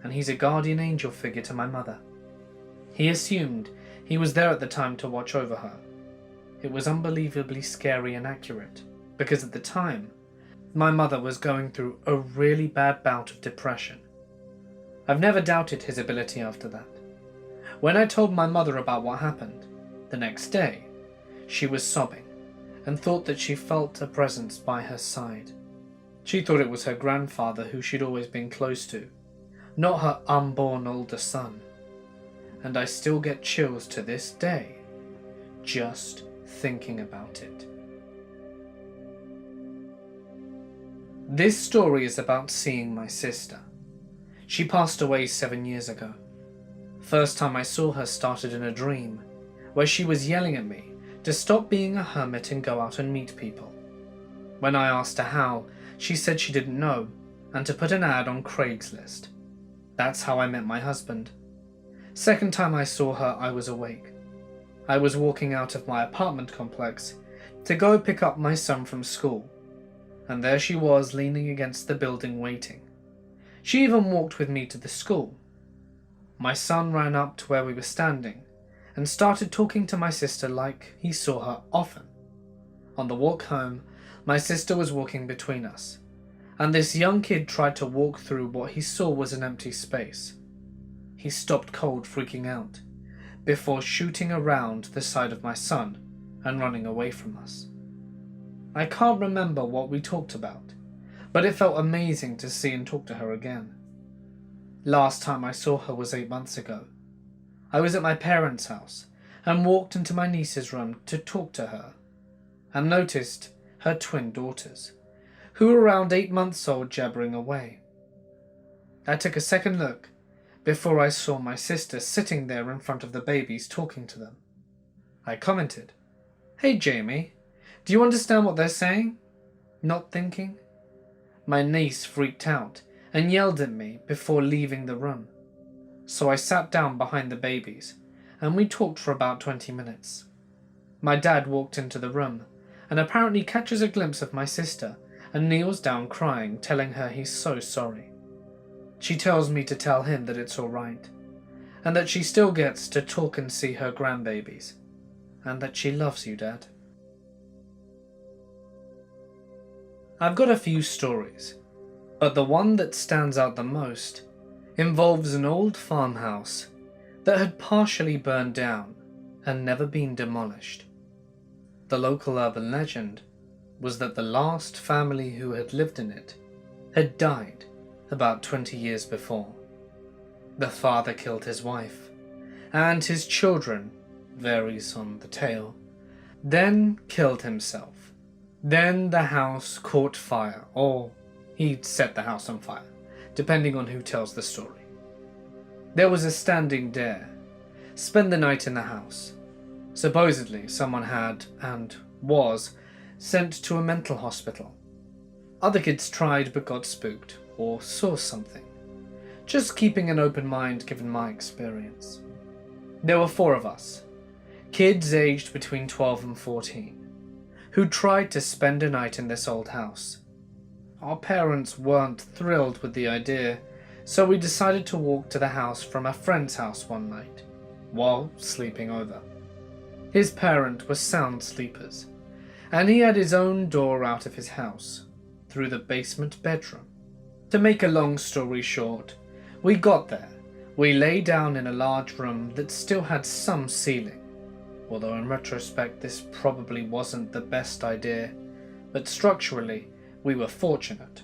and he's a guardian angel figure to my mother. He assumed he was there at the time to watch over her. It was unbelievably scary and accurate, because at the time, my mother was going through a really bad bout of depression. I've never doubted his ability after that. When I told my mother about what happened, the next day, she was sobbing and thought that she felt a presence by her side. She thought it was her grandfather who she'd always been close to, not her unborn older son. And I still get chills to this day, just thinking about it. This story is about seeing my sister. She passed away 7 years ago. First time I saw her started in a dream, where she was yelling at me to stop being a hermit and go out and meet people. When I asked her how, she said she didn't know, and to put an ad on Craigslist. That's how I met my husband. Second time I saw her, I was awake. I was walking out of my apartment complex to go pick up my son from school, and there she was leaning against the building waiting. She even walked with me to the school. My son ran up to where we were standing and started talking to my sister like he saw her often. On the walk home, my sister was walking between us, and this young kid tried to walk through what he saw was an empty space. He stopped cold, freaking out, before shooting around the side of my son and running away from us. I can't remember what we talked about, but it felt amazing to see and talk to her again. Last time I saw her was 8 months ago. I was at my parents' house and walked into my niece's room to talk to her, and noticed her twin daughters, who were around 8 months old, jabbering away. I took a second look before I saw my sister sitting there in front of the babies talking to them. I commented, "Hey Jamie, do you understand what they're saying?" Not thinking. My niece freaked out and yelled at me before leaving the room. So I sat down behind the babies and we talked for about 20 minutes. My dad walked into the room and apparently catches a glimpse of my sister and kneels down crying, telling her he's so sorry. She tells me to tell him that it's all right, and that she still gets to talk and see her grandbabies, and that she loves you, Dad. I've got a few stories, but the one that stands out the most involves an old farmhouse that had partially burned down and never been demolished. The local urban legend was that the last family who had lived in it had died about 20 years before. The father killed his wife, and his children, varies on the tale, then killed himself. Then the house caught fire, or he set the house on fire, depending on who tells the story. There was a standing dare. Spend the night in the house. Supposedly someone had, and was, sent to a mental hospital. Other kids tried but got spooked, or saw something. Just keeping an open mind given my experience. There were 4 of us, kids aged between 12 and 14, who tried to spend a night in this old house. Our parents weren't thrilled with the idea, so we decided to walk to the house from a friend's house one night, while sleeping over. His parents were sound sleepers, and he had his own door out of his house, through the basement bedroom. To make a long story short, we got there. We lay down in a large room that still had some ceiling, although in retrospect this probably wasn't the best idea, but structurally we were fortunate.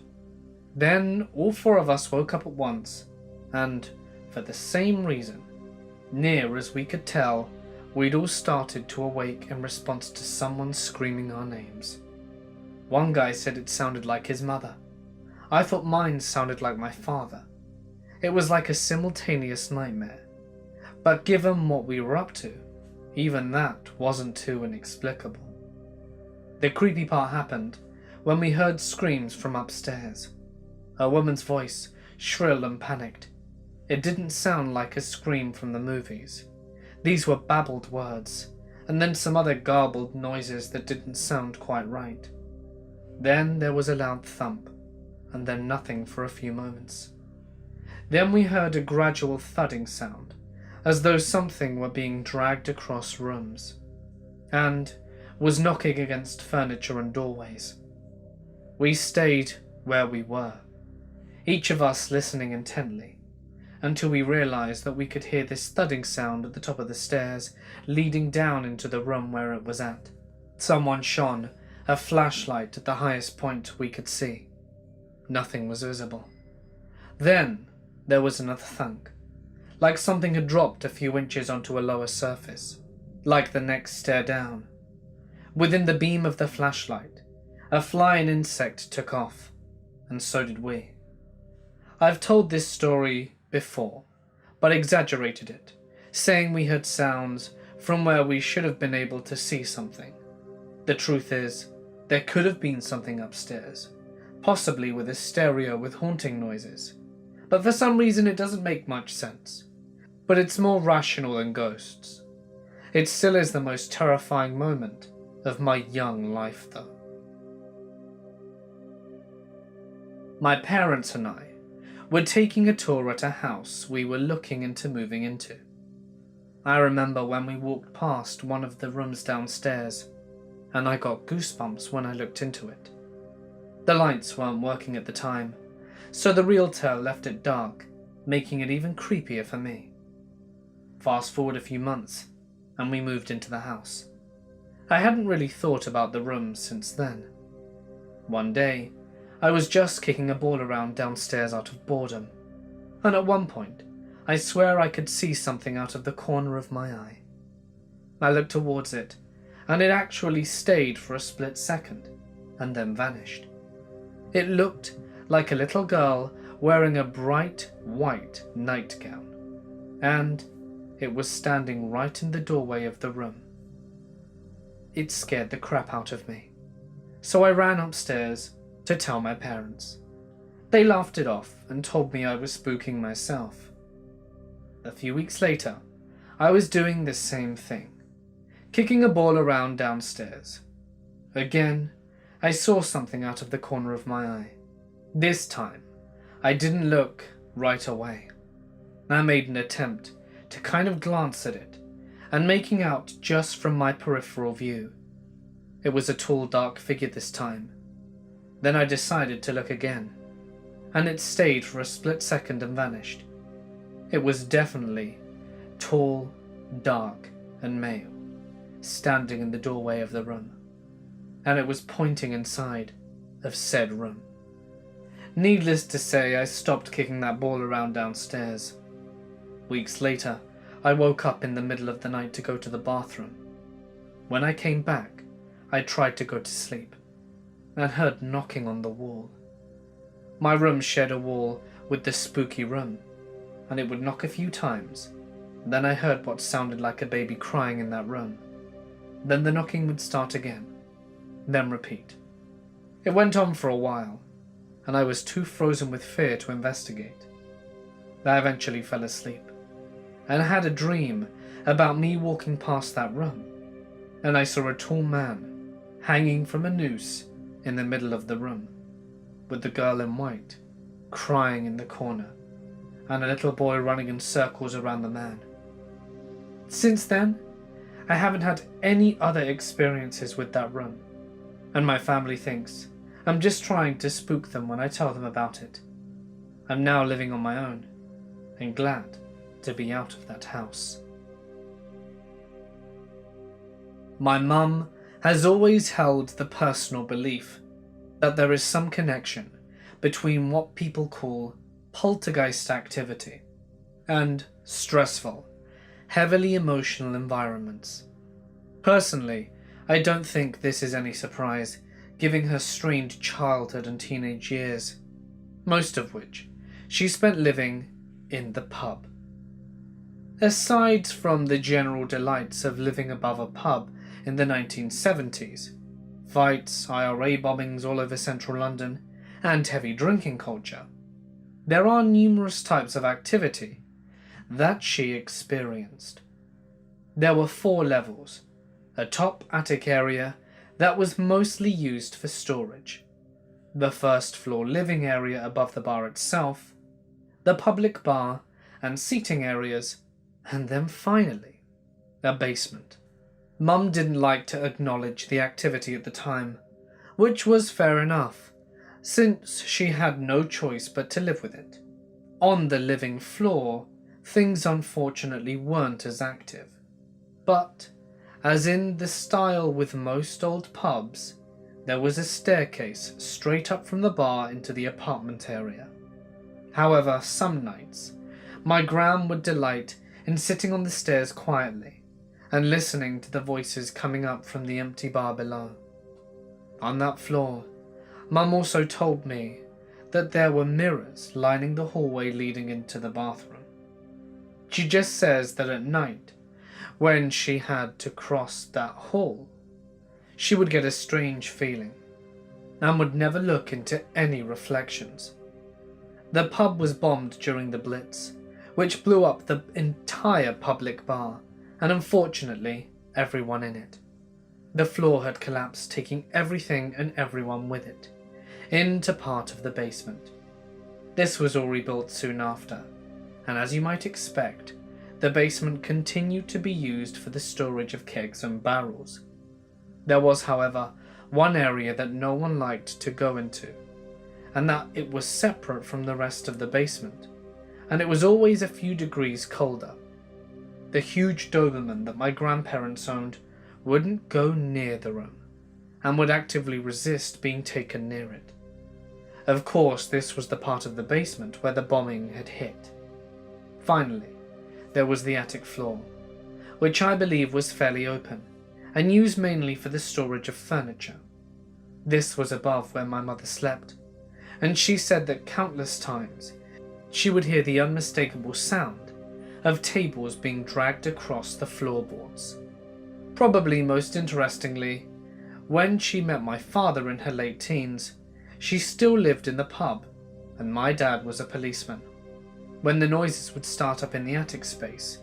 Then all 4 of us woke up at once, and for the same reason, near as we could tell, we'd all started to awake in response to someone screaming our names. One guy said it sounded like his mother. I thought mine sounded like my father. It was like a simultaneous nightmare. But given what we were up to, even that wasn't too inexplicable. The creepy part happened when we heard screams from upstairs. A woman's voice, shrill and panicked. It didn't sound like a scream from the movies. These were babbled words, and then some other garbled noises that didn't sound quite right. Then there was a loud thump, and then nothing for a few moments. Then we heard a gradual thudding sound, as though something were being dragged across rooms, and was knocking against furniture and doorways. We stayed where we were, each of us listening intently, until we realized that we could hear this thudding sound at the top of the stairs leading down into the room where it was at. Someone shone a flashlight at the highest point we could see. Nothing was visible. Then there was another thunk, like something had dropped a few inches onto a lower surface, like the next stair down. Within the beam of the flashlight, a flying insect took off, and so did we. I've told this story before, but exaggerated it, saying we heard sounds from where we should have been able to see something. The truth is, There could have been something upstairs, possibly with a stereo with haunting noises, but for some reason it doesn't make much sense. But it's more rational than ghosts. It still is the most terrifying moment of my young life though. My parents and I were taking a tour at a house we were looking into moving into. I remember when we walked past one of the rooms downstairs, and I got goosebumps when I looked into it. The lights weren't working at the time, so the realtor left it dark, making it even creepier for me. Fast forward a few months, and we moved into the house. I hadn't really thought about the rooms since then. One day, I was just kicking a ball around downstairs out of boredom, and at one point, I swear I could see something out of the corner of my eye. I looked towards it, and it actually stayed for a split second, and then vanished. It looked like a little girl wearing a bright white nightgown, and it was standing right in the doorway of the room. It scared the crap out of me, so I ran upstairs to tell my parents. They laughed it off and told me I was spooking myself. A few weeks later, I was doing the same thing, kicking a ball around downstairs. Again, I saw something out of the corner of my eye. This time, I didn't look right away. I made an attempt to kind of glance at it, and making out just from my peripheral view. It was a tall, dark figure this time. Then I decided to look again, and it stayed for a split second and vanished. It was definitely tall, dark, and male, standing in the doorway of the room, and it was pointing inside of said room. Needless to say, I stopped kicking that ball around downstairs. Weeks later, I woke up in the middle of the night to go to the bathroom. When I came back, I tried to go to sleep, and heard knocking on the wall. My room shared a wall with the spooky room, and it would knock a few times. Then I heard what sounded like a baby crying in that room. Then the knocking would start again, then repeat. It went on for a while, and I was too frozen with fear to investigate. I eventually fell asleep, and I had a dream about me walking past that room, and I saw a tall man hanging from a noose in the middle of the room, with the girl in white crying in the corner, and a little boy running in circles around the man. Since then, I haven't had any other experiences with that room, and my family thinks I'm just trying to spook them when I tell them about it. I'm now living on my own, and glad to be out of that house. My mum has always held the personal belief that there is some connection between what people call poltergeist activity and stressful, heavily emotional environments. Personally, I don't think this is any surprise, given her strained childhood and teenage years, most of which she spent living in the pub. Aside from the general delights of living above a pub in the 1970s, fights, IRA bombings all over central London, and heavy drinking culture, there are numerous types of activity that she experienced. There were 4 levels, a top attic area that was mostly used for storage, the first floor living area above the bar itself, the public bar and seating areas, and then finally, a basement. Mum didn't like to acknowledge the activity at the time, which was fair enough, since she had no choice but to live with it. On the living floor, things unfortunately weren't as active, but, as in the style with most old pubs, there was a staircase straight up from the bar into the apartment area. However, some nights, my Gram would delight in sitting on the stairs quietly and listening to the voices coming up from the empty bar below. On that floor, Mum also told me that there were mirrors lining the hallway leading into the bathroom. She just says that at night, when she had to cross that hall, she would get a strange feeling, and would never look into any reflections. The pub was bombed during the Blitz, which blew up the entire public bar, and unfortunately, everyone in it. The floor had collapsed, taking everything and everyone with it, into part of the basement. This was all rebuilt soon after, and as you might expect, the basement continued to be used for the storage of kegs and barrels. There was, however, one area that no one liked to go into, and that it was separate from the rest of the basement, and it was always a few degrees colder. The huge Doberman that my grandparents owned wouldn't go near the room, and would actively resist being taken near it. Of course, this was the part of the basement where the bombing had hit. Finally, there was the attic floor, which I believe was fairly open, and used mainly for the storage of furniture. This was above where my mother slept, and she said that countless times she would hear the unmistakable sound of tables being dragged across the floorboards. Probably most interestingly, when she met my father in her late teens, she still lived in the pub, and my dad was a policeman. When the noises would start up in the attic space,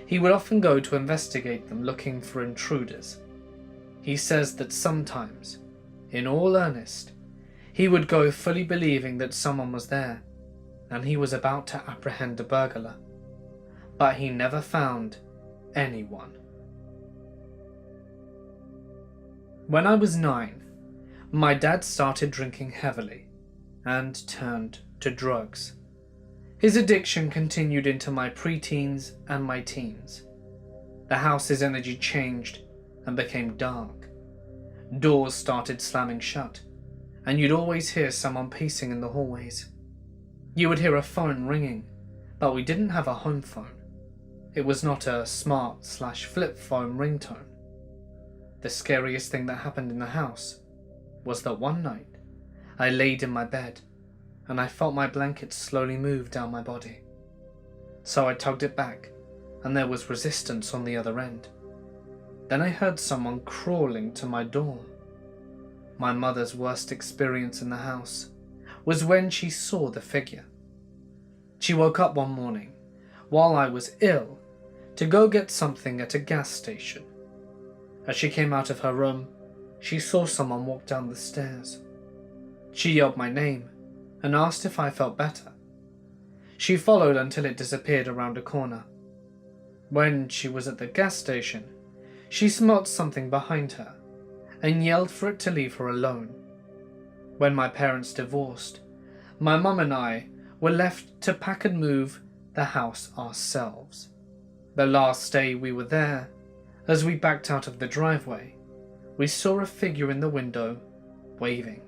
he would often go to investigate them, looking for intruders. He says that sometimes, in all earnest, he would go fully believing that someone was there, and he was about to apprehend a burglar. But he never found anyone. When I was 9, my dad started drinking heavily and turned to drugs. His addiction continued into my preteens and my teens. The house's energy changed and became dark. Doors started slamming shut, and you'd always hear someone pacing in the hallways. You would hear a phone ringing, but we didn't have a home phone. It was not a smart/flip phone ringtone. The scariest thing that happened in the house was that one night I laid in my bed and I felt my blanket slowly move down my body. So I tugged it back and there was resistance on the other end. Then I heard someone crawling to my door. My mother's worst experience in the house was when she saw the figure. She woke up one morning while I was ill to go get something at a gas station. As she came out of her room, she saw someone walk down the stairs. She yelled my name and asked if I felt better. She followed until it disappeared around a corner. When she was at the gas station, she smelt something behind her and yelled for it to leave her alone. When my parents divorced, my mum and I were left to pack and move the house ourselves. The last day we were there, as we backed out of the driveway, we saw a figure in the window, waving.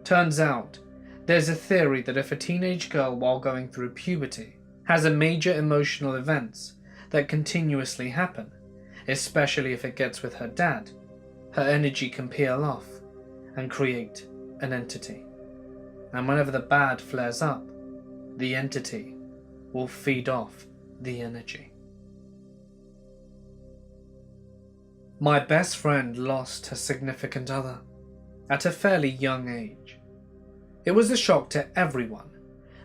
Turns out, there's a theory that if a teenage girl while going through puberty has a major emotional events that continuously happen, especially if it gets with her dad, her energy can peel off and create an entity. And whenever the bad flares up, the entity will feed off the energy. My best friend lost her significant other at a fairly young age. It was a shock to everyone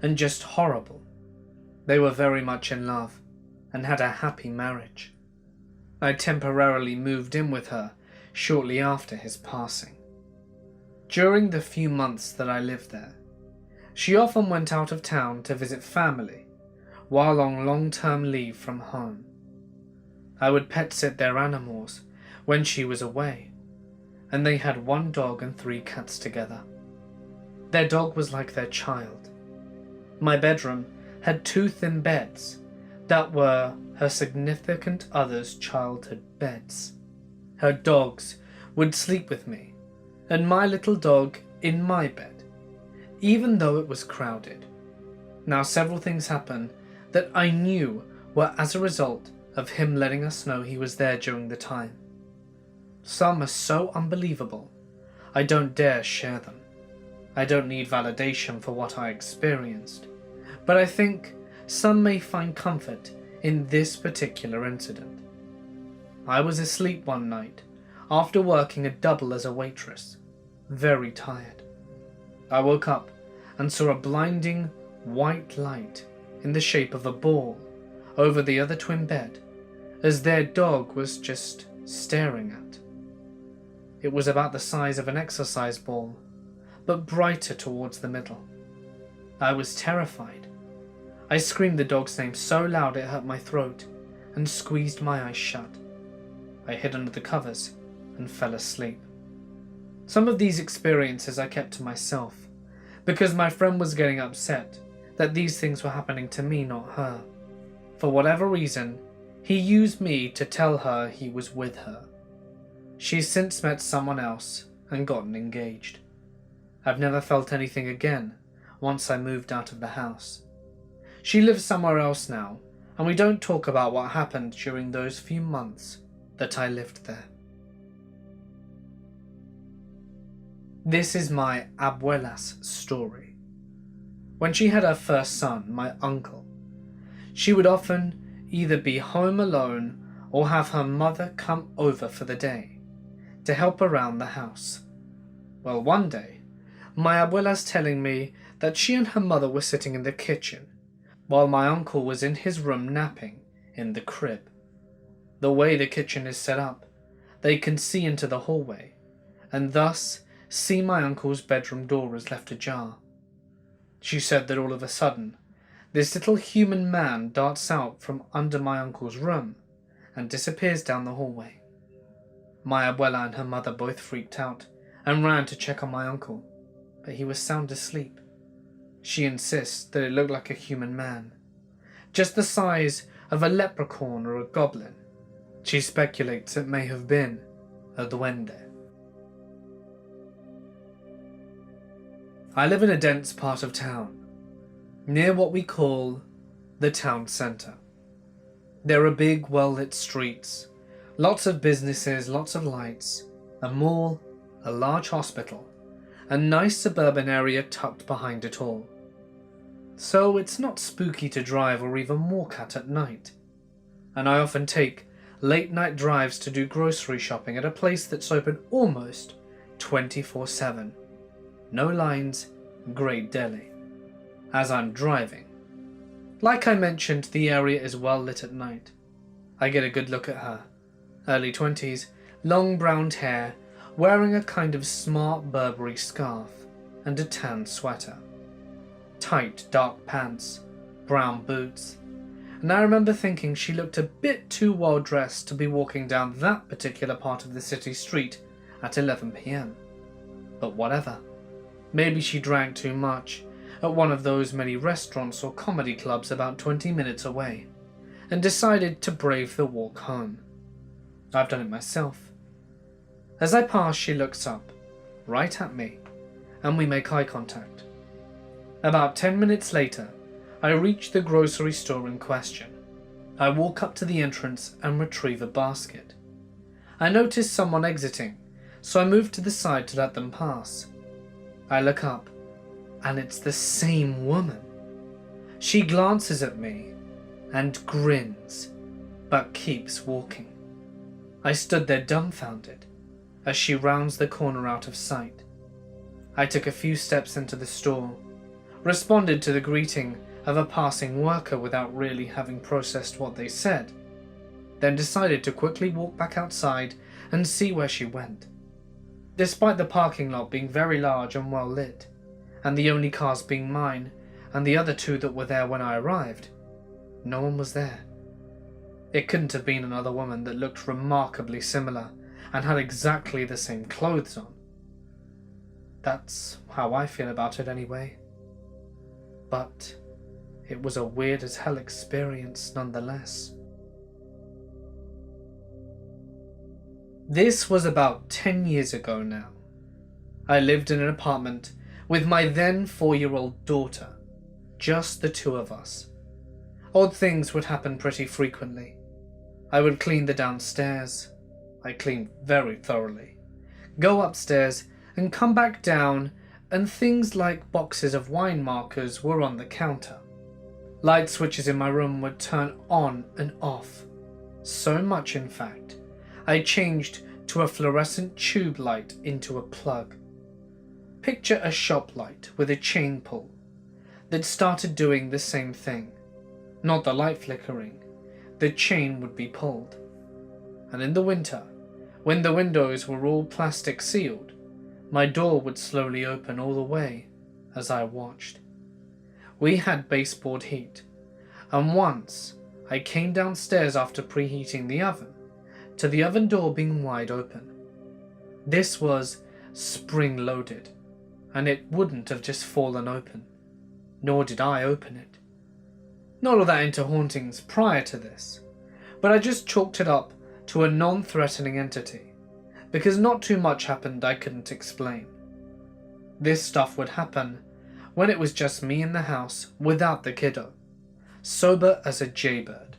and just horrible. They were very much in love and had a happy marriage. I temporarily moved in with her shortly after his passing. During the few months that I lived there, she often went out of town to visit family while on long-term leave from home. I would pet sit their animals when she was away, and they had 1 dog and 3 cats together. Their dog was like their child. My bedroom had 2 thin beds that were her significant other's childhood beds. Her dogs would sleep with me, and my little dog in my bed, even though it was crowded. Now, several things happened that I knew were as a result of him letting us know he was there during the time. Some are so unbelievable, I don't dare share them. I don't need validation for what I experienced, but I think some may find comfort in this particular incident. I was asleep one night after working a double as a waitress. very tired. I woke up and saw a blinding white light in the shape of a ball over the other twin bed, as their dog was just staring at. It was about the size of an exercise ball, but brighter towards the middle. I was terrified. I screamed the dog's name so loud it hurt my throat and squeezed my eyes shut. I hid under the covers and fell asleep. Some of these experiences I kept to myself, because my friend was getting upset that these things were happening to me, not her. For whatever reason, he used me to tell her he was with her. She's since met someone else and gotten engaged. I've never felt anything again once I moved out of the house. She lives somewhere else now, and we don't talk about what happened during those few months that I lived there. This is my abuela's story. When she had her first son, my uncle, she would often either be home alone or have her mother come over for the day to help around the house. Well, one day, my abuela's telling me that she and her mother were sitting in the kitchen while my uncle was in his room napping in the crib. The way the kitchen is set up, they can see into the hallway, and thus see my uncle's bedroom door is left ajar. She said that all of a sudden, this little human man darts out from under my uncle's room and disappears down the hallway. My abuela and her mother both freaked out and ran to check on my uncle, but he was sound asleep. She insists that it looked like a human man, just the size of a leprechaun or a goblin. She speculates it may have been a duende. I live in a dense part of town, near what we call the town centre. There are big, well-lit streets, lots of businesses, lots of lights, a mall, a large hospital, a nice suburban area tucked behind it all. So it's not spooky to drive or even walk at night. And I often take late-night drives to do grocery shopping at a place that's open almost 24/7. No lines, great deli. As I'm driving, like I mentioned, the area is well lit at night. I get a good look at her. Early 20s, long brown hair, wearing a kind of smart Burberry scarf and a tan sweater. Tight dark pants, brown boots, and I remember thinking she looked a bit too well dressed to be walking down that particular part of the city street at 11 p.m. But whatever. Maybe she drank too much at one of those many restaurants or comedy clubs about 20 minutes away, and decided to brave the walk home. I've done it myself. As I pass, she looks up, right at me, and we make eye contact. About 10 minutes later, I reach the grocery store in question. I walk up to the entrance and retrieve a basket. I notice someone exiting, so I move to the side to let them pass. I look up, and it's the same woman. She glances at me and grins, but keeps walking. I stood there dumbfounded as she rounds the corner out of sight. I took a few steps into the store, responded to the greeting of a passing worker without really having processed what they said, then decided to quickly walk back outside and see where she went. Despite the parking lot being very large and well lit, and the only cars being mine and the other two that were there when I arrived, no one was there. It couldn't have been another woman that looked remarkably similar and had exactly the same clothes on. That's how I feel about it anyway. But it was a weird as hell experience nonetheless. This was about 10 years ago now. I lived in an apartment with my then 4-year-old daughter, just the two of us. Odd things would happen pretty frequently. I would clean the downstairs. I cleaned very thoroughly. Go upstairs and come back down, and things like boxes of wine markers were on the counter. Light switches in my room would turn on and off. So much, in fact, I changed to a fluorescent tube light into a plug. Picture a shop light with a chain pull that started doing the same thing. Not the light flickering, the chain would be pulled. And in the winter, when the windows were all plastic sealed, my door would slowly open all the way as I watched. We had baseboard heat, and once I came downstairs after preheating the oven to the oven door being wide open. This was spring-loaded, and it wouldn't have just fallen open, nor did I open it. Not all that into hauntings prior to this, but I just chalked it up to a non-threatening entity, because not too much happened I couldn't explain. This stuff would happen when it was just me in the house without the kiddo, sober as a jaybird.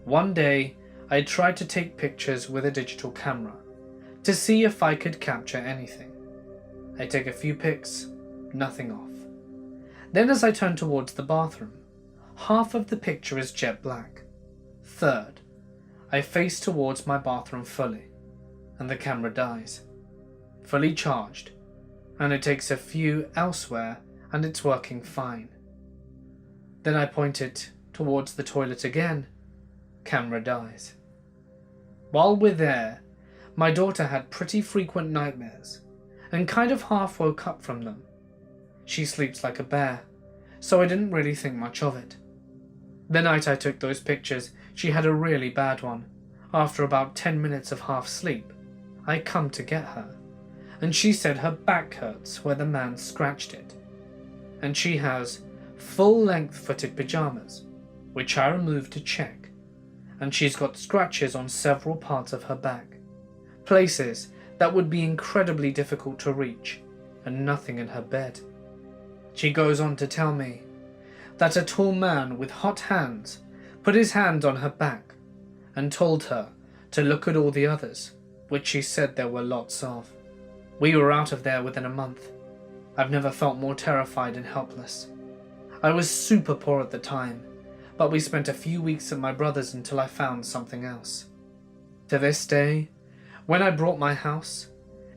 One day, I tried to take pictures with a digital camera to see if I could capture anything. I take a few pics, nothing off. Then as I turn towards the bathroom, half of the picture is jet black. Third, I face towards my bathroom fully, and the camera dies. Fully charged, and it takes a few elsewhere and it's working fine. Then I point it towards the toilet again, camera dies. While we're there, my daughter had pretty frequent nightmares, and kind of half woke up from them. She sleeps like a bear, so I didn't really think much of it. The night I took those pictures, she had a really bad one. After about 10 minutes of half sleep, I come to get her, and she said her back hurts where the man scratched it. And she has full-length footed pajamas, which I removed to check, and she's got scratches on several parts of her back, places that would be incredibly difficult to reach, and nothing in her bed. She goes on to tell me that a tall man with hot hands put his hand on her back and told her to look at all the others, which she said there were lots of. We were out of there within a month. I've never felt more terrified and helpless. I was super poor at the time, but we spent a few weeks at my brother's until I found something else. To this day, when I bought my house,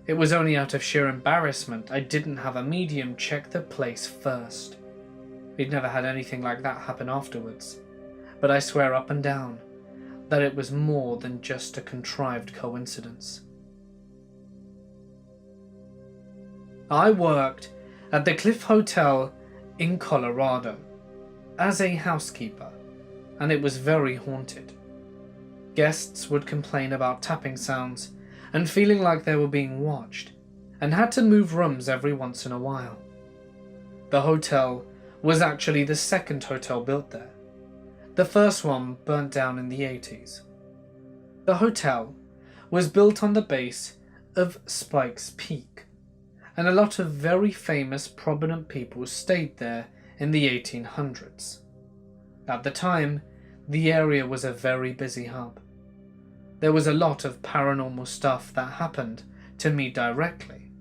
it was only out of sheer embarrassment I didn't have a medium check the place first. We'd never had anything like that happen afterwards, but I swear up and down that it was more than just a contrived coincidence. I worked at the Cliff Hotel in Colorado as a housekeeper, and it was very haunted. Guests would complain about tapping sounds and feeling like they were being watched, and had to move rooms every once in a while. The hotel was actually the second hotel built there. The first one burnt down in the 80s. The hotel was built on the base of Spike's Peak, and a lot of very famous prominent people stayed there in the 1800s. At the time, the area was a very busy hub. There was a lot of paranormal stuff that happened to me directly,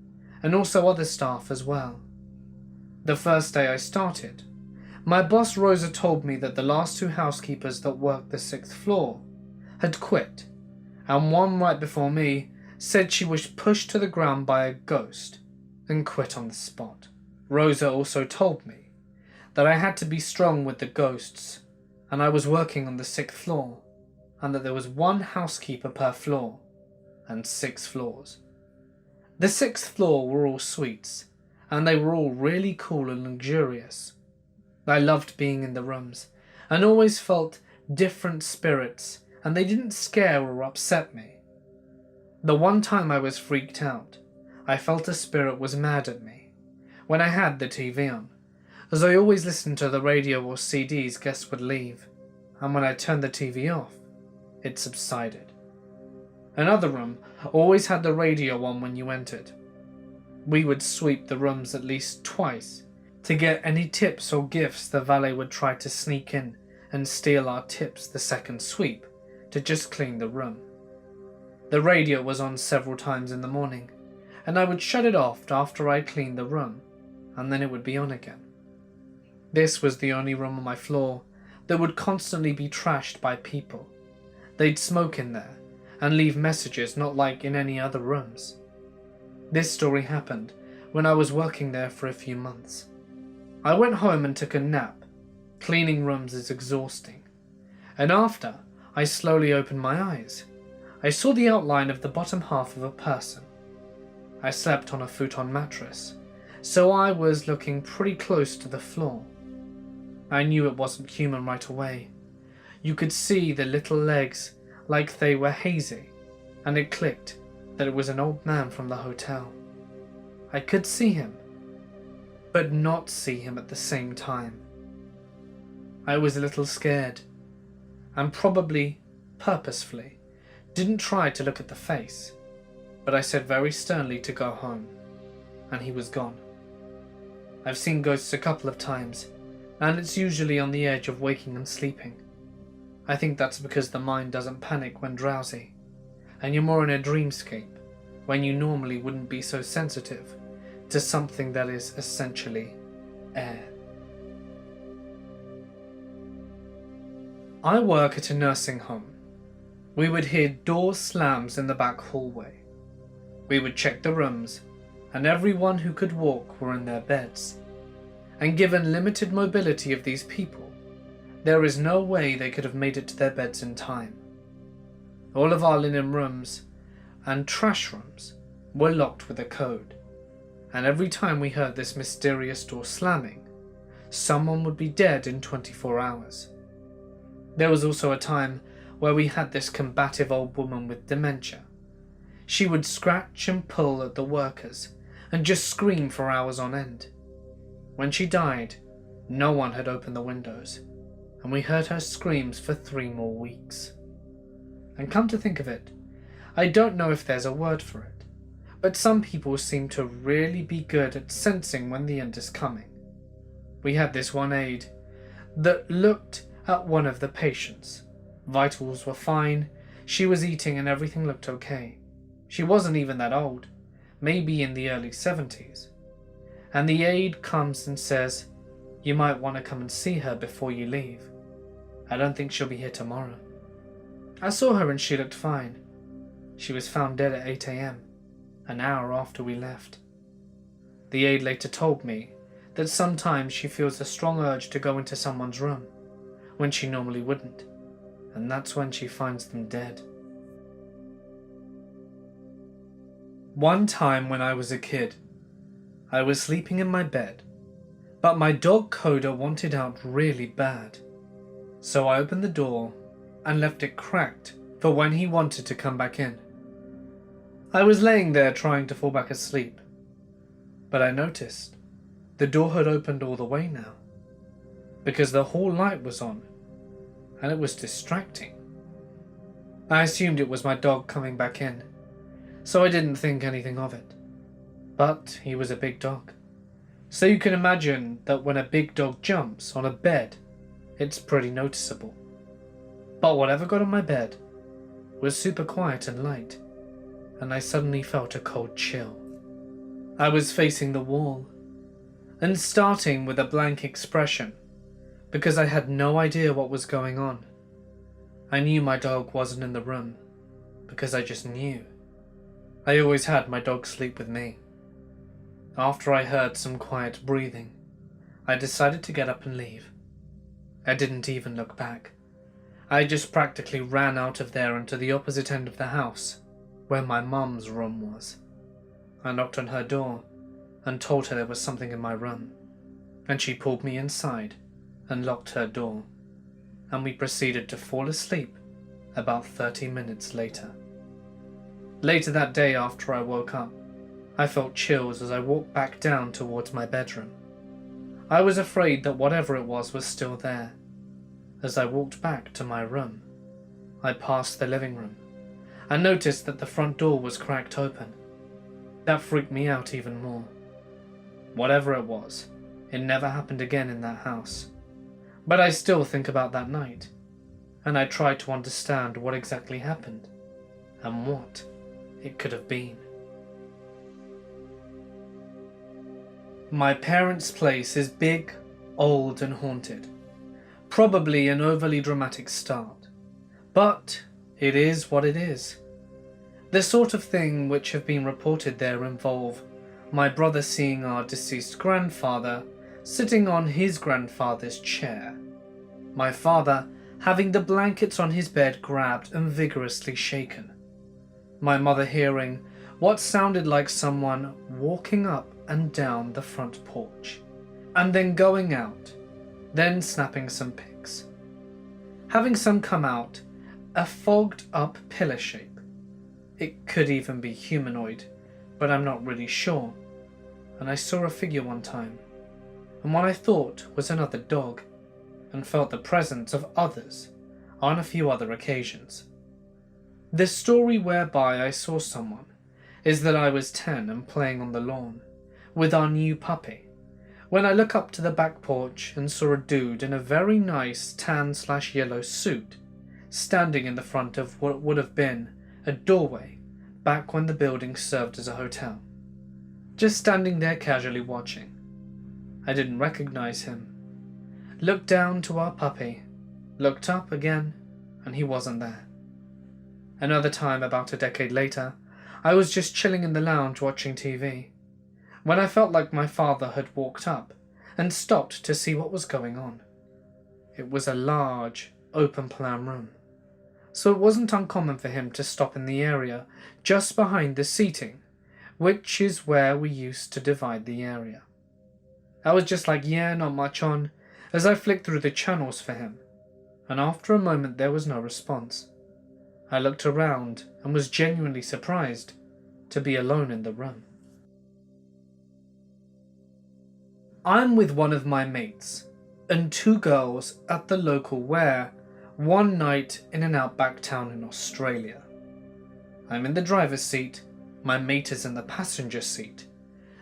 and also other staff as well. The first day I started, my boss Rosa told me that the last 2 housekeepers that worked the 6th floor had quit, and one right before me said she was pushed to the ground by a ghost and quit on the spot. Rosa also told me that I had to be strong with the ghosts, and I was working on the 6th floor, and that there was 1 housekeeper per floor, and 6 floors. The 6th floor were all suites, and they were all really cool and luxurious. I loved being in the rooms, and always felt different spirits, and they didn't scare or upset me. The one time I was freaked out, I felt a spirit was mad at me when I had the TV on, as I always listened to the radio or CDs guests would leave, and when I turned the TV off, it subsided. Another room always had the radio on when you entered. We would sweep the rooms at least twice to get any tips or gifts the valet would try to sneak in and steal our tips the second sweep to just clean the room. The radio was on several times in the morning, and I would shut it off after I cleaned the room, and then it would be on again. This was the only room on my floor that would constantly be trashed by people. They'd smoke in there and leave messages not like in any other rooms. This story happened when I was working there for a few months. I went home and took a nap. Cleaning rooms is exhausting. And after, I slowly opened my eyes. I saw the outline of the bottom half of a person. I slept on a futon mattress, so I was looking pretty close to the floor. I knew it wasn't human right away. You could see the little legs like they were hazy, and it clicked that it was an old man from the hotel. I could see him, but not see him at the same time. I was a little scared, and probably purposefully didn't try to look at the face, but I said very sternly to go home, and he was gone. I've seen ghosts a couple of times, and it's usually on the edge of waking and sleeping. I think that's because the mind doesn't panic when drowsy, and you're more in a dreamscape when you normally wouldn't be so sensitive to something that is essentially air. I work at a nursing home. We would hear door slams in the back hallway. We would check the rooms, and everyone who could walk were in their beds. And given limited mobility of these people, there is no way they could have made it to their beds in time. All of our linen rooms and trash rooms were locked with a code, and every time we heard this mysterious door slamming, someone would be dead in 24 hours. There was also a time where we had this combative old woman with dementia. She would scratch and pull at the workers and just scream for hours on end. When she died, no one had opened the windows, and we heard her screams for 3 more weeks. And come to think of it, I don't know if there's a word for it, but some people seem to really be good at sensing when the end is coming. We had this one aide that looked at one of the patients. Vitals were fine, she was eating and everything looked okay. She wasn't even that old, maybe in the early 70s. And the aide comes and says, "You might want to come and see her before you leave. I don't think she'll be here tomorrow." I saw her and she looked fine. She was found dead at 8 AM, an hour after we left. The aide later told me that sometimes she feels a strong urge to go into someone's room when she normally wouldn't, and that's when she finds them dead. One time when I was a kid, I was sleeping in my bed, but my dog Coda wanted out really bad. So I opened the door and left it cracked for when he wanted to come back in. I was laying there trying to fall back asleep, but I noticed the door had opened all the way now, because the hall light was on, and it was distracting. I assumed it was my dog coming back in, so I didn't think anything of it. But he was a big dog, so you can imagine that when a big dog jumps on a bed, it's pretty noticeable. But whatever got on my bed was super quiet and light, and I suddenly felt a cold chill. I was facing the wall, and starting with a blank expression, because I had no idea what was going on. I knew my dog wasn't in the room, because I just knew. I always had my dog sleep with me. After I heard some quiet breathing, I decided to get up and leave. I didn't even look back. I just practically ran out of there and to the opposite end of the house, where my mum's room was. I knocked on her door and told her there was something in my room, and she pulled me inside and locked her door, and we proceeded to fall asleep about 30 minutes later. Later that day after I woke up, I felt chills as I walked back down towards my bedroom. I was afraid that whatever it was still there. As I walked back to my room, I passed the living room and noticed that the front door was cracked open. That freaked me out even more. Whatever it was, it never happened again in that house. But I still think about that night, and I try to understand what exactly happened and what it could have been. My parents' place is big, old and haunted. Probably an overly dramatic start, but it is what it is. The sort of thing which have been reported there involve my brother seeing our deceased grandfather sitting on his grandfather's chair, my father having the blankets on his bed grabbed and vigorously shaken, my mother hearing what sounded like someone walking up and down the front porch, and then going out, then snapping some pics. Having some come out, a fogged up pillar shape. It could even be humanoid, but I'm not really sure. And I saw a figure one time, and what I thought was another dog, and felt the presence of others on a few other occasions. The story whereby I saw someone is that I was 10 and playing on the lawn with our new puppy, when I look up to the back porch and saw a dude in a very nice tan/yellow suit standing in the front of what would have been a doorway back when the building served as a hotel, just standing there casually watching. I didn't recognize him. Looked down to our puppy, looked up again, and he wasn't there. Another time, about a decade later, I was just chilling in the lounge watching TV, when I felt like my father had walked up and stopped to see what was going on. It was a large, open-plan room, so it wasn't uncommon for him to stop in the area just behind the seating, which is where we used to divide the area. I was just like, yeah, not much on, as I flicked through the channels for him, and after a moment there was no response. I looked around and was genuinely surprised to be alone in the room. I'm with one of my mates and two girls at the local wear one night in an outback town in Australia. I'm in the driver's seat, my mate is in the passenger seat,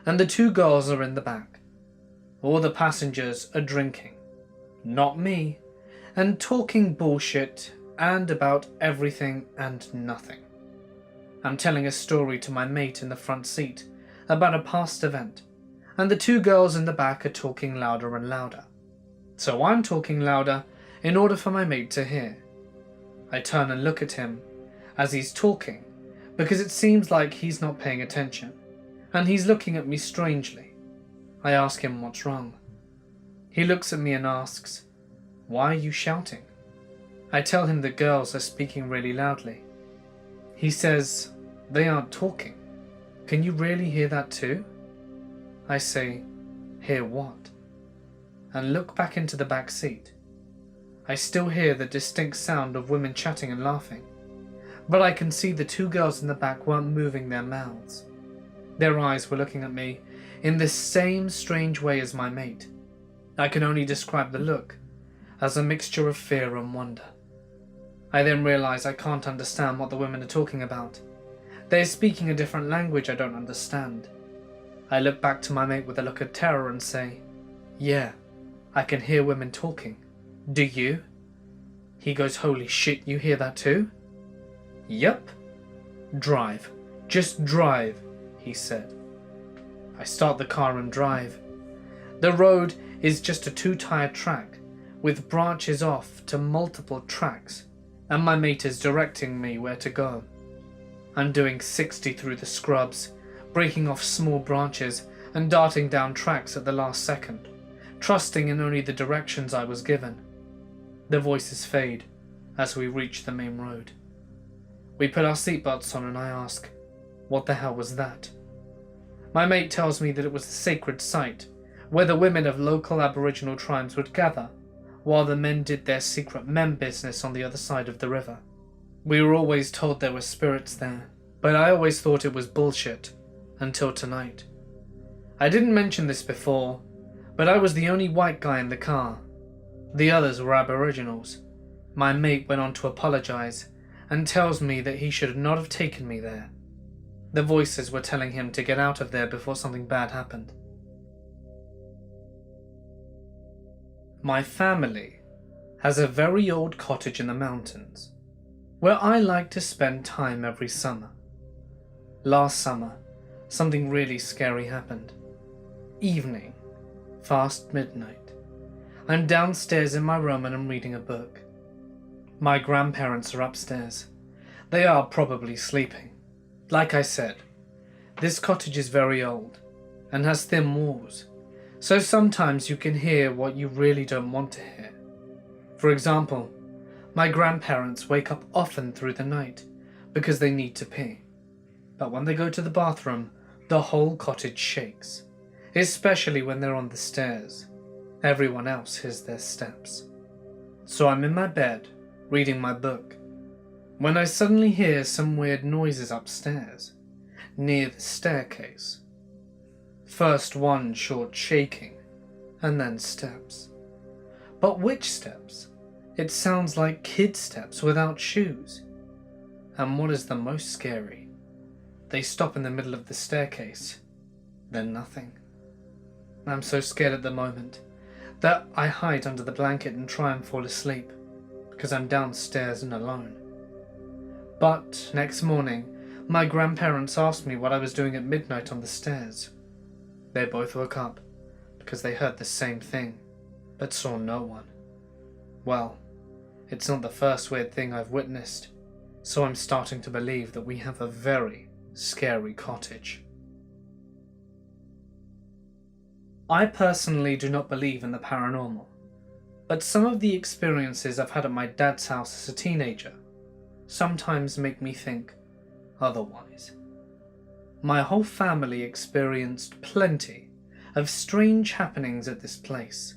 and the two girls are in the back. All the passengers are drinking, not me, and talking bullshit and about everything and nothing. I'm telling a story to my mate in the front seat about a past event, and the two girls in the back are talking louder and louder. So I'm talking louder in order for my mate to hear. I turn and look at him as he's talking, because it seems like he's not paying attention, and he's looking at me strangely. I ask him what's wrong. He looks at me and asks, "Why are you shouting?" I tell him the girls are speaking really loudly. He says, "They aren't talking. Can you really hear that too?" I say, "Hear what?" and look back into the back seat. I still hear the distinct sound of women chatting and laughing, but I can see the two girls in the back weren't moving their mouths. Their eyes were looking at me in the same strange way as my mate. I can only describe the look as a mixture of fear and wonder. I then realize I can't understand what the women are talking about. They're speaking a different language I don't understand. I look back to my mate with a look of terror and say, "Yeah, I can hear women talking. Do you?" He goes, "Holy shit, you hear that too?" "Yep." "Drive. Just drive," he said. I start the car and drive. The road is just a two-tire track with branches off to multiple tracks, and my mate is directing me where to go. I'm doing 60 through the scrubs, breaking off small branches and darting down tracks at the last second, trusting in only the directions I was given. The voices fade as we reach the main road. We put our seatbelts on and I ask, "What the hell was that?" My mate tells me that it was a sacred site where the women of local Aboriginal tribes would gather while the men did their secret men business on the other side of the river. We were always told there were spirits there, but I always thought it was bullshit until tonight. I didn't mention this before, but I was the only white guy in the car. The others were Aboriginals. My mate went on to apologize and tells me that he should not have taken me there. The voices were telling him to get out of there before something bad happened. My family has a very old cottage in the mountains where I like to spend time every summer. Last summer, something really scary happened. Evening, fast midnight. I'm downstairs in my room and I'm reading a book. My grandparents are upstairs. They are probably sleeping. Like I said, this cottage is very old, and has thin walls, so sometimes you can hear what you really don't want to hear. For example, my grandparents wake up often through the night because they need to pee, but when they go to the bathroom, the whole cottage shakes, especially when they're on the stairs. Everyone else hears their steps. So I'm in my bed, reading my book, when I suddenly hear some weird noises upstairs, near the staircase. First one short shaking, and then steps. But which steps? It sounds like kid steps without shoes. And what is the most scary? They stop in the middle of the staircase, then nothing. I'm so scared at the moment that I hide under the blanket and try and fall asleep, because I'm downstairs and alone. But next morning, my grandparents asked me what I was doing at midnight on the stairs. They both woke up, because they heard the same thing, but saw no one. Well, it's not the first weird thing I've witnessed, so I'm starting to believe that we have a very scary cottage. I personally do not believe in the paranormal, but some of the experiences I've had at my dad's house as a teenager sometimes make me think otherwise. My whole family experienced plenty of strange happenings at this place,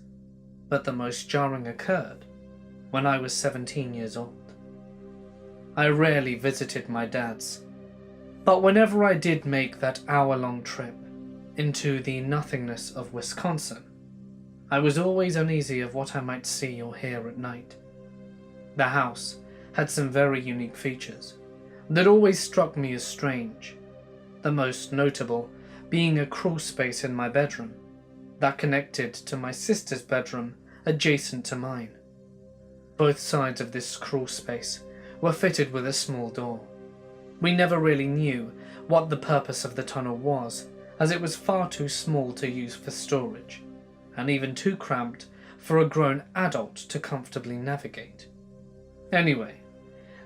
but the most jarring occurred when I was 17 years old. I rarely visited my dad's, but whenever I did make that hour-long trip into the nothingness of Wisconsin, I was always uneasy of what I might see or hear at night. The house had some very unique features that always struck me as strange, the most notable being a crawl space in my bedroom that connected to my sister's bedroom adjacent to mine. Both sides of this crawl space were fitted with a small door. We never really knew what the purpose of the tunnel was, as it was far too small to use for storage, and even too cramped for a grown adult to comfortably navigate. Anyway,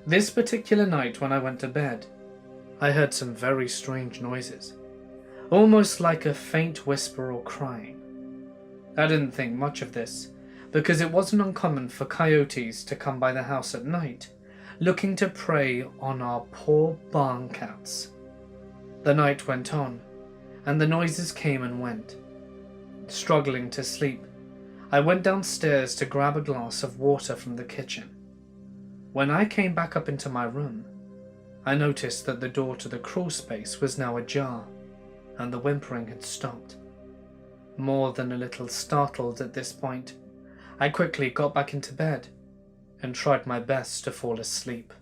this particular night when I went to bed, I heard some very strange noises, almost like a faint whisper or crying. I didn't think much of this, because it wasn't uncommon for coyotes to come by the house at night, looking to prey on our poor barn cats. The night went on, and the noises came and went. Struggling to sleep, I went downstairs to grab a glass of water from the kitchen. When I came back up into my room, I noticed that the door to the crawl space was now ajar, and the whimpering had stopped. More than a little startled at this point, I quickly got back into bed and tried my best to fall asleep.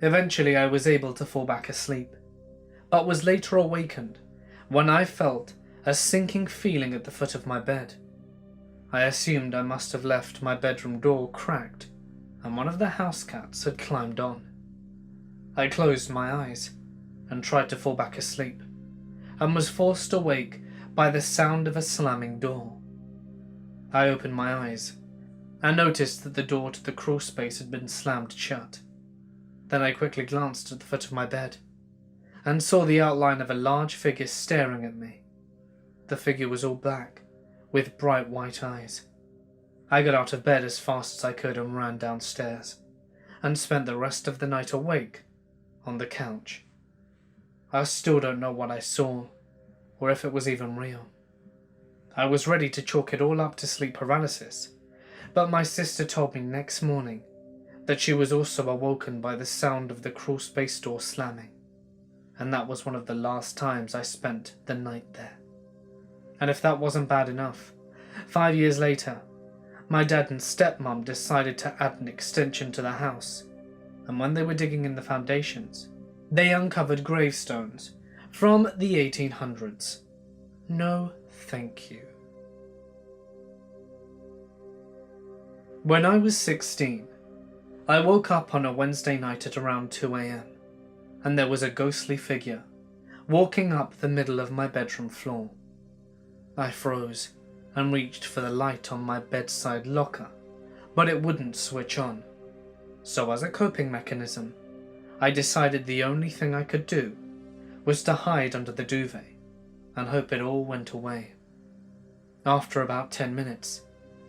Eventually I was able to fall back asleep, but was later awakened when I felt a sinking feeling at the foot of my bed. I assumed I must have left my bedroom door cracked and one of the house cats had climbed on. I closed my eyes and tried to fall back asleep, and was forced awake by the sound of a slamming door. I opened my eyes and noticed that the door to the crawl space had been slammed shut. Then I quickly glanced at the foot of my bed and saw the outline of a large figure staring at me. The figure was all black, with bright white eyes. I got out of bed as fast as I could and ran downstairs, and spent the rest of the night awake on the couch. I still don't know what I saw, or if it was even real. I was ready to chalk it all up to sleep paralysis, but my sister told me next morning that she was also awoken by the sound of the crawl space door slamming, and that was one of the last times I spent the night there. And if that wasn't bad enough, 5 years later, my dad and stepmom decided to add an extension to the house, and when they were digging in the foundations, they uncovered gravestones from the 1800s. No, thank you. When I was 16, I woke up on a Wednesday night at around 2 a.m, and there was a ghostly figure walking up the middle of my bedroom floor. I froze and reached for the light on my bedside locker, but it wouldn't switch on. So as a coping mechanism, I decided the only thing I could do was to hide under the duvet and hope it all went away. After about 10 minutes,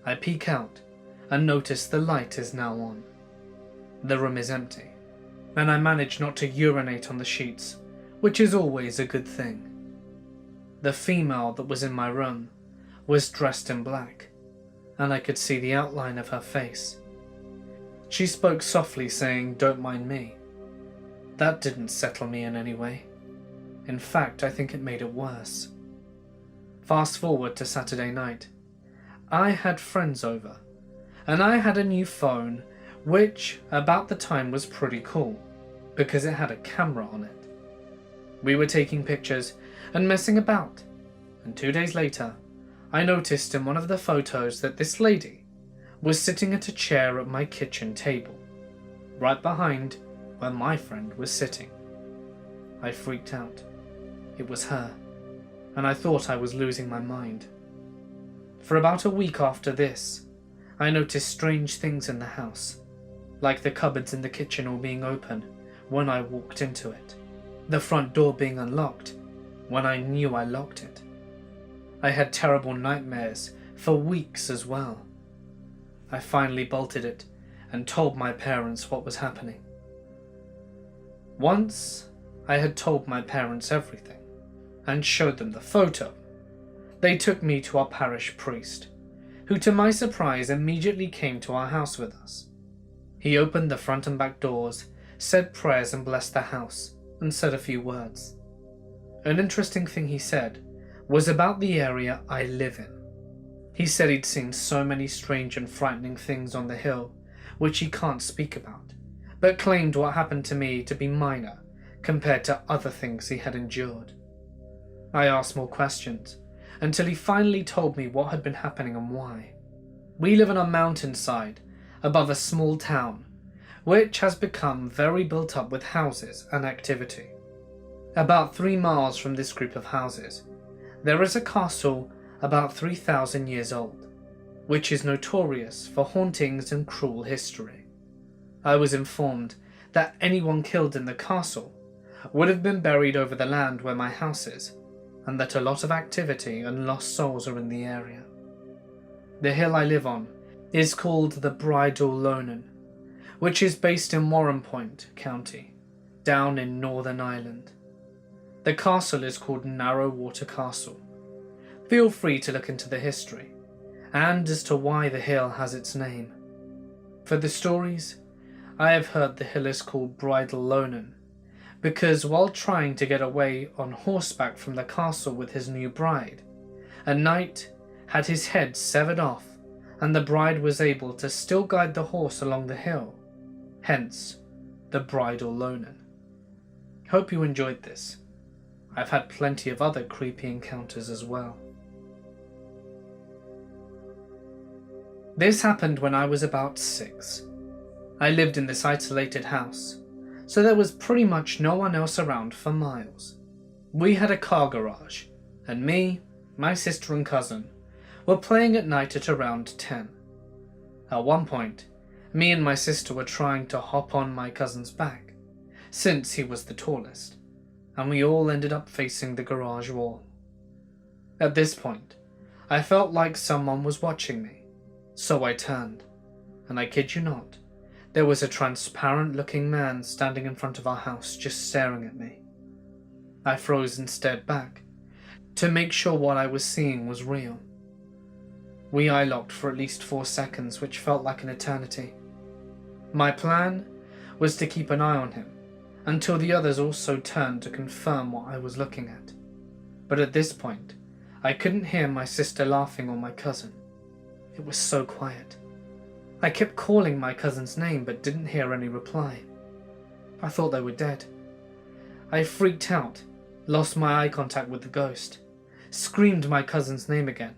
I peek out and notice the light is now on. The room is empty, and I manage not to urinate on the sheets, which is always a good thing. The female that was in my room was dressed in black, and I could see the outline of her face. She spoke softly, saying, "Don't mind me." That didn't settle me in any way. In fact, I think it made it worse. Fast forward to Saturday night. I had friends over, and I had a new phone, which about the time was pretty cool, because it had a camera on it. We were taking pictures and messing about, and 2 days later, I noticed in one of the photos that this lady was sitting at a chair at my kitchen table, right behind where my friend was sitting. I freaked out. It was her, and I thought I was losing my mind. For about a week after this, I noticed strange things in the house, like the cupboards in the kitchen all being open when I walked into it, the front door being unlocked when I knew I locked it. I had terrible nightmares for weeks as well. I finally bolted it and told my parents what was happening. Once I had told my parents everything and showed them the photo, they took me to our parish priest, who to my surprise immediately came to our house with us. He opened the front and back doors, said prayers and blessed the house, and said a few words. An interesting thing he said was about the area I live in. He said he'd seen so many strange and frightening things on the hill, which he can't speak about, but claimed what happened to me to be minor compared to other things he had endured. I asked more questions, until he finally told me what had been happening and why. We live on a mountainside above a small town, which has become very built up with houses and activity. About 3 miles from this group of houses, there is a castle about 3,000 years old, which is notorious for hauntings and cruel history. I was informed that anyone killed in the castle would have been buried over the land where my house is, and that a lot of activity and lost souls are in the area. The hill I live on is called the Bridal Lonan, which is based in Warrenpoint County, down in Northern Ireland. The castle is called Narrow Water Castle. Feel free to look into the history, and as to why the hill has its name. For the stories, I have heard the hill is called Bridal Lonan, because while trying to get away on horseback from the castle with his new bride, a knight had his head severed off, and the bride was able to still guide the horse along the hill, hence the Bridal Lonan. Hope you enjoyed this. I've had plenty of other creepy encounters as well. This happened when I was about 6. I lived in this isolated house, so there was pretty much no one else around for miles. We had a car garage, and me, my sister and cousin were playing at night at around 10. At one point, me and my sister were trying to hop on my cousin's back, since he was the tallest, and we all ended up facing the garage wall. At this point, I felt like someone was watching me, so I turned, and I kid you not, there was a transparent-looking man standing in front of our house just staring at me. I froze and stared back, to make sure what I was seeing was real. We eye-locked for at least 4 seconds, which felt like an eternity. My plan was to keep an eye on him, until the others also turned to confirm what I was looking at. But at this point, I couldn't hear my sister laughing or my cousin. It was so quiet. I kept calling my cousin's name but didn't hear any reply. I thought they were dead. I freaked out, lost my eye contact with the ghost, screamed my cousin's name again,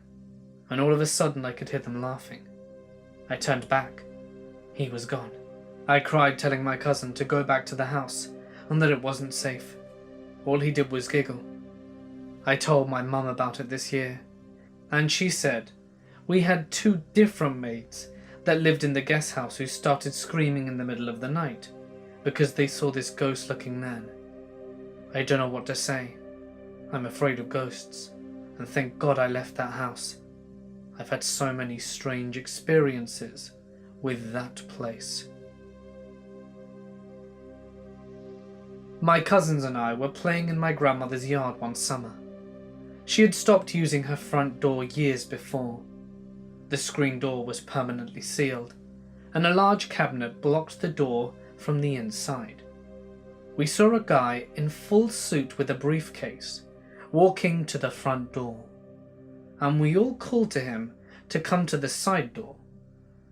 and all of a sudden I could hear them laughing. I turned back. He was gone. I cried, telling my cousin to go back to the house and that it wasn't safe. All he did was giggle. I told my mum about it this year, and she said we had 2 different maids that lived in the guest house who started screaming in the middle of the night because they saw this ghost-looking man. I don't know what to say. I'm afraid of ghosts, and thank God I left that house. I've had so many strange experiences with that place. My cousins and I were playing in my grandmother's yard one summer. She had stopped using her front door years before. The screen door was permanently sealed, and a large cabinet blocked the door from the inside. We saw a guy in full suit with a briefcase walking to the front door, and we all called to him to come to the side door.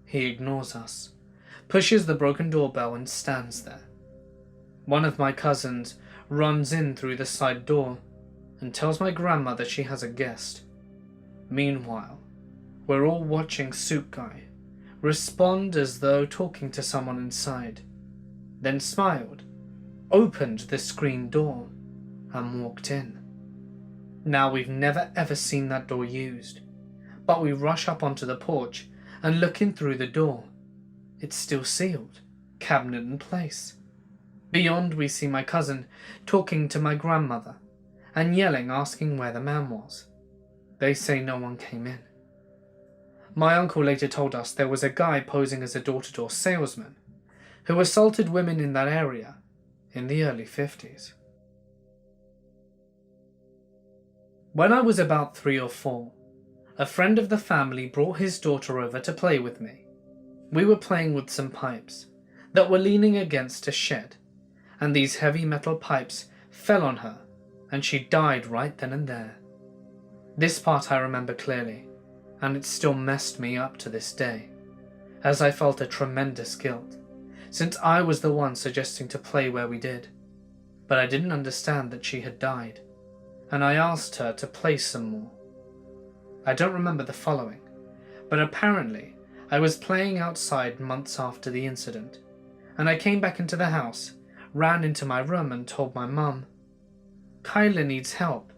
He ignores us, pushes the broken doorbell and stands there. One of my cousins runs in through the side door and tells my grandmother she has a guest. Meanwhile, we're all watching Suit Guy respond as though talking to someone inside, then smiled, opened the screen door, and walked in. Now we've never ever seen that door used, but we rush up onto the porch and look in through the door. It's still sealed, cabinet in place. Beyond, we see my cousin talking to my grandmother and yelling, asking where the man was. They say no one came in. My uncle later told us there was a guy posing as a door-to-door salesman who assaulted women in that area in the early 50s. When I was about 3 or 4, a friend of the family brought his daughter over to play with me. We were playing with some pipes that were leaning against a shed, and these heavy metal pipes fell on her, and she died right then and there. This part I remember clearly, and it still messed me up to this day, as I felt a tremendous guilt, since I was the one suggesting to play where we did. But I didn't understand that she had died, and I asked her to play some more. I don't remember the following, but apparently I was playing outside months after the incident, and I came back into the house, ran into my room and told my mum, "Kyla needs help.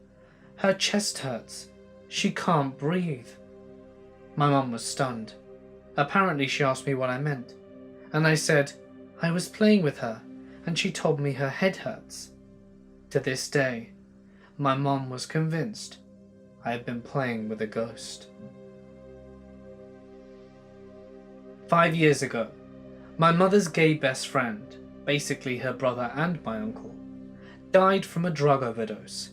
Her chest hurts. She can't breathe." My mum was stunned. Apparently she asked me what I meant, and I said I was playing with her and she told me her head hurts. To this day, my mum was convinced I had been playing with a ghost. 5 years ago, my mother's gay best friend, basically her brother and my uncle, died from a drug overdose.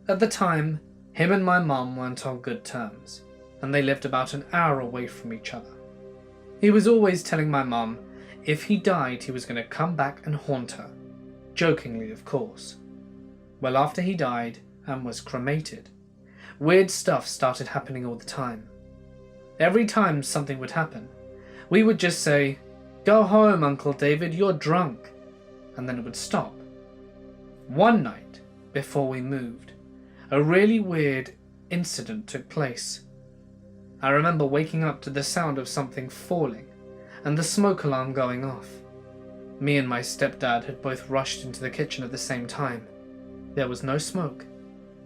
At the time, him and my mum weren't on good terms, and they lived about an hour away from each other. He was always telling my mum if he died he was going to come back and haunt her, jokingly of course. Well, after he died and was cremated, weird stuff started happening all the time. Every time something would happen, we would just say, "Go home, Uncle David, you're drunk," and then it would stop. One night, before we moved, a really weird incident took place. I remember waking up to the sound of something falling and the smoke alarm going off. Me and my stepdad had both rushed into the kitchen at the same time. There was no smoke.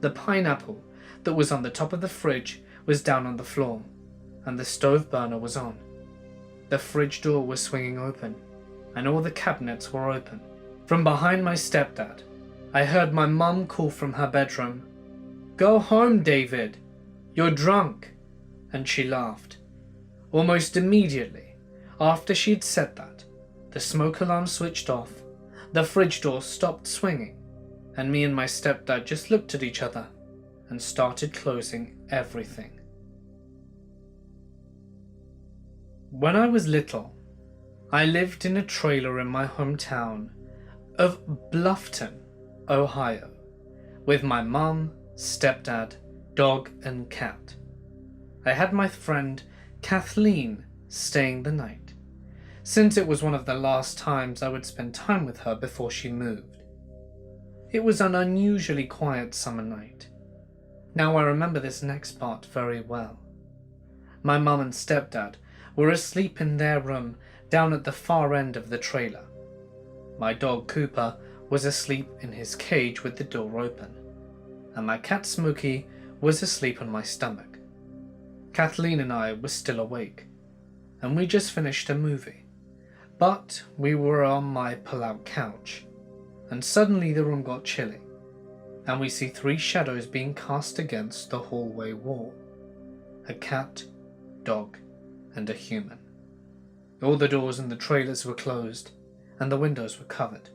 The pineapple that was on the top of the fridge was down on the floor, and the stove burner was on. The fridge door was swinging open, and all the cabinets were open. From behind my stepdad, I heard my mum call from her bedroom, "Go home, David, you're drunk," and she laughed. Almost immediately after she'd said that, the smoke alarm switched off, the fridge door stopped swinging, and me and my stepdad just looked at each other and started closing everything. When I was little, I lived in a trailer in my hometown of Bluffton, Ohio, with my mum, stepdad, dog and cat. I had my friend Kathleen staying the night, since it was one of the last times I would spend time with her before she moved. It was an unusually quiet summer night. Now I remember this next part very well. My mum and stepdad were asleep in their room down at the far end of the trailer. My dog Cooper was asleep in his cage with the door open, and my cat Smokey was asleep on my stomach. Kathleen and I were still awake, and we just finished a movie, but we were on my pull-out couch, and suddenly the room got chilly. and we see 3 shadows being cast against the hallway wall. A cat, dog, and a human. All the doors in the trailers were closed, and the windows were covered.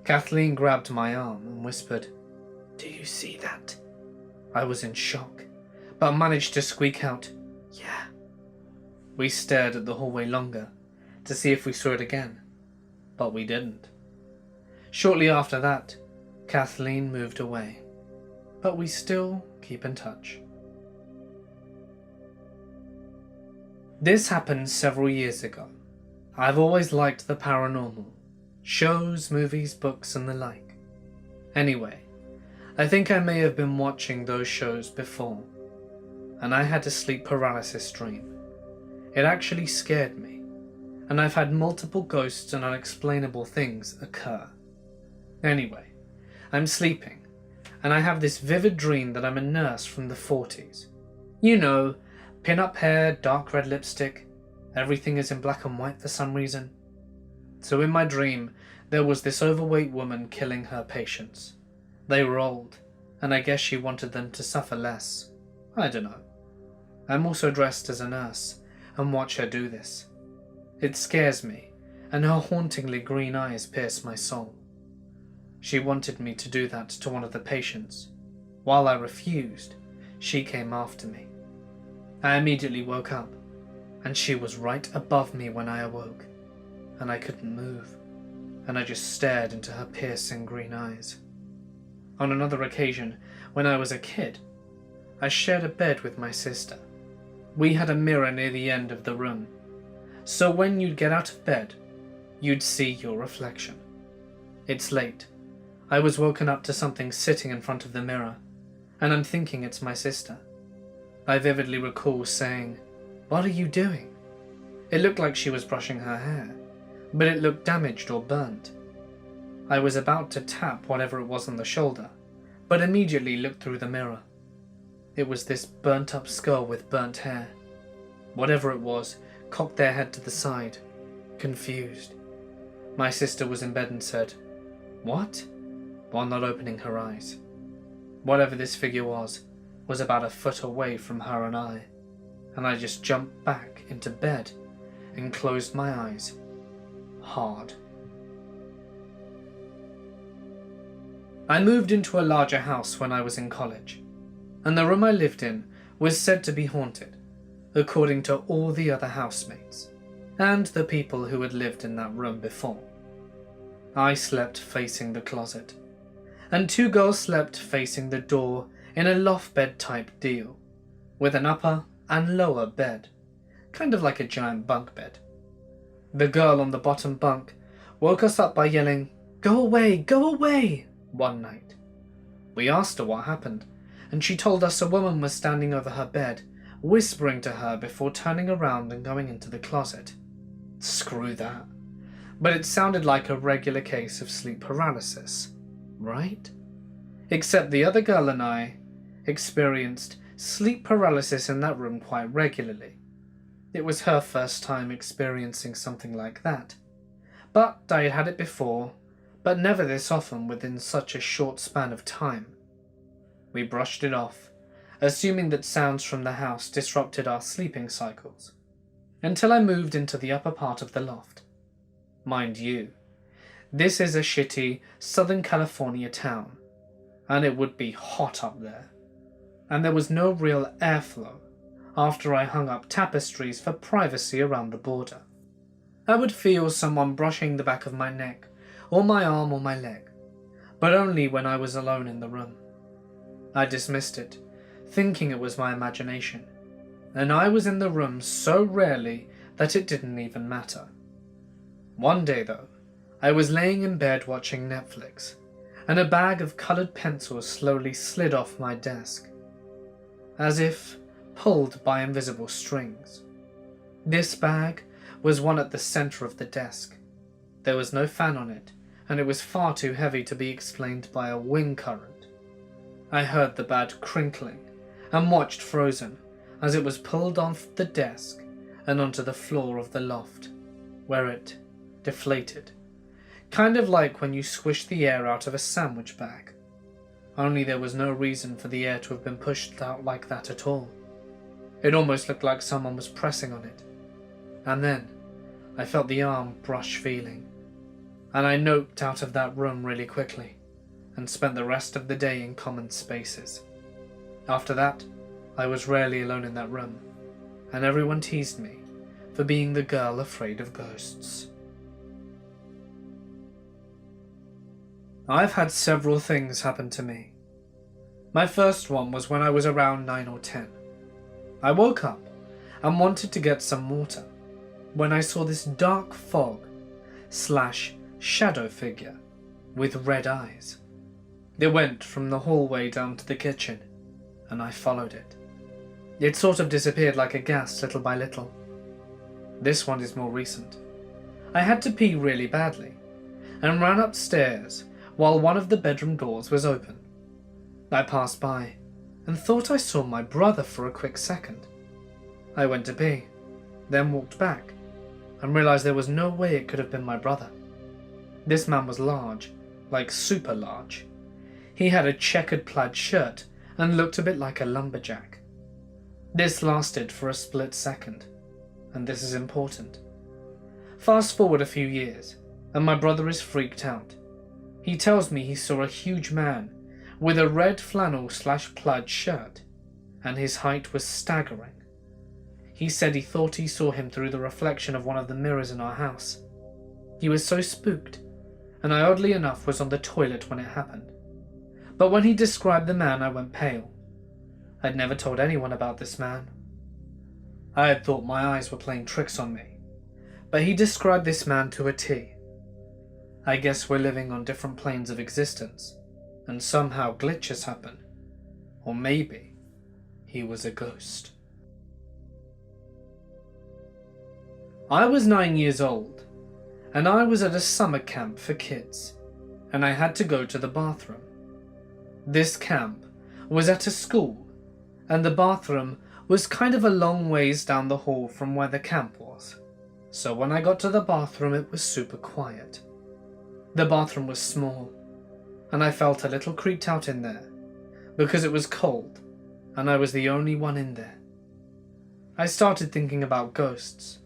Kathleen grabbed my arm and whispered, "Do you see that?" I was in shock, but managed to squeak out, "Yeah." We stared at the hallway longer to see if we saw it again, but we didn't. Shortly after that, Kathleen moved away, but we still keep in touch. This happened several years ago. I've always liked the paranormal, shows, movies, books, and the like. Anyway, I think I may have been watching those shows before, and I had a sleep paralysis dream. It actually scared me, and I've had multiple ghosts and unexplainable things occur. Anyway, I'm sleeping, and I have this vivid dream that I'm a nurse from the 40s. You know, pin-up hair, dark red lipstick, everything is in black and white for some reason. So in my dream, there was this overweight woman killing her patients. They were old, and I guess she wanted them to suffer less. I don't know. I'm also dressed as a nurse, and watch her do this. It scares me, and her hauntingly green eyes pierce my soul. She wanted me to do that to one of the patients. While I refused, she came after me. I immediately woke up, and she was right above me when I awoke, and I couldn't move, and I just stared into her piercing green eyes. On another occasion, when I was a kid, I shared a bed with my sister. We had a mirror near the end of the room, so when you'd get out of bed, you'd see your reflection. It's late. I was woken up to something sitting in front of the mirror, and I'm thinking it's my sister. I vividly recall saying, "What are you doing?" It looked like she was brushing her hair, but it looked damaged or burnt. I was about to tap whatever it was on the shoulder, but immediately looked through the mirror. It was this burnt up skull with burnt hair. Whatever it was, cocked their head to the side, confused. My sister was in bed and said, "What?" while not opening her eyes. Whatever this figure was about a foot away from her and I just jumped back into bed and closed my eyes hard. I moved into a larger house when I was in college, and the room I lived in was said to be haunted, according to all the other housemates and the people who had lived in that room before. I slept facing the closet, and 2 girls slept facing the door in a loft bed type deal, with an upper and lower bed, kind of like a giant bunk bed. The girl on the bottom bunk woke us up by yelling, "Go away, go away," one night. We asked her what happened, and she told us a woman was standing over her bed, whispering to her before turning around and going into the closet. Screw that. But it sounded like a regular case of sleep paralysis, right? Except the other girl and I experienced sleep paralysis in that room quite regularly. It was her first time experiencing something like that. But I had had it before, but never this often within such a short span of time. We brushed it off, assuming that sounds from the house disrupted our sleeping cycles, until I moved into the upper part of the loft. Mind you, this is a shitty Southern California town, and it would be hot up there, and there was no real airflow after I hung up tapestries for privacy around the border. I would feel someone brushing the back of my neck, or my arm or my leg, but only when I was alone in the room. I dismissed it, thinking it was my imagination, and I was in the room so rarely that it didn't even matter. One day though, I was laying in bed watching Netflix, and a bag of coloured pencils slowly slid off my desk, as if pulled by invisible strings. This bag was one at the centre of the desk. There was no fan on it, and it was far too heavy to be explained by a wind current. I heard the bag crinkling, and watched frozen as it was pulled off the desk and onto the floor of the loft, where it deflated, kind of like when you squish the air out of a sandwich bag. only there was no reason for the air to have been pushed out like that at all. It almost looked like someone was pressing on it. And then I felt the arm brush feeling, and I noped out of that room really quickly and spent the rest of the day in common spaces. After that, I was rarely alone in that room, and everyone teased me for being the girl afraid of ghosts. I've had several things happen to me. My first one was when I was around 9 or 10. I woke up and wanted to get some water when I saw this dark fog / shadow figure with red eyes. It went from the hallway down to the kitchen, and I followed it. It sort of disappeared like a gas little by little. This one is more recent. I had to pee really badly and ran upstairs while one of the bedroom doors was open. I passed by and thought I saw my brother for a quick second. I went to pee, then walked back and realized there was no way it could have been my brother. This man was large, like super large. He had a checkered plaid shirt and looked a bit like a lumberjack. This lasted for a split second, and this is important. Fast forward a few years, and my brother is freaked out. He tells me he saw a huge man with a red flannel / plaid shirt, and his height was staggering. He said he thought he saw him through the reflection of one of the mirrors in our house. He was so spooked, and I oddly enough was on the toilet when it happened. But when he described the man, I went pale. I'd never told anyone about this man. I had thought my eyes were playing tricks on me, but he described this man to a T. I guess we're living on different planes of existence, and somehow glitches happen. Or maybe he was a ghost. I was 9 years old, and I was at a summer camp for kids, and I had to go to the bathroom. This camp was at a school, and the bathroom was kind of a long ways down the hall from where the camp was. So when I got to the bathroom, it was super quiet. The bathroom was small, and I felt a little creeped out in there, because it was cold, and I was the only one in there. I started thinking about ghosts,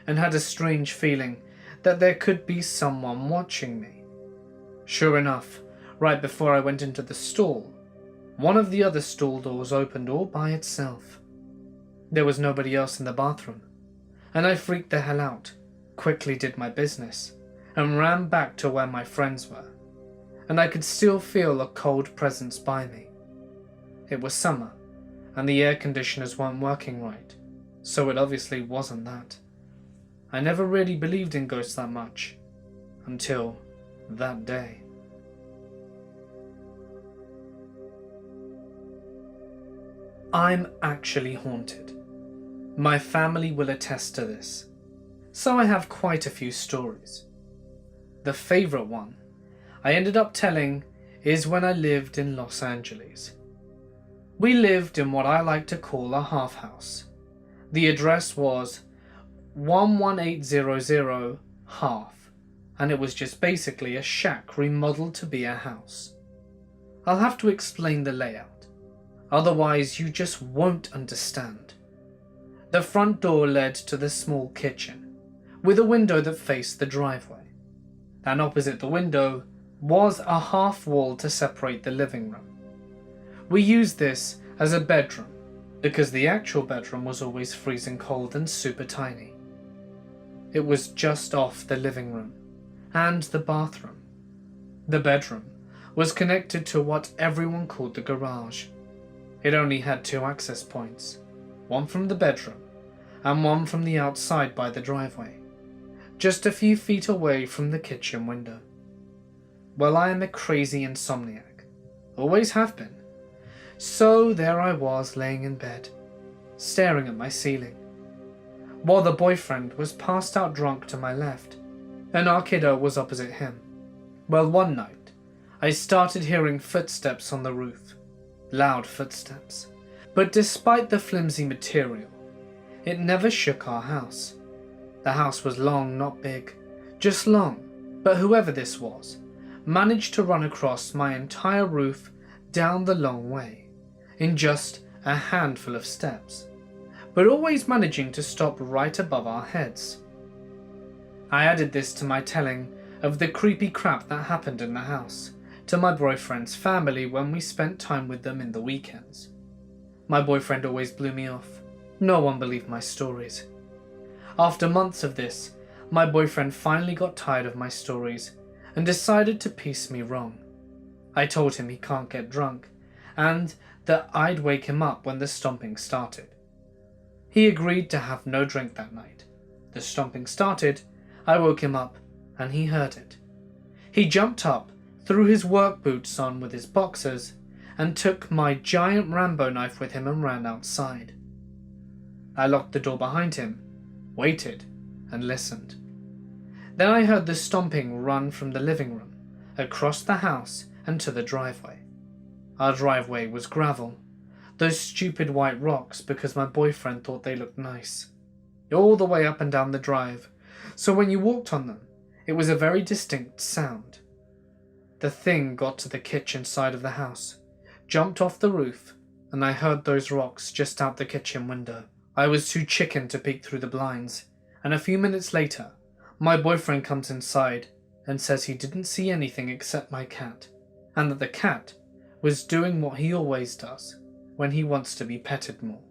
and had a strange feeling that there could be someone watching me. Sure enough, right before I went into the stall, one of the other stall doors opened all by itself. There was nobody else in the bathroom, and I freaked the hell out, quickly did my business, and ran back to where my friends were, and I could still feel a cold presence by me. It was summer, and the air conditioners weren't working right, so it obviously wasn't that. I never really believed in ghosts that much, until that day. I'm actually haunted. My family will attest to this, so I have quite a few stories. The favourite one I ended up telling is when I lived in Los Angeles. We lived in what I like to call a half house. The address was 11800 half, and it was just basically a shack remodeled to be a house. I'll have to explain the layout, otherwise you just won't understand. The front door led to the small kitchen, with a window that faced the driveway, and opposite the window was a half wall to separate the living room. We used this as a bedroom, because the actual bedroom was always freezing cold and super tiny. It was just off the living room and the bathroom. The bedroom was connected to what everyone called the garage. It only had 2 access points, one from the bedroom and one from the outside by the driveway, just a few feet away from the kitchen window. Well, I am a crazy insomniac, always have been, so there I was laying in bed, staring at my ceiling, while the boyfriend was passed out drunk to my left, and our kiddo was opposite him. Well, one night, I started hearing footsteps on the roof, loud footsteps, but despite the flimsy material, it never shook our house. The house was long, not big, just long, but whoever this was, managed to run across my entire roof down the long way, in just a handful of steps, but always managing to stop right above our heads. I added this to my telling of the creepy crap that happened in the house to my boyfriend's family when we spent time with them in the weekends. My boyfriend always blew me off. No one believed my stories. After months of this, my boyfriend finally got tired of my stories and decided to piece me wrong. I told him he can't get drunk and that I'd wake him up when the stomping started. He agreed to have no drink that night. The stomping started, I woke him up and he heard it. He jumped up, threw his work boots on with his boxers, and took my giant Rambo knife with him and ran outside. I locked the door behind him, waited, and listened. Then I heard the stomping run from the living room, across the house and to the driveway. Our driveway was gravel, those stupid white rocks because my boyfriend thought they looked nice, all the way up and down the drive, so when you walked on them, it was a very distinct sound. The thing got to the kitchen side of the house, jumped off the roof, and I heard those rocks just out the kitchen window. I was too chicken to peek through the blinds, and a few minutes later, my boyfriend comes inside and says he didn't see anything except my cat, and that the cat was doing what he always does when he wants to be petted more.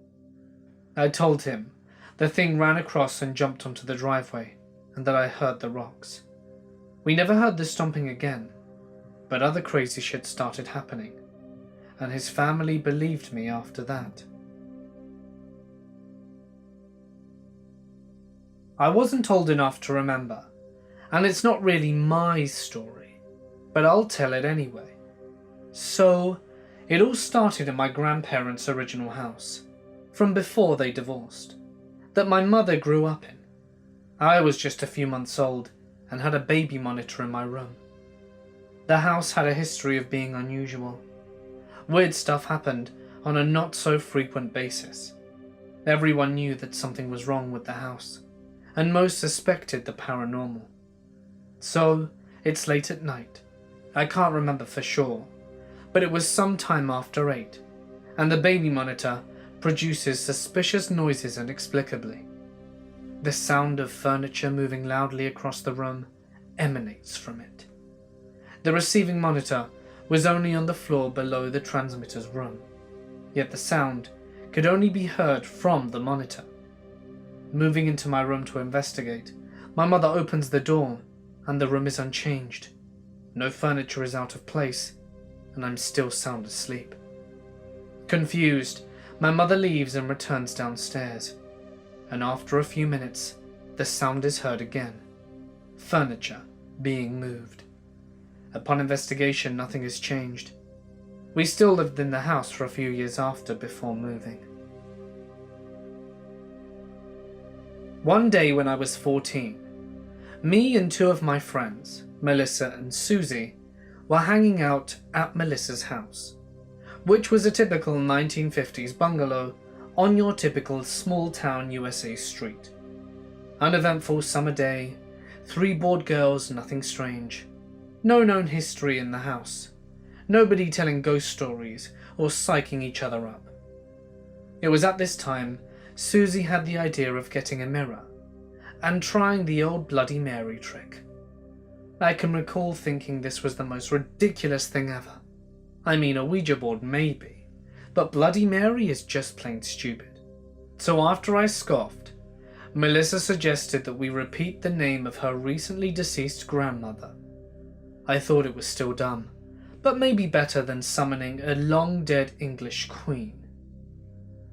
I told him the thing ran across and jumped onto the driveway, and that I heard the rocks. We never heard the stomping again, but other crazy shit started happening, and his family believed me after that. I wasn't old enough to remember, and it's not really my story, but I'll tell it anyway. So, it all started in my grandparents' original house, from before they divorced, that my mother grew up in. I was just a few months old and had a baby monitor in my room. The house had a history of being unusual. Weird stuff happened on a not so frequent basis. Everyone knew that something was wrong with the house, and most suspected the paranormal. So, it's late at night. I can't remember for sure, but it was some time after 8, and the baby monitor produces suspicious noises inexplicably. The sound of furniture moving loudly across the room emanates from it. The receiving monitor was only on the floor below the transmitter's room, yet the sound could only be heard from the monitor. Moving into my room to investigate, my mother opens the door and the room is unchanged. No furniture is out of place, and I'm still sound asleep. Confused, my mother leaves and returns downstairs, and after a few minutes, the sound is heard again. Furniture being moved. Upon investigation, nothing has changed. We still lived in the house for a few years after before moving. One day when I was 14, me and 2 of my friends, Melissa and Susie, were hanging out at Melissa's house, which was a typical 1950s bungalow on your typical small-town USA street. Uneventful summer day, 3 bored girls, nothing strange. No known history in the house. Nobody telling ghost stories or psyching each other up. It was at this time Susie had the idea of getting a mirror and trying the old Bloody Mary trick. I can recall thinking this was the most ridiculous thing ever. I mean, a Ouija board maybe, but Bloody Mary is just plain stupid. So after I scoffed, Melissa suggested that we repeat the name of her recently deceased grandmother. I thought it was still dumb, but maybe better than summoning a long-dead English queen.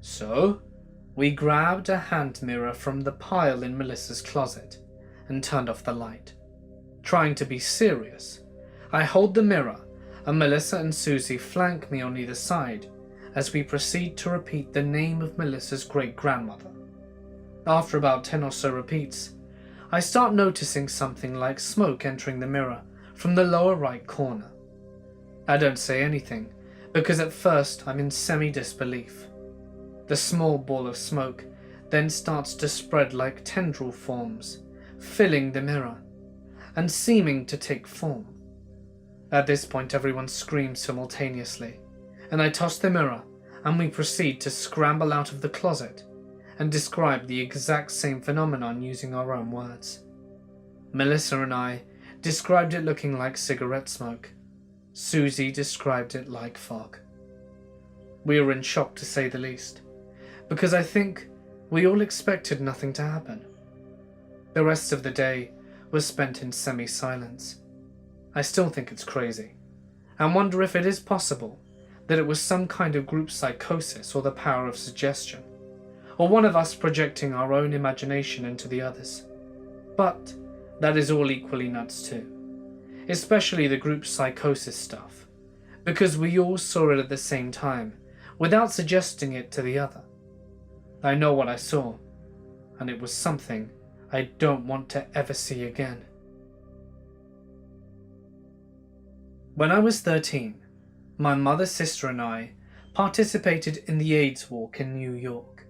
So, we grabbed a hand mirror from the pile in Melissa's closet and turned off the light. Trying to be serious, I hold the mirror and Melissa and Susie flank me on either side as we proceed to repeat the name of Melissa's great-grandmother. After about 10 or so repeats, I start noticing something like smoke entering the mirror from the lower right corner. I don't say anything, because at first I'm in semi-disbelief. The small ball of smoke then starts to spread like tendril forms, filling the mirror, and seeming to take form. At this point everyone screams simultaneously, and I toss the mirror and we proceed to scramble out of the closet and describe the exact same phenomenon using our own words. Melissa and I described it looking like cigarette smoke. Susie described it like fog. We were in shock, to say the least, because I think we all expected nothing to happen. The rest of the day was spent in semi-silence. I still think it's crazy, and wonder if it is possible that it was some kind of group psychosis or the power of suggestion, or one of us projecting our own imagination into the others. But that is all equally nuts too, especially the group psychosis stuff, because we all saw it at the same time, without suggesting it to the other. I know what I saw, and it was something I don't want to ever see again. When I was 13, my mother's sister and I participated in the AIDS walk in New York.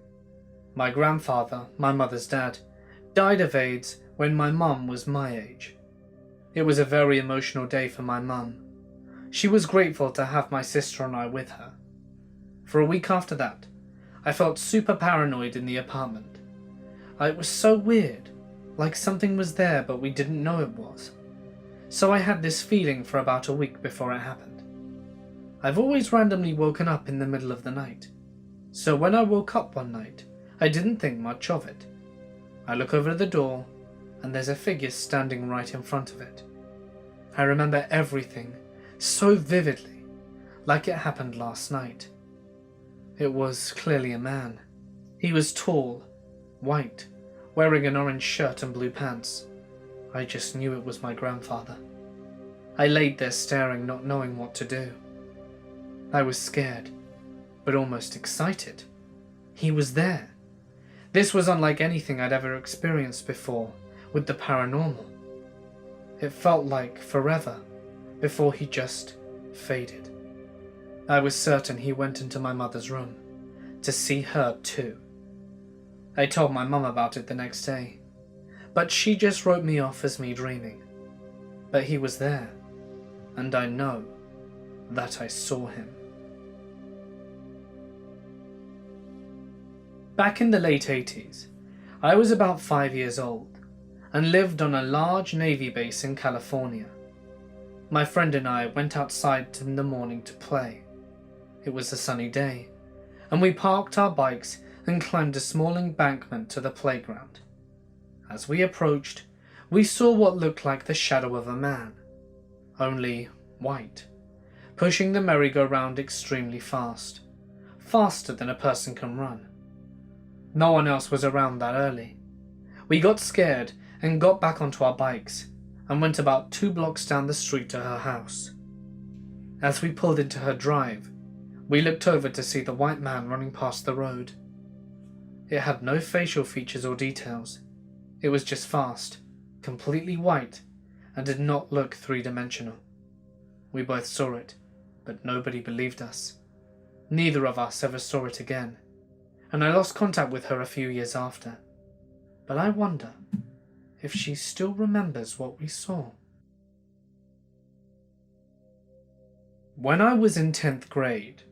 My grandfather, my mother's dad, died of AIDS when my mum was my age. It was a very emotional day for my mum. She was grateful to have my sister and I with her. For a week after that, I felt super paranoid in the apartment. It was so weird, like something was there but we didn't know it was. So I had this feeling for about a week before it happened. I've always randomly woken up in the middle of the night, so when I woke up one night, I didn't think much of it. I look over the door, and there's a figure standing right in front of it. I remember everything so vividly, like it happened last night. It was clearly a man. He was tall, white, wearing an orange shirt and blue pants. I just knew it was my grandfather. I laid there staring, not knowing what to do. I was scared, but almost excited. He was there. This was unlike anything I'd ever experienced before with the paranormal. It felt like forever before he just faded. I was certain he went into my mother's room to see her too. I told my mum about it the next day, but she just wrote me off as me dreaming. But he was there, and I know that I saw him. Back in the late 80s, I was about 5 years old and lived on a large Navy base in California. My friend and I went outside in the morning to play. It was a sunny day, and we parked our bikes and climbed a small embankment to the playground. As we approached, we saw what looked like the shadow of a man, only white, pushing the merry-go-round extremely fast, faster than a person can run. No one else was around that early. We got scared and got back onto our bikes and went about 2 blocks down the street to her house. As we pulled into her drive, we looked over to see the white man running past the road. It had no facial features or details. It was just fast, completely white, and did not look three-dimensional. We both saw it, but nobody believed us. Neither of us ever saw it again, and I lost contact with her a few years after. But I wonder if she still remembers what we saw. When I was in 10th grade,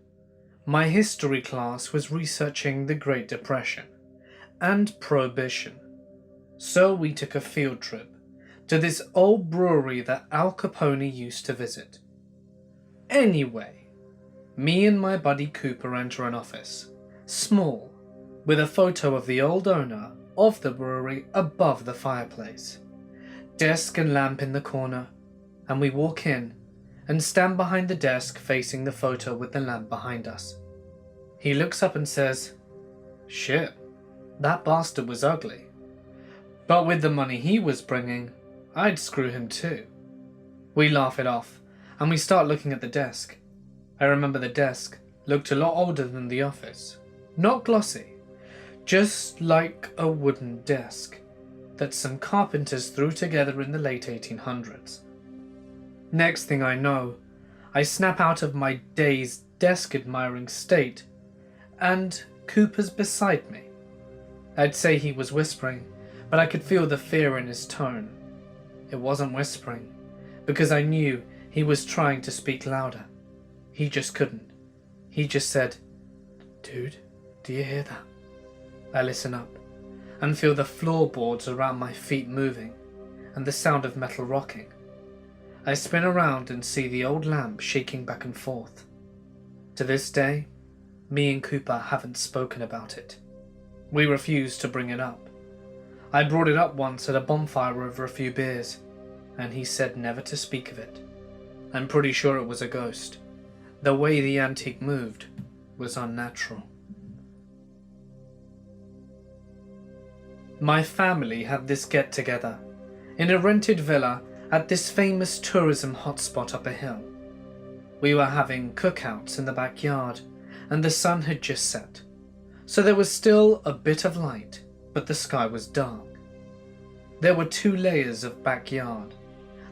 my history class was researching the Great Depression and Prohibition. So we took a field trip to this old brewery that Al Capone used to visit. Anyway, me and my buddy Cooper enter an office, small, with a photo of the old owner of the brewery above the fireplace, desk and lamp in the corner, and we walk in and stand behind the desk facing the photo with the lamp behind us. He looks up and says, "Shit, that bastard was ugly. But with the money he was bringing, I'd screw him too." We laugh it off, and we start looking at the desk. I remember the desk looked a lot older than the office. Not glossy, just like a wooden desk that some carpenters threw together in the late 1800s. Next thing I know, I snap out of my dazed desk-admiring state, and Cooper's beside me. I'd say he was whispering, but I could feel the fear in his tone. It wasn't whispering, because I knew he was trying to speak louder. He just couldn't. He just said, "Dude, do you hear that?" I listen up and feel the floorboards around my feet moving and the sound of metal rocking. I spin around and see the old lamp shaking back and forth. To this day, me and Cooper haven't spoken about it. We refuse to bring it up. I brought it up once at a bonfire over a few beers, and he said never to speak of it. I'm pretty sure it was a ghost. The way the antique moved was unnatural. My family had this get-together in a rented villa at this famous tourism hotspot up a hill. We were having cookouts in the backyard, and the sun had just set, so there was still a bit of light, but the sky was dark. There were 2 layers of backyard.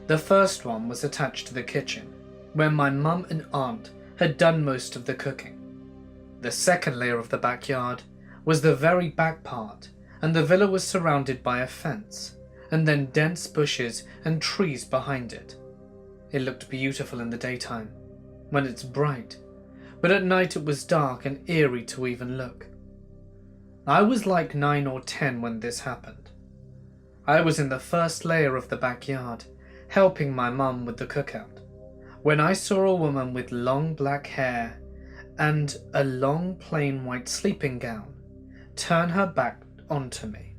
The first one was attached to the kitchen, where my mum and aunt had done most of the cooking. The second layer of the backyard was the very back part, and the villa was surrounded by a fence, and then dense bushes and trees behind it. It looked beautiful in the daytime, when it's bright, but at night it was dark and eerie to even look. I was like 9 or 10 when this happened. I was in the first layer of the backyard, helping my mum with the cookout, when I saw a woman with long black hair and a long plain white sleeping gown turn her back onto me.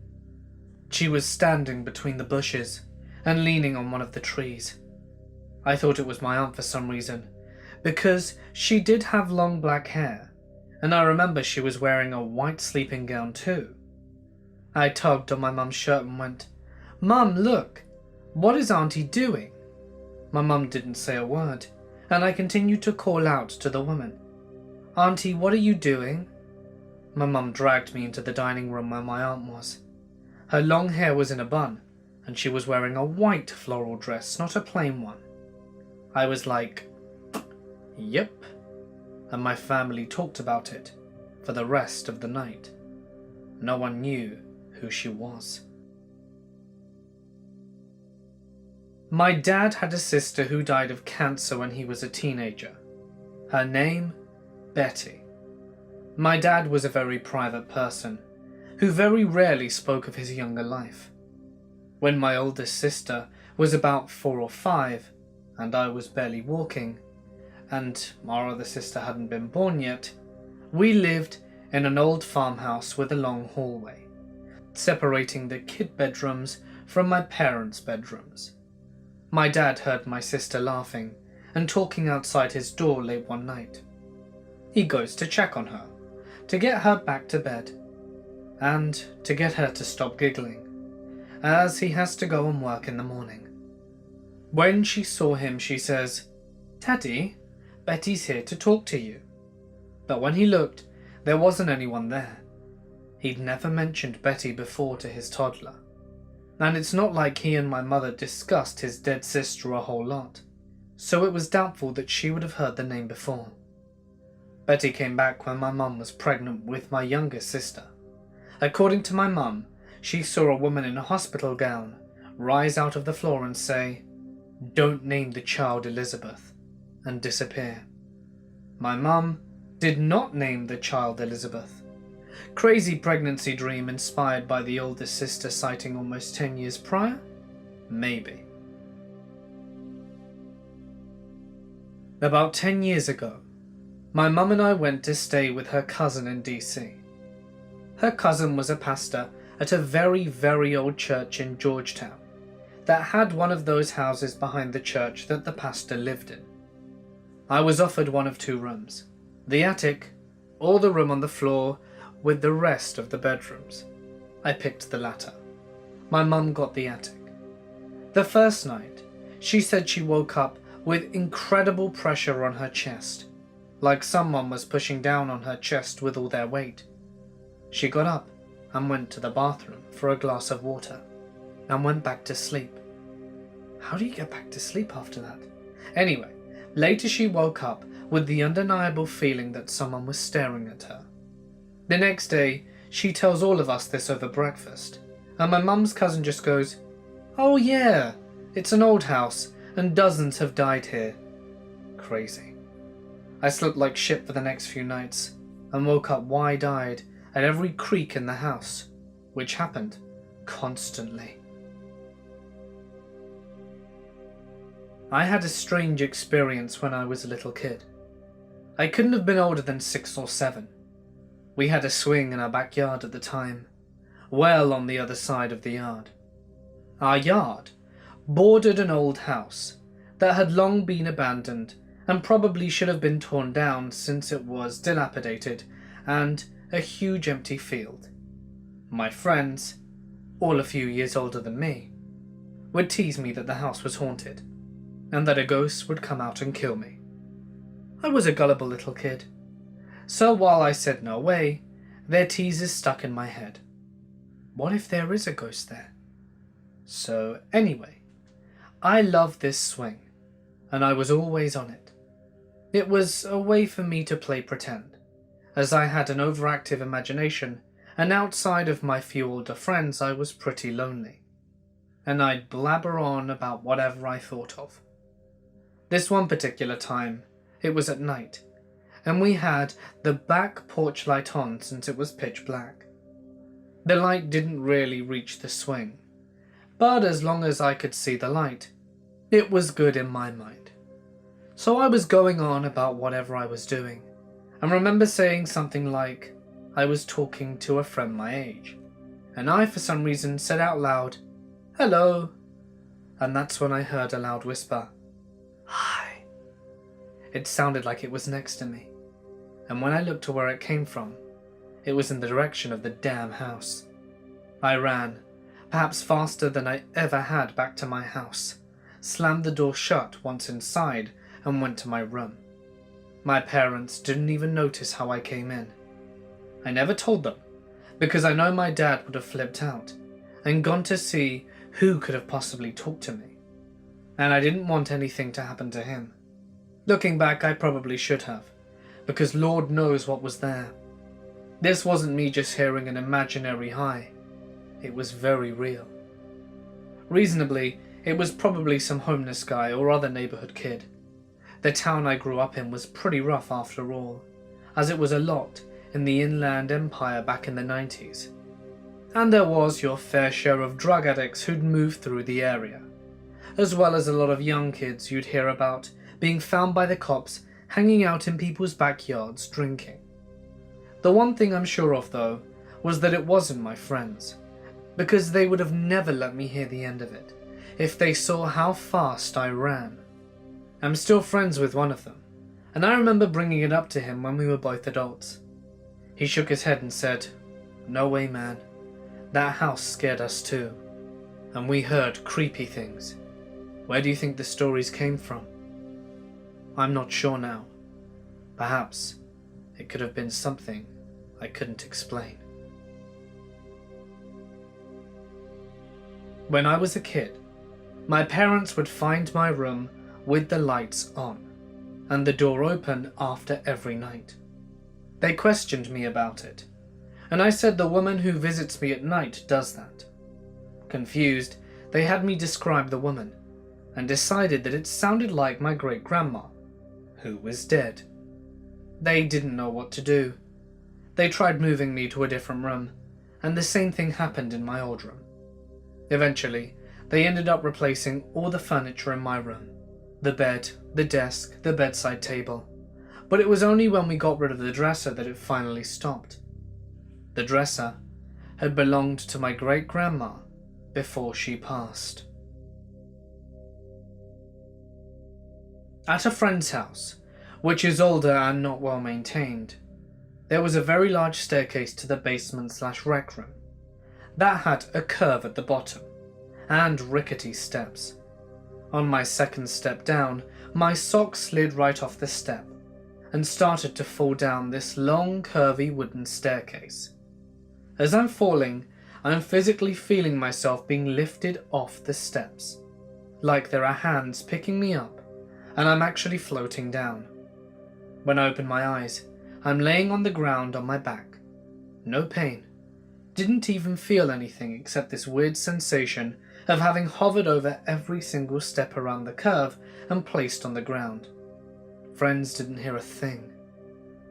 She was standing between the bushes and leaning on one of the trees. I thought it was my aunt for some reason, because she did have long black hair, and I remember she was wearing a white sleeping gown too. I tugged on my mum's shirt and went, "Mum, look, what is Auntie doing?" My mum didn't say a word, and I continued to call out to the woman, "Auntie, what are you doing?" My mum dragged me into the dining room where my aunt was. Her long hair was in a bun, and she was wearing a white floral dress, not a plain one. I was like, "Yep," and my family talked about it for the rest of the night. No one knew who she was. My dad had a sister who died of cancer when he was a teenager. Her name, Betty. My dad was a very private person, who very rarely spoke of his younger life. When my oldest sister was about 4 or 5, and I was barely walking, and our other sister hadn't been born yet, we lived in an old farmhouse with a long hallway, separating the kid bedrooms from my parents' bedrooms. My dad heard my sister laughing and talking outside his door late one night. He goes to check on her, to get her back to bed, and to get her to stop giggling, as he has to go and work in the morning. When she saw him, she says, "Daddy, Betty's here to talk to you." But when he looked, there wasn't anyone there. He'd never mentioned Betty before to his toddler, and it's not like he and my mother discussed his dead sister a whole lot, so it was doubtful that she would have heard the name before. Betty came back when my mum was pregnant with my youngest sister. According to my mum, she saw a woman in a hospital gown rise out of the floor and say, "Don't name the child Elizabeth," and disappear. My mum did not name the child Elizabeth. Crazy pregnancy dream inspired by the oldest sister sighting almost 10 years prior? Maybe. About 10 years ago, my mum and I went to stay with her cousin in DC. Her cousin was a pastor at a very, very old church in Georgetown that had one of those houses behind the church that the pastor lived in. I was offered one of 2 rooms, the attic or the room on the floor with the rest of the bedrooms. I picked the latter. My mum got the attic. The first night, she said she woke up with incredible pressure on her chest, like someone was pushing down on her chest with all their weight. She got up and went to the bathroom for a glass of water and went back to sleep. How do you get back to sleep after that? Anyway, later she woke up with the undeniable feeling that someone was staring at her. The next day, she tells all of us this over breakfast, and my mum's cousin just goes, "Oh yeah, it's an old house and dozens have died here." Crazy. I slept like shit for the next few nights and woke up wide-eyed at every creak in the house, which happened constantly. I had a strange experience when I was a little kid. I couldn't have been older than 6 or 7. We had a swing in our backyard at the time, well on the other side of the yard. Our yard bordered an old house that had long been abandoned and probably should have been torn down since it was dilapidated and a huge empty field. My friends, all a few years older than me, would tease me that the house was haunted and that a ghost would come out and kill me. I was a gullible little kid, so while I said no way, their teases stuck in my head. What if there is a ghost there? So anyway, I loved this swing, and I was always on it. It was a way for me to play pretend, as I had an overactive imagination, and outside of my few older friends I was pretty lonely, and I'd blabber on about whatever I thought of. This one particular time, it was at night, and we had the back porch light on since it was pitch black. The light didn't really reach the swing, but as long as I could see the light, it was good in my mind. So I was going on about whatever I was doing, and remember saying something like I was talking to a friend my age, and I for some reason said out loud, "Hello," and that's when I heard a loud whisper, "Hi." It sounded like it was next to me, and when I looked to where it came from, it was in the direction of the damn house. I ran, perhaps faster than I ever had, back to my house, slammed the door shut once inside, and went to my room. My parents didn't even notice how I came in. I never told them, because I know my dad would have flipped out and gone to see who could have possibly talked to me, and I didn't want anything to happen to him. Looking back, I probably should have, because Lord knows what was there. This wasn't me just hearing an imaginary high. It was very real. Reasonably, it was probably some homeless guy or other neighborhood kid. The town I grew up in was pretty rough after all, as it was a lot in the Inland Empire back in the 90s. And there was your fair share of drug addicts who'd moved through the area, as well as a lot of young kids you'd hear about being found by the cops hanging out in people's backyards drinking. The one thing I'm sure of, though, was that it wasn't my friends, because they would have never let me hear the end of it if they saw how fast I ran. I'm still friends with one of them, and I remember bringing it up to him when we were both adults. He shook his head and said, "No way, man. That house scared us too, and we heard creepy things. Where do you think the stories came from?" I'm not sure now. Perhaps it could have been something I couldn't explain. When I was a kid, my parents would find my room with the lights on and the door open after every night. They questioned me about it, and I said the woman who visits me at night does that. Confused, they had me describe the woman and decided that it sounded like my great-grandma, who was dead. They didn't know what to do. They tried moving me to a different room, and the same thing happened in my old room. Eventually, they ended up replacing all the furniture in my room, the bed, the desk, the bedside table, but it was only when we got rid of the dresser that it finally stopped. The dresser had belonged to my great-grandma before she passed. At a friend's house, which is older and not well maintained, there was a very large staircase to the basement/rec room that had a curve at the bottom and rickety steps. On my second step down, my sock slid right off the step and started to fall down this long, curvy wooden staircase. As I'm falling, I'm physically feeling myself being lifted off the steps, like there are hands picking me up, and I'm actually floating down. When I open my eyes, I'm laying on the ground on my back. No pain. Didn't even feel anything except this weird sensation of having hovered over every single step around the curve and placed on the ground. Friends didn't hear a thing,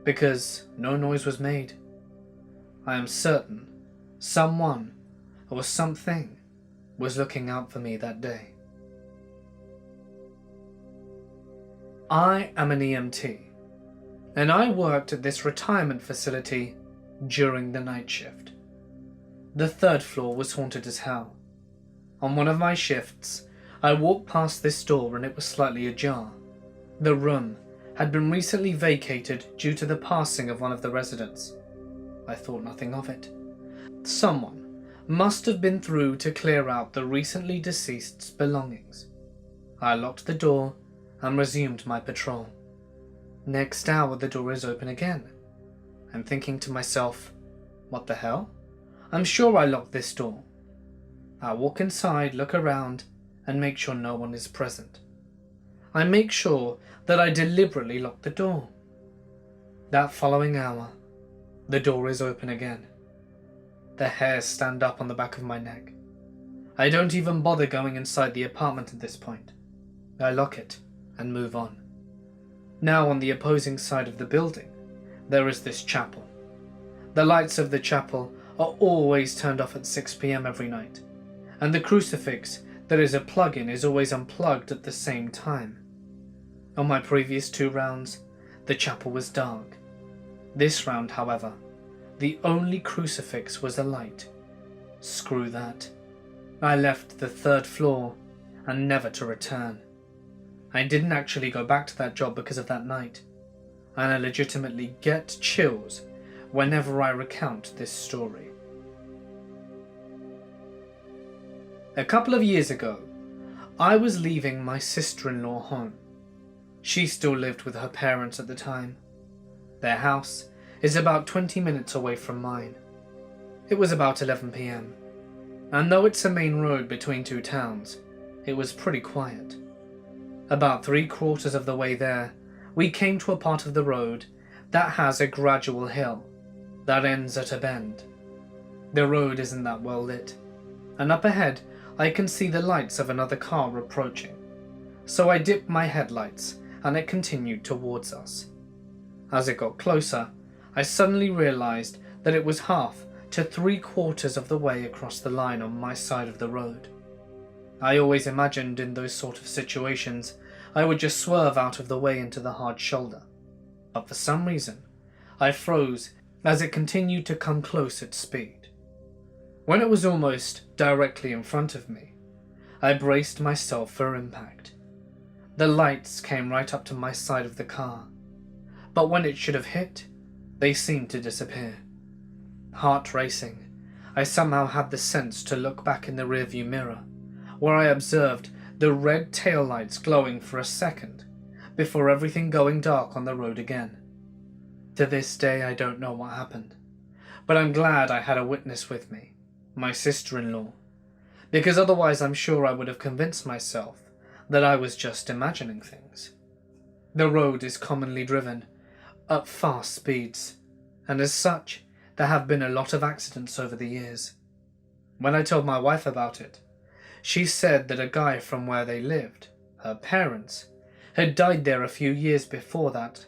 because no noise was made. I am certain someone or something was looking out for me that day. I am an EMT, and I worked at this retirement facility during the night shift. The third floor was haunted as hell. On one of my shifts, I walked past this door and it was slightly ajar. The room had been recently vacated due to the passing of one of the residents. I thought nothing of it. Someone must have been through to clear out the recently deceased's belongings. I locked the door and resumed my patrol. Next hour the door is open again. I'm thinking to myself, what the hell? I'm sure I locked this door. I walk inside, look around, and make sure no one is present. I make sure that I deliberately lock the door. That following hour, the door is open again. The hairs stand up on the back of my neck. I don't even bother going inside the apartment at this point. I lock it and move on. Now on the opposing side of the building, there is this chapel. The lights of the chapel are always turned off at 6 p.m. every night, and the crucifix that is a plug-in is always unplugged at the same time. On my previous 2 rounds, the chapel was dark. This round, however, the only crucifix was alight. Screw that. I left the 3rd floor and never to return. I didn't actually go back to that job because of that night, and I legitimately get chills whenever I recount this story. A couple of years ago, I was leaving my sister-in-law home. She still lived with her parents at the time. Their house is about 20 minutes away from mine. It was about 11 p.m, and though it's a main road between 2 towns, it was pretty quiet. About 3/4 of the way there, we came to a part of the road that has a gradual hill that ends at a bend. The road isn't that well lit, and up ahead I can see the lights of another car approaching. So I dipped my headlights and it continued towards us. As it got closer, I suddenly realized that it was half to 3/4 of the way across the line on my side of the road. I always imagined in those sort of situations I would just swerve out of the way into the hard shoulder, but for some reason I froze as it continued to come close at speed. When it was almost directly in front of me, I braced myself for impact. The lights came right up to my side of the car, but when it should have hit, they seemed to disappear. Heart racing, I somehow had the sense to look back in the rearview mirror, where I observed the red taillights glowing for a second, before everything going dark on the road again. To this day I don't know what happened, but I'm glad I had a witness with me, my sister-in-law, because otherwise I'm sure I would have convinced myself that I was just imagining things. The road is commonly driven up fast speeds, and as such, there have been a lot of accidents over the years. When I told my wife about it, she said that a guy from where they lived, her parents, had died there a few years before that,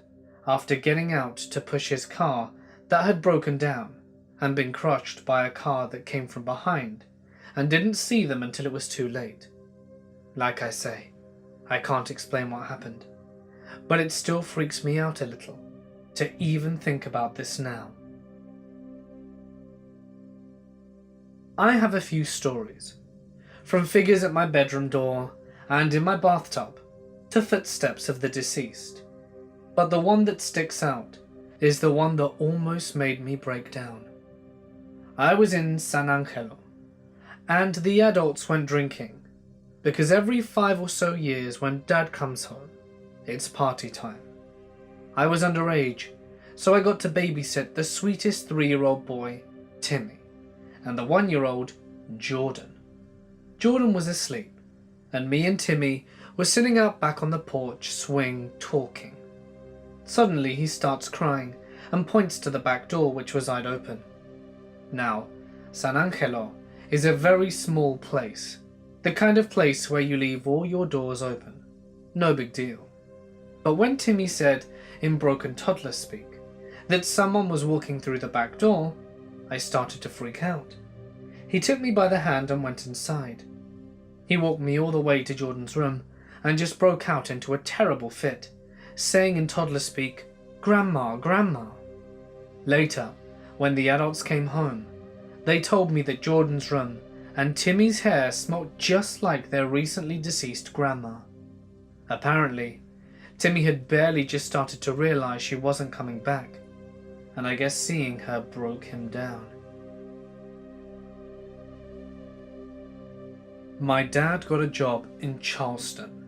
after getting out to push his car that had broken down and been crushed by a car that came from behind, and didn't see them until it was too late. Like I say, I can't explain what happened, but it still freaks me out a little to even think about this now. I have a few stories, from figures at my bedroom door and in my bathtub to footsteps of the deceased, but the one that sticks out is the one that almost made me break down. I was in San Angelo, and the adults went drinking, because every 5 or so years when Dad comes home, it's party time. I was underage, so I got to babysit the sweetest 3-year-old boy, Timmy, and the 1-year-old, Jordan. Jordan was asleep, and me and Timmy were sitting out back on the porch swing talking. Suddenly he starts crying and points to the back door, which was wide open. Now, San Angelo is a very small place, the kind of place where you leave all your doors open. No big deal. But when Timmy said, in broken toddler speak, that someone was walking through the back door, I started to freak out. He took me by the hand and went inside. He walked me all the way to Jordan's room and just broke out into a terrible fit, saying in toddler speak, "Grandma, Grandma." Later, when the adults came home, they told me that Jordan's room and Timmy's hair smelt just like their recently deceased grandma. Apparently, Timmy had barely just started to realize she wasn't coming back, and I guess seeing her broke him down. My dad got a job in Charleston,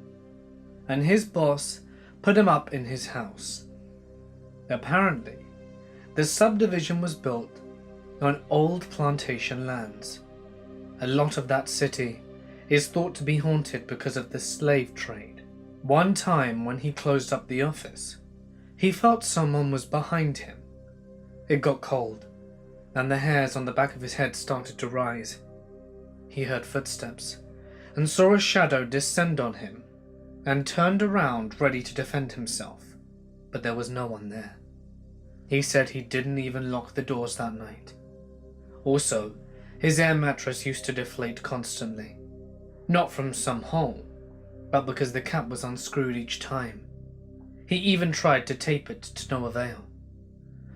and his boss put him up in his house. Apparently, the subdivision was built on old plantation lands. A lot of that city is thought to be haunted because of the slave trade. One time when he closed up the office, he felt someone was behind him. It got cold, and the hairs on the back of his head started to rise. He heard footsteps and saw a shadow descend on him and turned around ready to defend himself, but there was no one there. He said he didn't even lock the doors that night. Also, his air mattress used to deflate constantly, not from some hole, but because the cap was unscrewed each time. He even tried to tape it to no avail.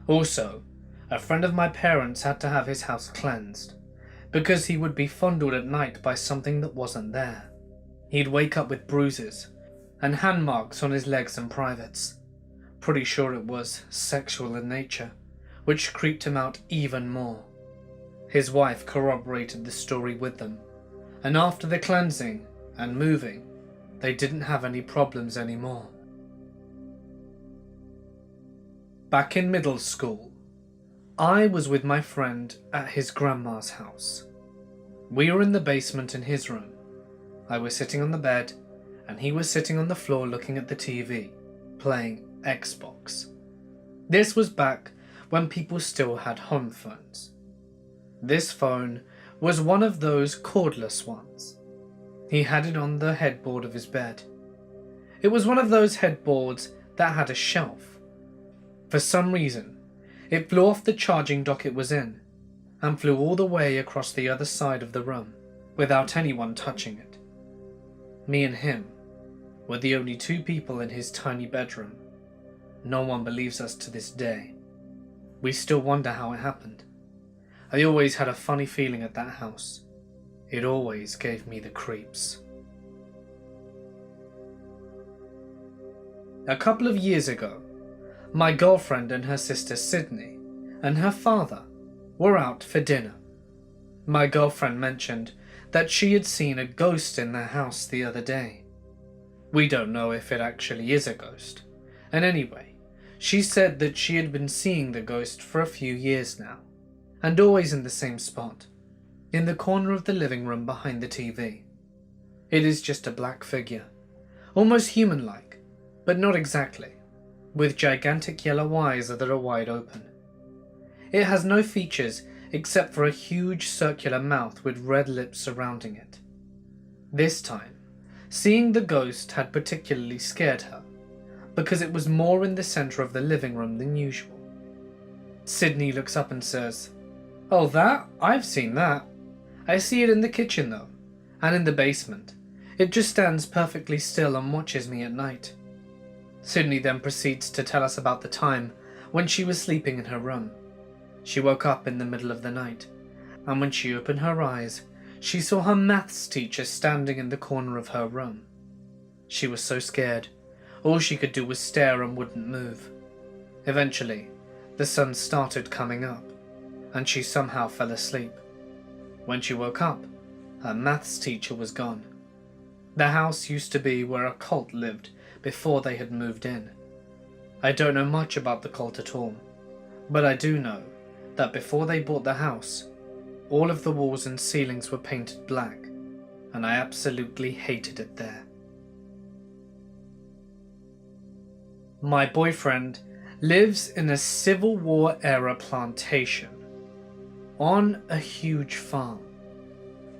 Also, a friend of my parents had to have his house cleansed, because he would be fondled at night by something that wasn't there. He'd wake up with bruises and hand marks on his legs and privates. Pretty sure it was sexual in nature, which creeped him out even more. His wife corroborated the story with them, and after the cleansing and moving, they didn't have any problems anymore. Back in middle school, I was with my friend at his grandma's house. We were in the basement in his room. I was sitting on the bed, and he was sitting on the floor looking at the TV, playing Xbox. This was back when people still had home phones. This phone was one of those cordless ones. He had it on the headboard of his bed. It was one of those headboards that had a shelf. For some reason, it flew off the charging dock it was in, and flew all the way across the other side of the room, without anyone touching it. Me and him were the only two people in his tiny bedroom. No one believes us to this day. We still wonder how it happened. I always had a funny feeling at that house. It always gave me the creeps. A couple of years ago, my girlfriend and her sister Sydney and her father were out for dinner. My girlfriend mentioned that she had seen a ghost in their house the other day. We don't know if it actually is a ghost, and anyway, she said that she had been seeing the ghost for a few years now, and always in the same spot, in the corner of the living room behind the TV. It is just a black figure, almost human-like, but not exactly, with gigantic yellow eyes that are wide open. It has no features except for a huge circular mouth with red lips surrounding it. This time, seeing the ghost had particularly scared her, because it was more in the centre of the living room than usual. Sydney looks up and says, "Oh, that? I've seen that. I see it in the kitchen though, and in the basement. It just stands perfectly still and watches me at night." Sydney then proceeds to tell us about the time when she was sleeping in her room. She woke up in the middle of the night, and when she opened her eyes, she saw her maths teacher standing in the corner of her room. She was so scared, all she could do was stare and wouldn't move. Eventually, the sun started coming up, and she somehow fell asleep. When she woke up, her maths teacher was gone. The house used to be where a cult lived before they had moved in. I don't know much about the cult at all, but I do know that before they bought the house, all of the walls and ceilings were painted black, and I absolutely hated it there. My boyfriend lives in a Civil War era plantation on a huge farm.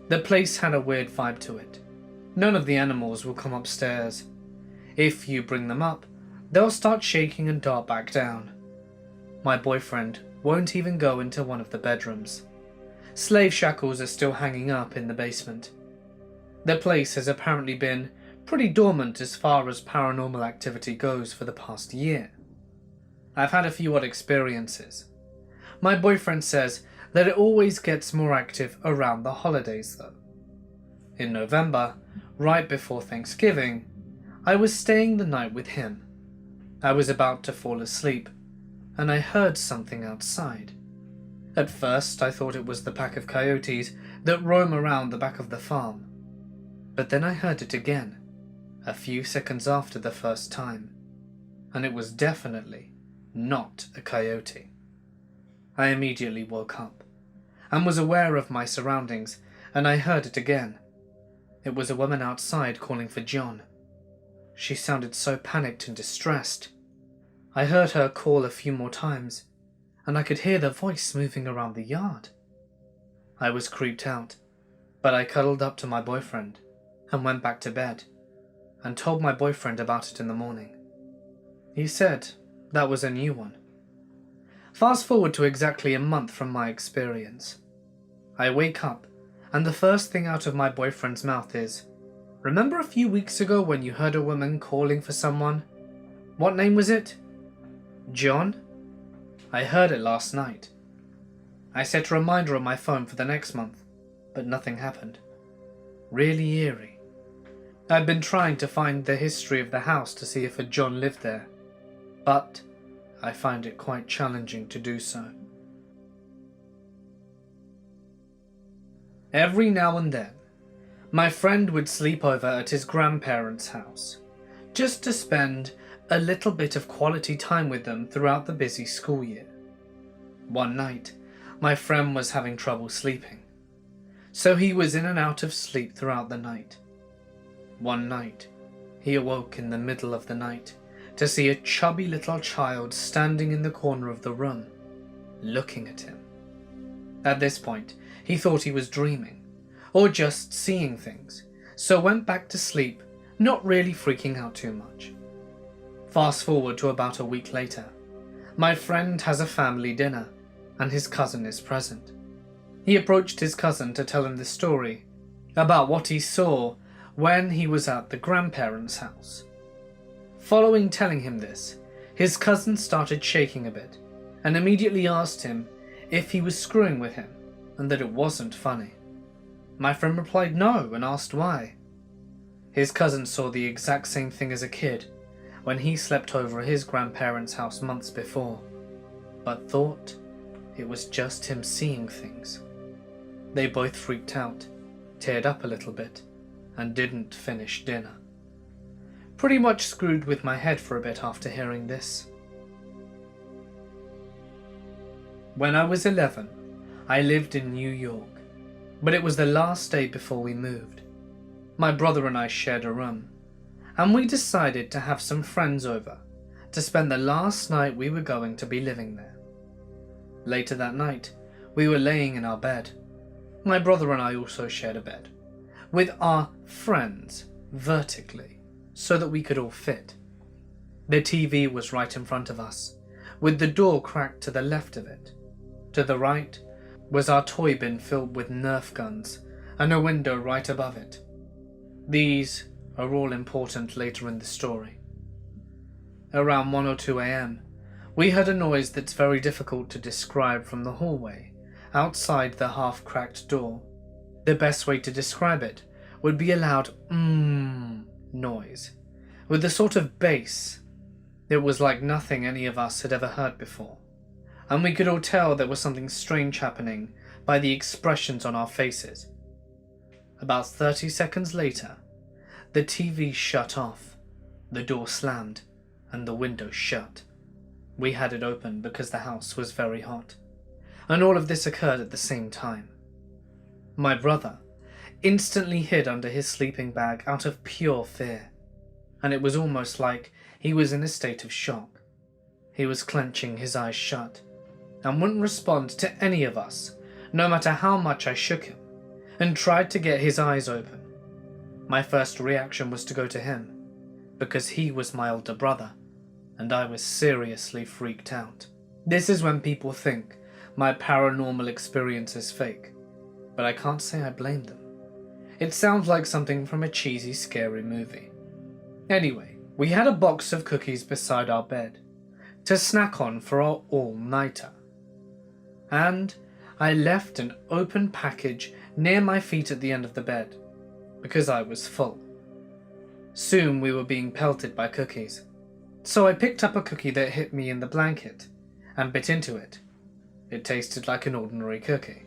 The place had a weird vibe to it. None of the animals will come upstairs. If you bring them up, they'll start shaking and dart back down. My boyfriend won't even go into one of the bedrooms. Slave shackles are still hanging up in the basement. The place has apparently been pretty dormant as far as paranormal activity goes for the past year. I've had a few odd experiences. My boyfriend says that it always gets more active around the holidays though. In November, right before Thanksgiving, I was staying the night with him. I was about to fall asleep, and I heard something outside. At first, I thought it was the pack of coyotes that roam around the back of the farm. But then I heard it again, a few seconds after the first time, and it was definitely not a coyote. I immediately woke up and was aware of my surroundings, and I heard it again. It was a woman outside calling for John. She sounded so panicked and distressed. I heard her call a few more times, and I could hear the voice moving around the yard. I was creeped out, but I cuddled up to my boyfriend and went back to bed and told my boyfriend about it in the morning. He said that was a new one. Fast forward to exactly a month from my experience. I wake up, and the first thing out of my boyfriend's mouth is, "Remember a few weeks ago when you heard a woman calling for someone? What name was it? John? I heard it last night." I set a reminder on my phone for the next month, but nothing happened. Really eerie. I'd been trying to find the history of the house to see if a John lived there, but I find it quite challenging to do so. Every now and then, my friend would sleep over at his grandparents' house, just to spend a little bit of quality time with them throughout the busy school year. One night, my friend was having trouble sleeping, so he was in and out of sleep throughout the night. One night, he awoke in the middle of the night to see a chubby little child standing in the corner of the room, looking at him. At this point, he thought he was dreaming, or just seeing things, so went back to sleep, not really freaking out too much. Fast forward to about a week later. My friend has a family dinner, and his cousin is present. He approached his cousin to tell him the story about what he saw when he was at the grandparents' house. Following telling him this, his cousin started shaking a bit, and immediately asked him if he was screwing with him, and that it wasn't funny. My friend replied no, and asked why. His cousin saw the exact same thing as a kid, when he slept over at his grandparents' house months before, but thought it was just him seeing things. They both freaked out, teared up a little bit, and didn't finish dinner. Pretty much screwed with my head for a bit after hearing this. When I was 11, I lived in New York, but it was the last day before we moved. My brother and I shared a room, and we decided to have some friends over to spend the last night we were going to be living there. Later that night, we were laying in our bed. My brother and I also shared a bed, with our friends vertically, so that we could all fit. The TV was right in front of us, with the door cracked to the left of it. To the right was our toy bin filled with Nerf guns, and a window right above it. These are all important later in the story. Around 1 or 2 a.m, we heard a noise that's very difficult to describe from the hallway, outside the half-cracked door. The best way to describe it would be a loud noise, with a sort of bass. It was like nothing any of us had ever heard before, and we could all tell there was something strange happening by the expressions on our faces. About 30 seconds later, the TV shut off, the door slammed, and the window shut. We had it open because the house was very hot, and all of this occurred at the same time. My brother instantly hid under his sleeping bag out of pure fear, and it was almost like he was in a state of shock. He was clenching his eyes shut, and wouldn't respond to any of us, no matter how much I shook him, and tried to get his eyes open. My first reaction was to go to him, because he was my older brother, and I was seriously freaked out. This is when people think my paranormal experience is fake, but I can't say I blame them. It sounds like something from a cheesy, scary movie. Anyway, we had a box of cookies beside our bed to snack on for our all-nighter, and I left an open package near my feet at the end of the bed because I was full. Soon we were being pelted by cookies, so I picked up a cookie that hit me in the blanket and bit into it. It tasted like an ordinary cookie.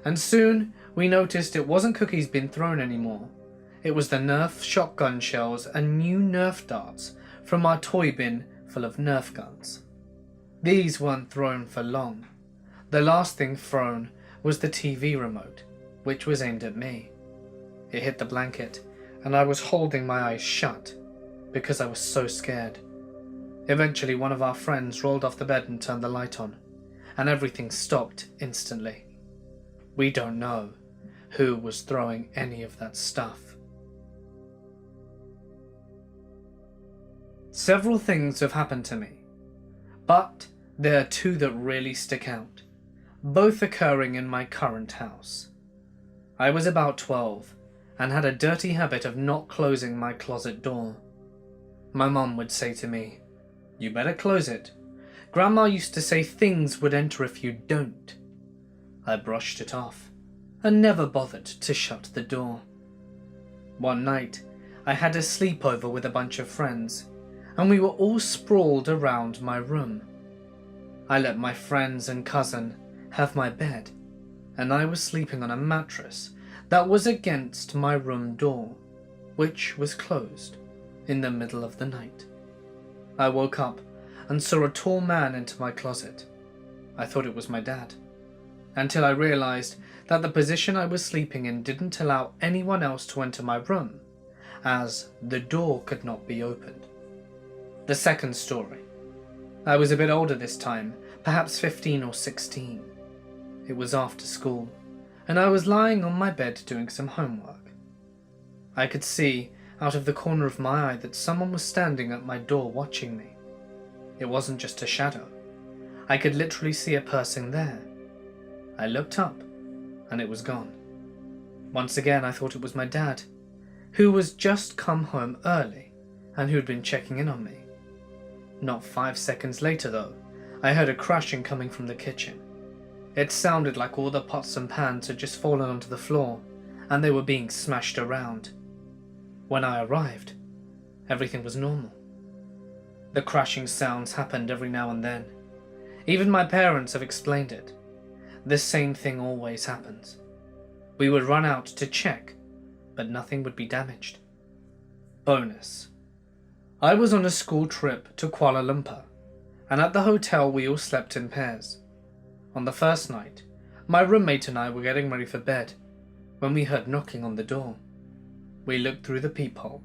And soon we noticed it wasn't cookies being thrown anymore. It was the Nerf shotgun shells and new Nerf darts from our toy bin full of Nerf guns. These weren't thrown for long. The last thing thrown was the TV remote, which was aimed at me. It hit the blanket, and I was holding my eyes shut because I was so scared. Eventually, one of our friends rolled off the bed and turned the light on, and everything stopped instantly. We don't know who was throwing any of that stuff. Several things have happened to me, but there are two that really stick out, both occurring in my current house. I was about 12 and had a dirty habit of not closing my closet door. My mum would say to me, "You better close it. Grandma used to say things would enter if you don't." I brushed it off and never bothered to shut the door. One night, I had a sleepover with a bunch of friends, and we were all sprawled around my room. I let my friends and cousin have my bed, and I was sleeping on a mattress that was against my room door, which was closed in the middle of the night. I woke up and saw a tall man enter my closet. I thought it was my dad, until I realized that the position I was sleeping in didn't allow anyone else to enter my room, as the door could not be opened. The second story. I was a bit older this time, perhaps 15 or 16. It was after school, and I was lying on my bed doing some homework. I could see out of the corner of my eye that someone was standing at my door watching me. It wasn't just a shadow. I could literally see a person there. I looked up, and it was gone. Once again, I thought it was my dad, who was just come home early and who'd been checking in on me. Not 5 seconds later, though, I heard a crashing coming from the kitchen. It sounded like all the pots and pans had just fallen onto the floor, and they were being smashed around. When I arrived, everything was normal. The crashing sounds happened every now and then. Even my parents have explained it. The same thing always happens. We would run out to check, but nothing would be damaged. Bonus. I was on a school trip to Kuala Lumpur, and at the hotel we all slept in pairs. On the first night, my roommate and I were getting ready for bed when we heard knocking on the door. We looked through the peephole,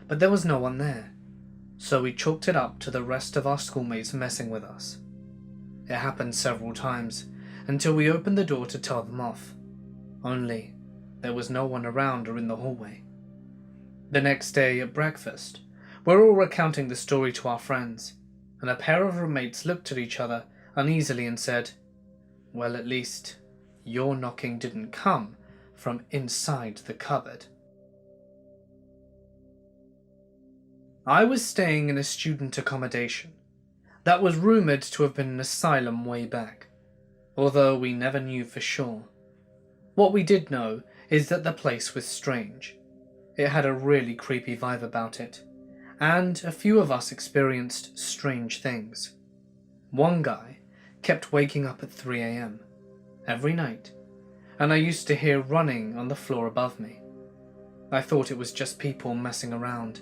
but there was no one there, so we chalked it up to the rest of our schoolmates messing with us. It happened several times until we opened the door to tell them off, only there was no one around or in the hallway. The next day at breakfast, we're all recounting the story to our friends, and a pair of roommates looked at each other uneasily and said, "Well, at least your knocking didn't come from inside the cupboard." I was staying in a student accommodation that was rumoured to have been an asylum way back, although we never knew for sure. What we did know is that the place was strange. It had a really creepy vibe about it, and a few of us experienced strange things. One guy kept waking up at 3 a.m. every night, and I used to hear running on the floor above me. I thought it was just people messing around.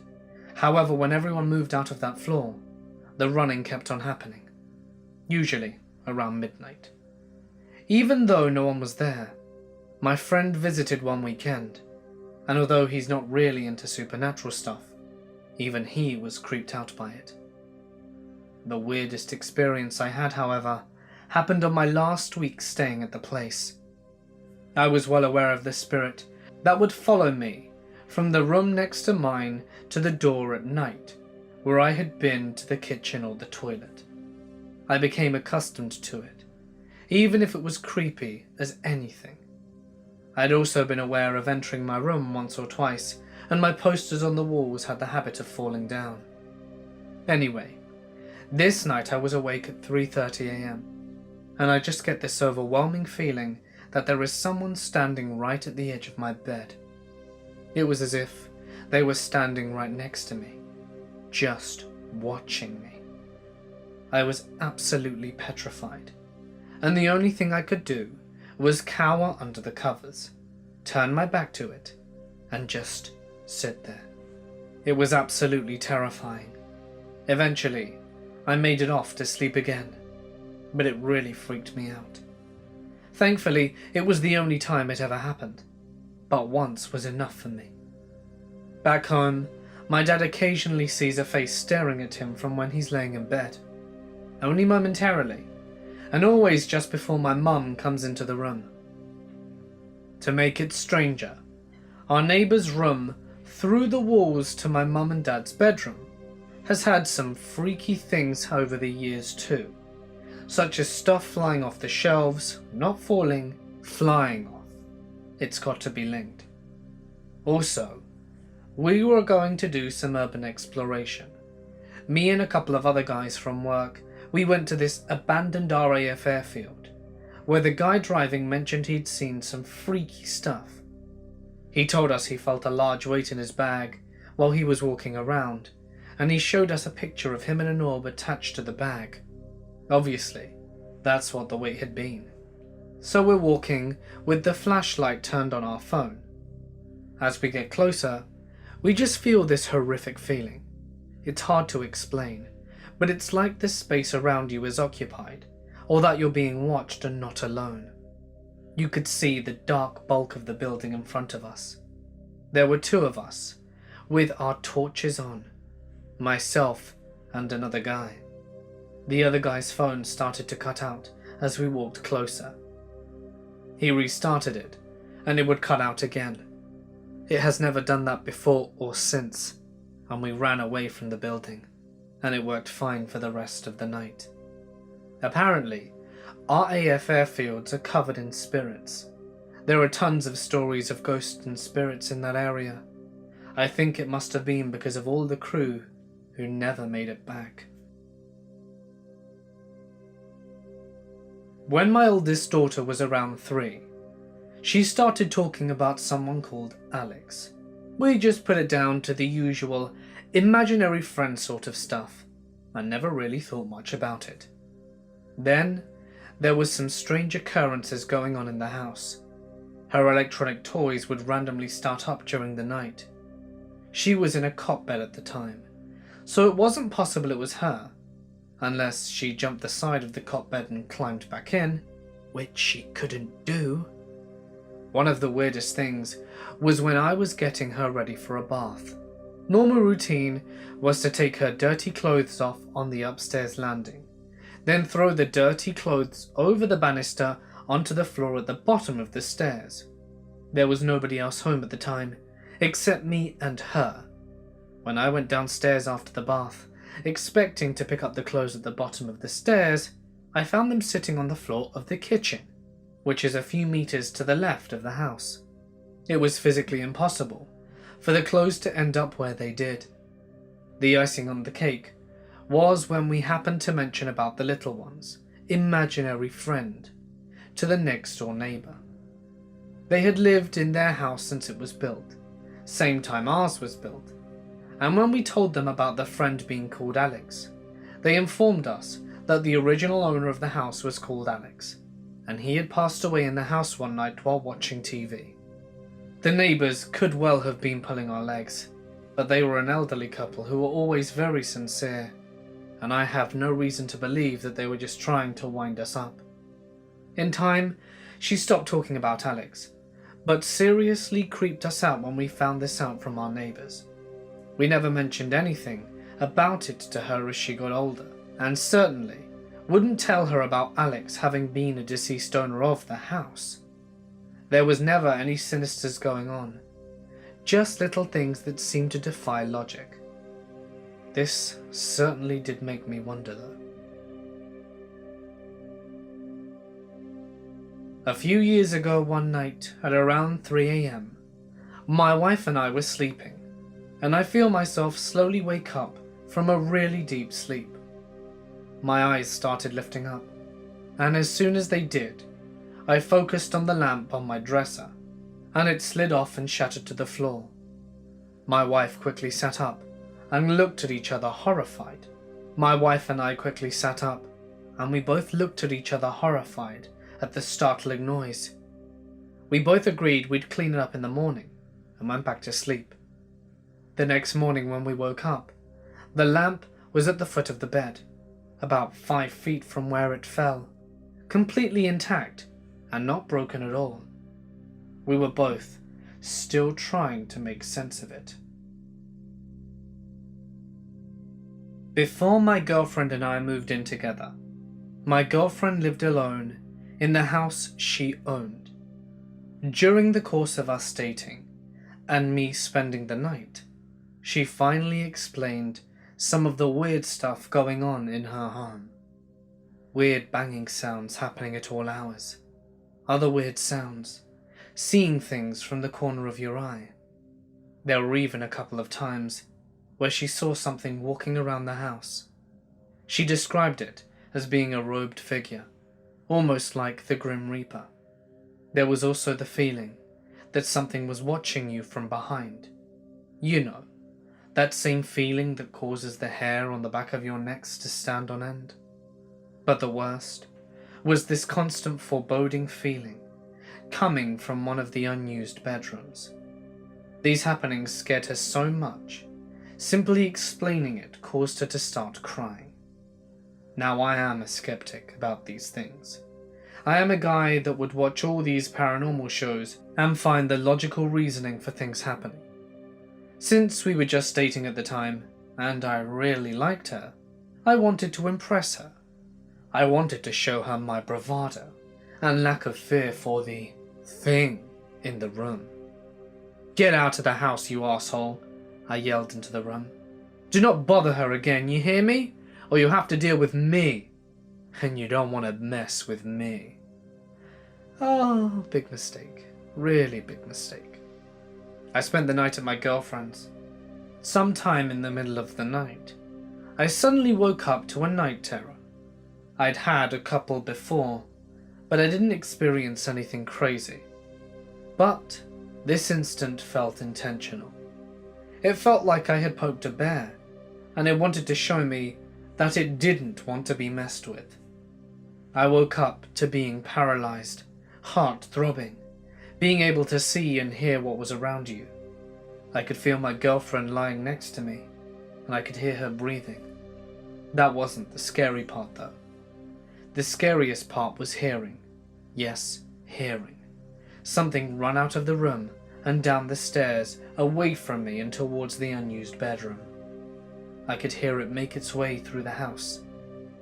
However, when everyone moved out of that floor, the running kept on happening, usually around midnight. Even though no one was there, my friend visited one weekend, and although he's not really into supernatural stuff, even he was creeped out by it. The weirdest experience I had, however, happened on my last week staying at the place. I was well aware of the spirit that would follow me from the room next to mine to the door at night, where I had been to the kitchen or the toilet. I became accustomed to it, even if it was creepy as anything. I had also been aware of entering my room once or twice, and my posters on the walls had the habit of falling down. Anyway, this night I was awake at 3:30 a.m, and I just get this overwhelming feeling that there is someone standing right at the edge of my bed. It was as if they were standing right next to me, just watching me. I was absolutely petrified, and the only thing I could do was cower under the covers, turn my back to it, and just sit there. It was absolutely terrifying. Eventually, I made it off to sleep again, but it really freaked me out. Thankfully, it was the only time it ever happened, but once was enough for me. Back home, my dad occasionally sees a face staring at him from when he's laying in bed, only momentarily, and always just before my mum comes into the room. To make it stranger, our neighbour's room through the walls to my mum and dad's bedroom has had some freaky things over the years too, such as stuff flying off the shelves, not falling, flying off. It's got to be linked. Also, we were going to do some urban exploration. Me and a couple of other guys from work, we went to this abandoned RAF airfield, where the guy driving mentioned he'd seen some freaky stuff. He told us he felt a large weight in his bag while he was walking around, and he showed us a picture of him in an orb attached to the bag. Obviously, that's what the weight had been. So we're walking with the flashlight turned on our phone. As we get closer, we just feel this horrific feeling. It's hard to explain, but it's like the space around you is occupied, or that you're being watched and not alone. You could see the dark bulk of the building in front of us. There were two of us, with our torches on, myself and another guy. The other guy's phone started to cut out as we walked closer. He restarted it, and it would cut out again. It has never done that before or since, and we ran away from the building, and it worked fine for the rest of the night. Apparently, RAF airfields are covered in spirits. There are tons of stories of ghosts and spirits in that area. I think it must have been because of all the crew who never made it back. When my oldest daughter was around 3, she started talking about someone called Alex. We just put it down to the usual imaginary friend sort of stuff, and never really thought much about it. Then, there was some strange occurrences going on in the house. Her electronic toys would randomly start up during the night. She was in a cot bed at the time, so it wasn't possible it was her, unless she jumped the side of the cot bed and climbed back in, which she couldn't do. One of the weirdest things was when I was getting her ready for a bath. Normal routine was to take her dirty clothes off on the upstairs landing, then throw the dirty clothes over the banister onto the floor at the bottom of the stairs. There was nobody else home at the time, except me and her. When I went downstairs after the bath, expecting to pick up the clothes at the bottom of the stairs, I found them sitting on the floor of the kitchen, which is a few meters to the left of the house. It was physically impossible for the clothes to end up where they did. The icing on the cake was when we happened to mention about the little one's imaginary friend to the next door neighbour. They had lived in their house since it was built, same time ours was built, and when we told them about the friend being called Alex, they informed us that the original owner of the house was called Alex, and he had passed away in the house one night while watching TV. The neighbours could well have been pulling our legs, but they were an elderly couple who were always very sincere, and I have no reason to believe that they were just trying to wind us up. In time, she stopped talking about Alex, but seriously creeped us out when we found this out from our neighbours. We never mentioned anything about it to her as she got older, and certainly wouldn't tell her about Alex having been a deceased owner of the house. There was never any sinisters going on, just little things that seemed to defy logic. This certainly did make me wonder though. A few years ago one night at around 3 a.m, my wife and I were sleeping, and I feel myself slowly wake up from a really deep sleep. My eyes started lifting up, and as soon as they did, I focused on the lamp on my dresser, and it slid off and shattered to the floor. My wife quickly sat up and looked at each other horrified. My wife and I quickly sat up, and we both looked at each other horrified at the startling noise. We both agreed we'd clean it up in the morning and went back to sleep. The next morning when we woke up, the lamp was at the foot of the bed, about 5 feet from where it fell, completely intact and not broken at all. We were both still trying to make sense of it. Before my girlfriend and I moved in together, my girlfriend lived alone in the house she owned. During the course of us dating and me spending the night, she finally explained some of the weird stuff going on in her home. Weird banging sounds happening at all hours, other weird sounds, seeing things from the corner of your eye. There were even a couple of times where she saw something walking around the house. She described it as being a robed figure, almost like the Grim Reaper. There was also the feeling that something was watching you from behind. You know, that same feeling that causes the hair on the back of your necks to stand on end. But the worst was this constant foreboding feeling coming from one of the unused bedrooms. These happenings scared her so much, simply explaining it caused her to start crying. Now I am a skeptic about these things. I am a guy that would watch all these paranormal shows and find the logical reasoning for things happening. Since we were just dating at the time, and I really liked her, I wanted to impress her. I wanted to show her my bravado and lack of fear for the thing in the room. "Get out of the house, you asshole," I yelled into the room. "Do not bother her again, you hear me? Or you'll have to deal with me. And you don't want to mess with me." Oh, big mistake. Really big mistake. I spent the night at my girlfriend's. Sometime in the middle of the night, I suddenly woke up to a night terror. I'd had a couple before, but I didn't experience anything crazy. But this instant felt intentional. It felt like I had poked a bear, and it wanted to show me that it didn't want to be messed with. I woke up to being paralyzed, heart throbbing, being able to see and hear what was around you. I could feel my girlfriend lying next to me, and I could hear her breathing. That wasn't the scary part though. The scariest part was hearing, yes, hearing, something run out of the room and down the stairs away from me and towards the unused bedroom. I could hear it make its way through the house.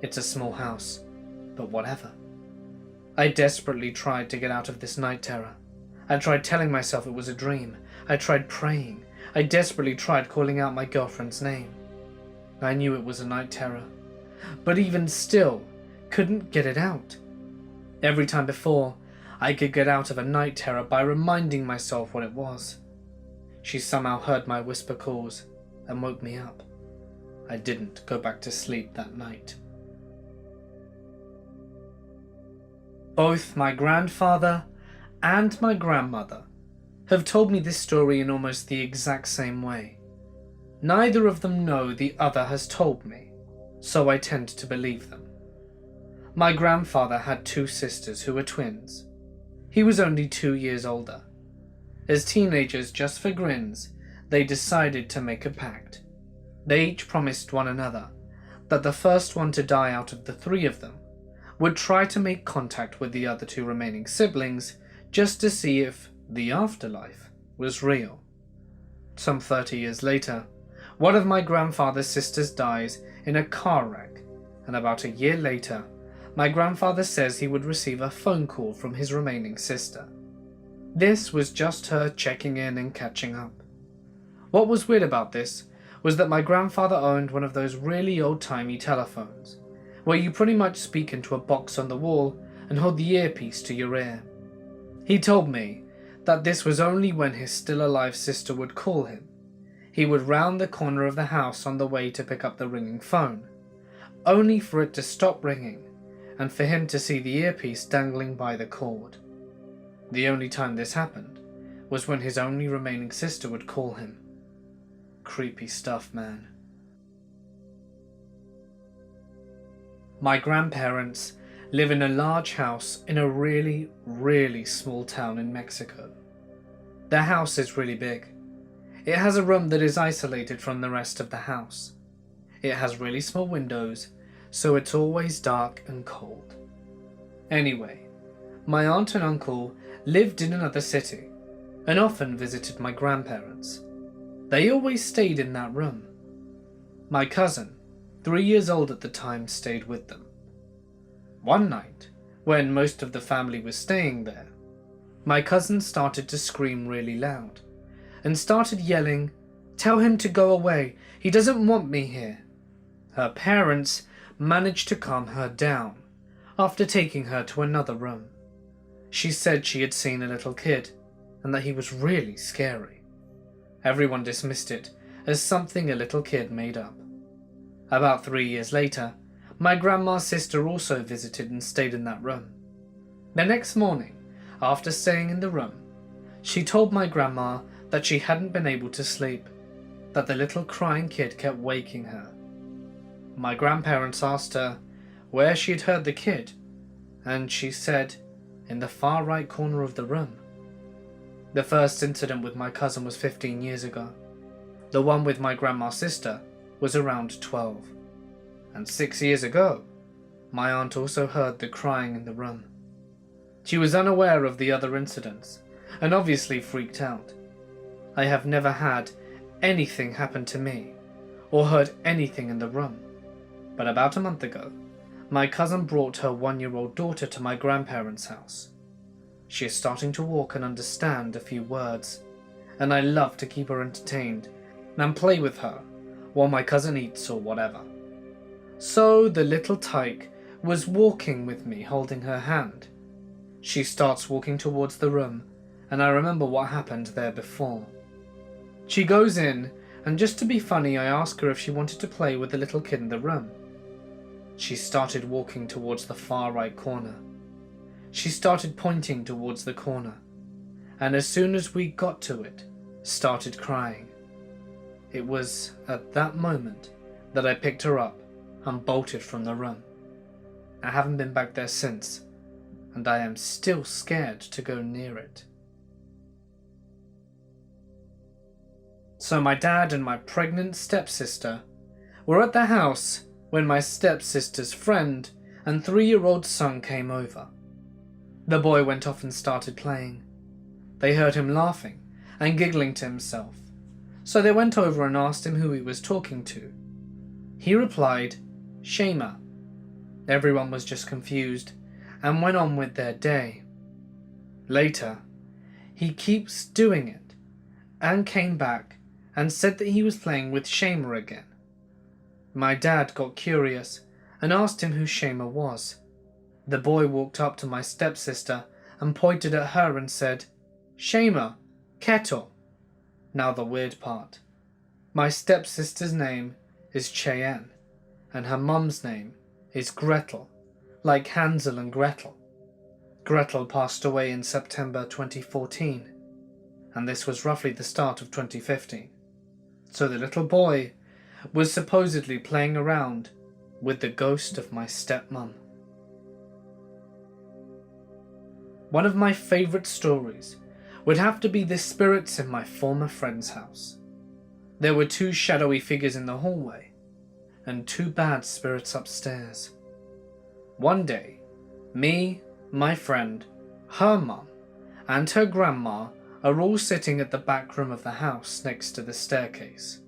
It's a small house, but whatever. I desperately tried to get out of this night terror. I tried telling myself it was a dream. I tried praying. I desperately tried calling out my girlfriend's name. I knew it was a night terror, but even still, couldn't get it out. Every time before, I could get out of a night terror by reminding myself what it was. She somehow heard my whisper calls and woke me up. I didn't go back to sleep that night. Both my grandfather and my grandmother have told me this story in almost the exact same way. Neither of them know the other has told me, so I tend to believe them. My grandfather had 2 sisters who were twins. He was only 2 years older. As teenagers, just for grins, they decided to make a pact. They each promised one another that the first one to die out of the 3 of them would try to make contact with the other 2 remaining siblings just to see if the afterlife was real. Some 30 years later, one of my grandfather's sisters dies in a car wreck, and about a year later, my grandfather says he would receive a phone call from his remaining sister. This was just her checking in and catching up. What was weird about this was that my grandfather owned one of those really old-timey telephones, where you pretty much speak into a box on the wall and hold the earpiece to your ear. He told me that this was only when his still-alive sister would call him. He would round the corner of the house on the way to pick up the ringing phone, only for it to stop ringing and for him to see the earpiece dangling by the cord. The only time this happened was when his only remaining sister would call him. Creepy stuff, man. My grandparents live in a large house in a really, really small town in Mexico. Their house is really big. It has a room that is isolated from the rest of the house. It has really small windows, so it's always dark and cold. Anyway, my aunt and uncle lived in another city and often visited my grandparents. They always stayed in that room. My cousin, 3 years old at the time, stayed with them. One night, when most of the family was staying there, my cousin started to scream really loud and started yelling, "Tell him to go away, he doesn't want me here." Her parents managed to calm her down after taking her to another room. She said she had seen a little kid and that he was really scary. Everyone dismissed it as something a little kid made up. About 3 years later, my grandma's sister also visited and stayed in that room. The next morning, after staying in the room, she told my grandma that she hadn't been able to sleep, that the little crying kid kept waking her. My grandparents asked her where she had heard the kid, and she said, in the far right corner of the room. The first incident with my cousin was 15 years ago. The one with my grandma's sister was around 12. And 6 years ago, my aunt also heard the crying in the room. She was unaware of the other incidents, and obviously freaked out. I have never had anything happen to me, or heard anything in the room. But about a month ago, my cousin brought her 1-year-old daughter to my grandparents' house. She is starting to walk and understand a few words, and I love to keep her entertained and play with her while my cousin eats or whatever. So the little tyke was walking with me holding her hand. She starts walking towards the room, and I remember what happened there before. She goes in, and just to be funny I ask her if she wanted to play with the little kid in the room. She started walking towards the far right corner. She started pointing towards the corner, and as soon as we got to it, started crying. It was at that moment that I picked her up and bolted from the room. I haven't been back there since, and I am still scared to go near it. So my dad and my pregnant stepsister were at the house when my stepsister's friend and 3-year-old son came over. The boy went off and started playing. They heard him laughing and giggling to himself, so they went over and asked him who he was talking to. He replied, "Shema." Everyone was just confused and went on with their day. Later, he keeps doing it and came back and said that he was playing with Shema again. My dad got curious and asked him who Shema was. The boy walked up to my stepsister and pointed at her and said, "Shema, kettle." Now the weird part. My stepsister's name is Cheyenne, and her mum's name is Gretel, like Hansel and Gretel. Gretel passed away in September 2014, and this was roughly the start of 2015. So the little boy was supposedly playing around with the ghost of my stepmom. One of my favourite stories would have to be the spirits in my former friend's house. There were 2 shadowy figures in the hallway, and 2 bad spirits upstairs. One day, me, my friend, her mum, and her grandma are all sitting at the back room of the house next to the staircase.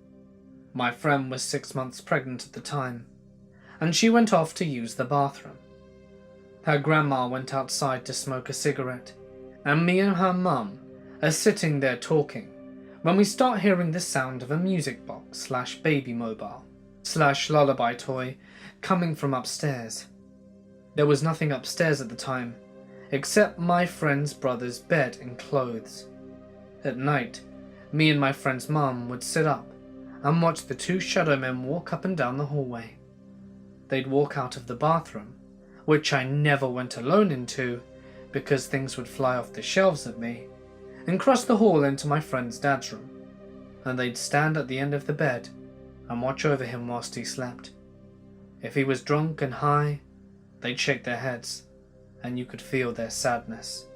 My friend was 6 months pregnant at the time, and she went off to use the bathroom. Her grandma went outside to smoke a cigarette, and me and her mum are sitting there talking when we start hearing the sound of a music box slash baby mobile slash lullaby toy coming from upstairs. There was nothing upstairs at the time, except my friend's brother's bed and clothes. At night, me and my friend's mum would sit up and watch the two shadow men walk up and down the hallway. They'd walk out of the bathroom, which I never went alone into because things would fly off the shelves at me, and cross the hall into my friend's dad's room, and they'd stand at the end of the bed and watch over him whilst he slept. If he was drunk and high, they'd shake their heads, and you could feel their sadness.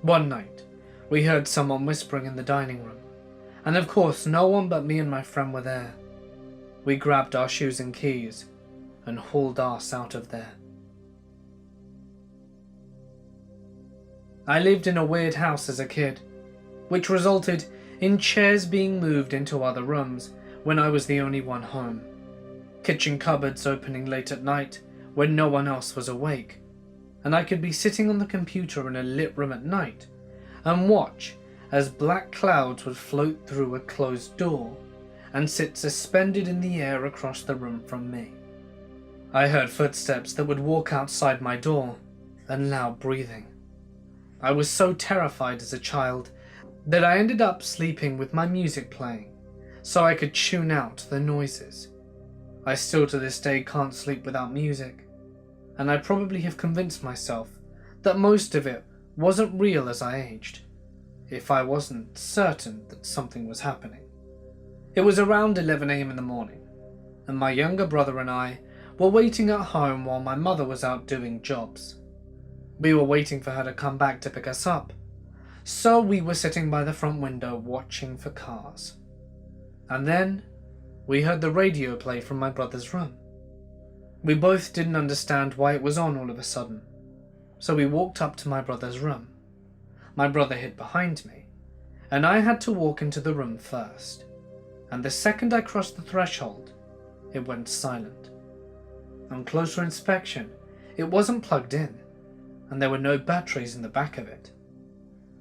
One night, we heard someone whispering in the dining room, and of course no one but me and my friend were there. We grabbed our shoes and keys and hauled ass out of there. I lived in a weird house as a kid, which resulted in chairs being moved into other rooms when I was the only one home, kitchen cupboards opening late at night when no one else was awake, and I could be sitting on the computer in a lit room at night and watch as black clouds would float through a closed door and sit suspended in the air across the room from me. I heard footsteps that would walk outside my door and loud breathing. I was so terrified as a child that I ended up sleeping with my music playing so I could tune out the noises. I still to this day can't sleep without music, and I probably have convinced myself that most of it wasn't real as I aged, if I wasn't certain that something was happening. It was around 11 AM in the morning, and my younger brother and I were waiting at home while my mother was out doing jobs. We were waiting for her to come back to pick us up, so we were sitting by the front window watching for cars. And then we heard the radio play from my brother's room. We both didn't understand why it was on all of a sudden, so we walked up to my brother's room. My brother hid behind me, and I had to walk into the room first, and the second I crossed the threshold, it went silent. On closer inspection, it wasn't plugged in, and there were no batteries in the back of it.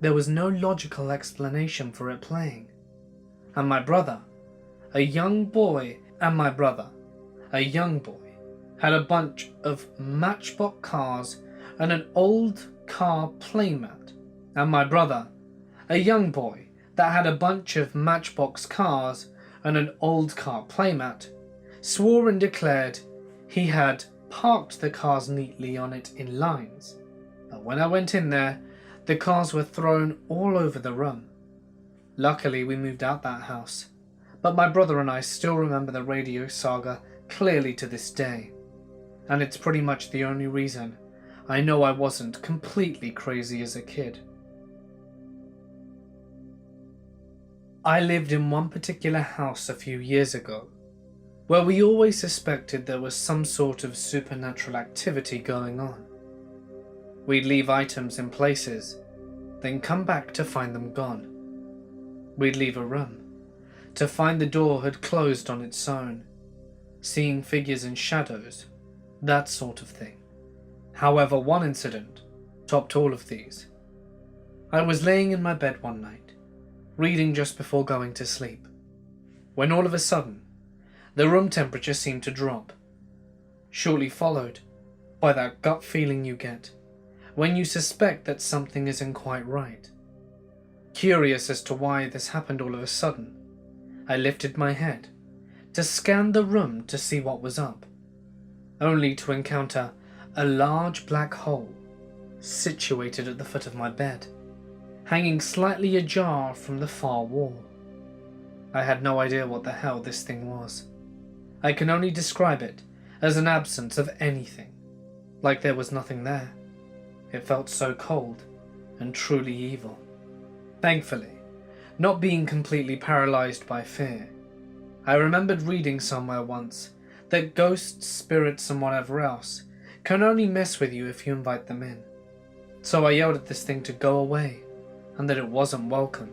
There was no logical explanation for it playing, and my brother, a young boy, had a bunch of Matchbox cars and an old car playmat, and my brother, a young boy that had a bunch of Matchbox cars and an old car playmat, swore and declared he had parked the cars neatly on it in lines. But when I went in there, the cars were thrown all over the room. Luckily, we moved out that house, but my brother and I still remember the radio saga clearly to this day, and it's pretty much the only reason I know I wasn't completely crazy as a kid. I lived in one particular house a few years ago, where we always suspected there was some sort of supernatural activity going on. We'd leave items in places, then come back to find them gone. We'd leave a room, to find the door had closed on its own, seeing figures and shadows, that sort of thing. However, one incident topped all of these. I was laying in my bed one night, reading just before going to sleep, when all of a sudden, the room temperature seemed to drop, shortly followed by that gut feeling you get when you suspect that something isn't quite right. Curious as to why this happened all of a sudden, I lifted my head to scan the room to see what was up, only to encounter a large black hole situated at the foot of my bed, hanging slightly ajar from the far wall. I had no idea what the hell this thing was. I can only describe it as an absence of anything, like there was nothing there. It felt so cold and truly evil. Thankfully, not being completely paralyzed by fear, I remembered reading somewhere once that ghosts, spirits and whatever else can only mess with you if you invite them in. So I yelled at this thing to go away and that it wasn't welcome,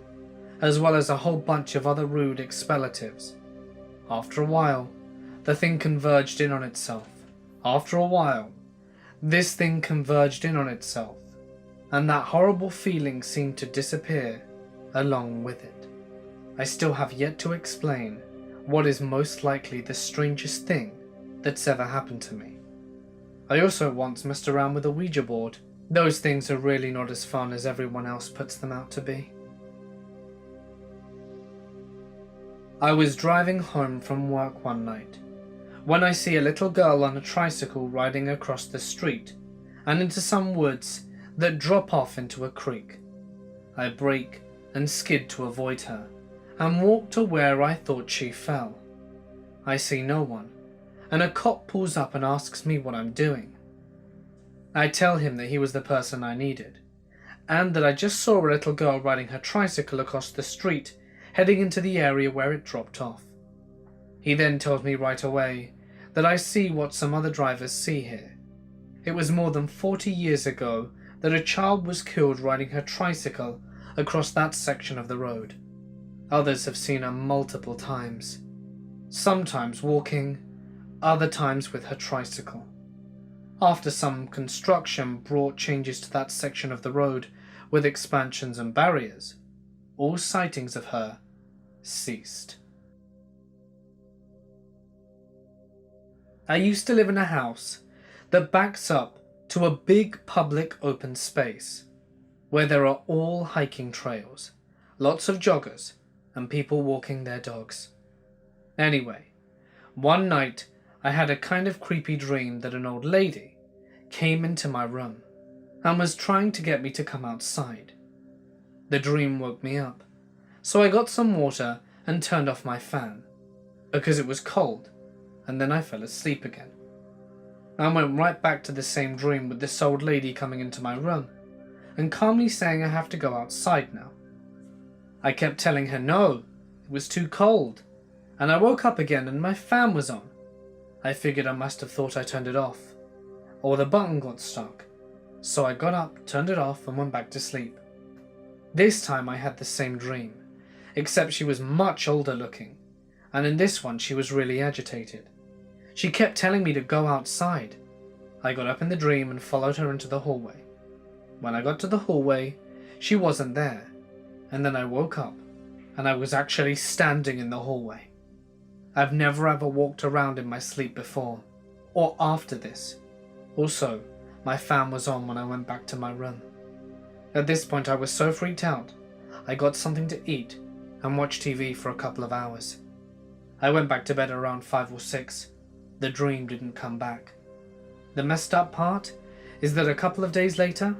as well as a whole bunch of other rude expellatives. After a while, the thing converged in on itself. And that horrible feeling seemed to disappear along with it. I still have yet to explain what is most likely the strangest thing that's ever happened to me. I also once messed around with a Ouija board. Those things are really not as fun as everyone else puts them out to be. I was driving home from work one night when I see a little girl on a tricycle riding across the street and into some woods that drop off into a creek. I brake and skid to avoid her and walk to where I thought she fell. I see no one, and a cop pulls up and asks me what I'm doing. I tell him that he was the person I needed, and that I just saw a little girl riding her tricycle across the street, heading into the area where it dropped off. He then tells me right away that I see what some other drivers see here. It was more than 40 years ago that a child was killed riding her tricycle across that section of the road. Others have seen her multiple times, sometimes walking, other times with her tricycle. After some construction brought changes to that section of the road with expansions and barriers, all sightings of her ceased. I used to live in a house that backs up to a big public open space where there are all hiking trails, lots of joggers, and people walking their dogs. Anyway, one night I had a kind of creepy dream that an old lady came into my room and was trying to get me to come outside. The dream woke me up, so I got some water and turned off my fan because it was cold, and then I fell asleep again. I went right back to the same dream with this old lady coming into my room and calmly saying I have to go outside now. I kept telling her no, it was too cold, and I woke up again and my fan was on. I figured I must have thought I turned it off, or the button got stuck, so I got up, turned it off, and went back to sleep. This time I had the same dream, except she was much older looking, and in this one she was really agitated. She kept telling me to go outside. I got up in the dream and followed her into the hallway. When I got to the hallway, she wasn't there, and then I woke up, and I was actually standing in the hallway. I've never ever walked around in my sleep before, or after this. Also, my fan was on when I went back to my room. At this point I was so freaked out, I got something to eat and watched TV for a couple of hours. I went back to bed around 5 or 6. The dream didn't come back. The messed up part is that a couple of days later,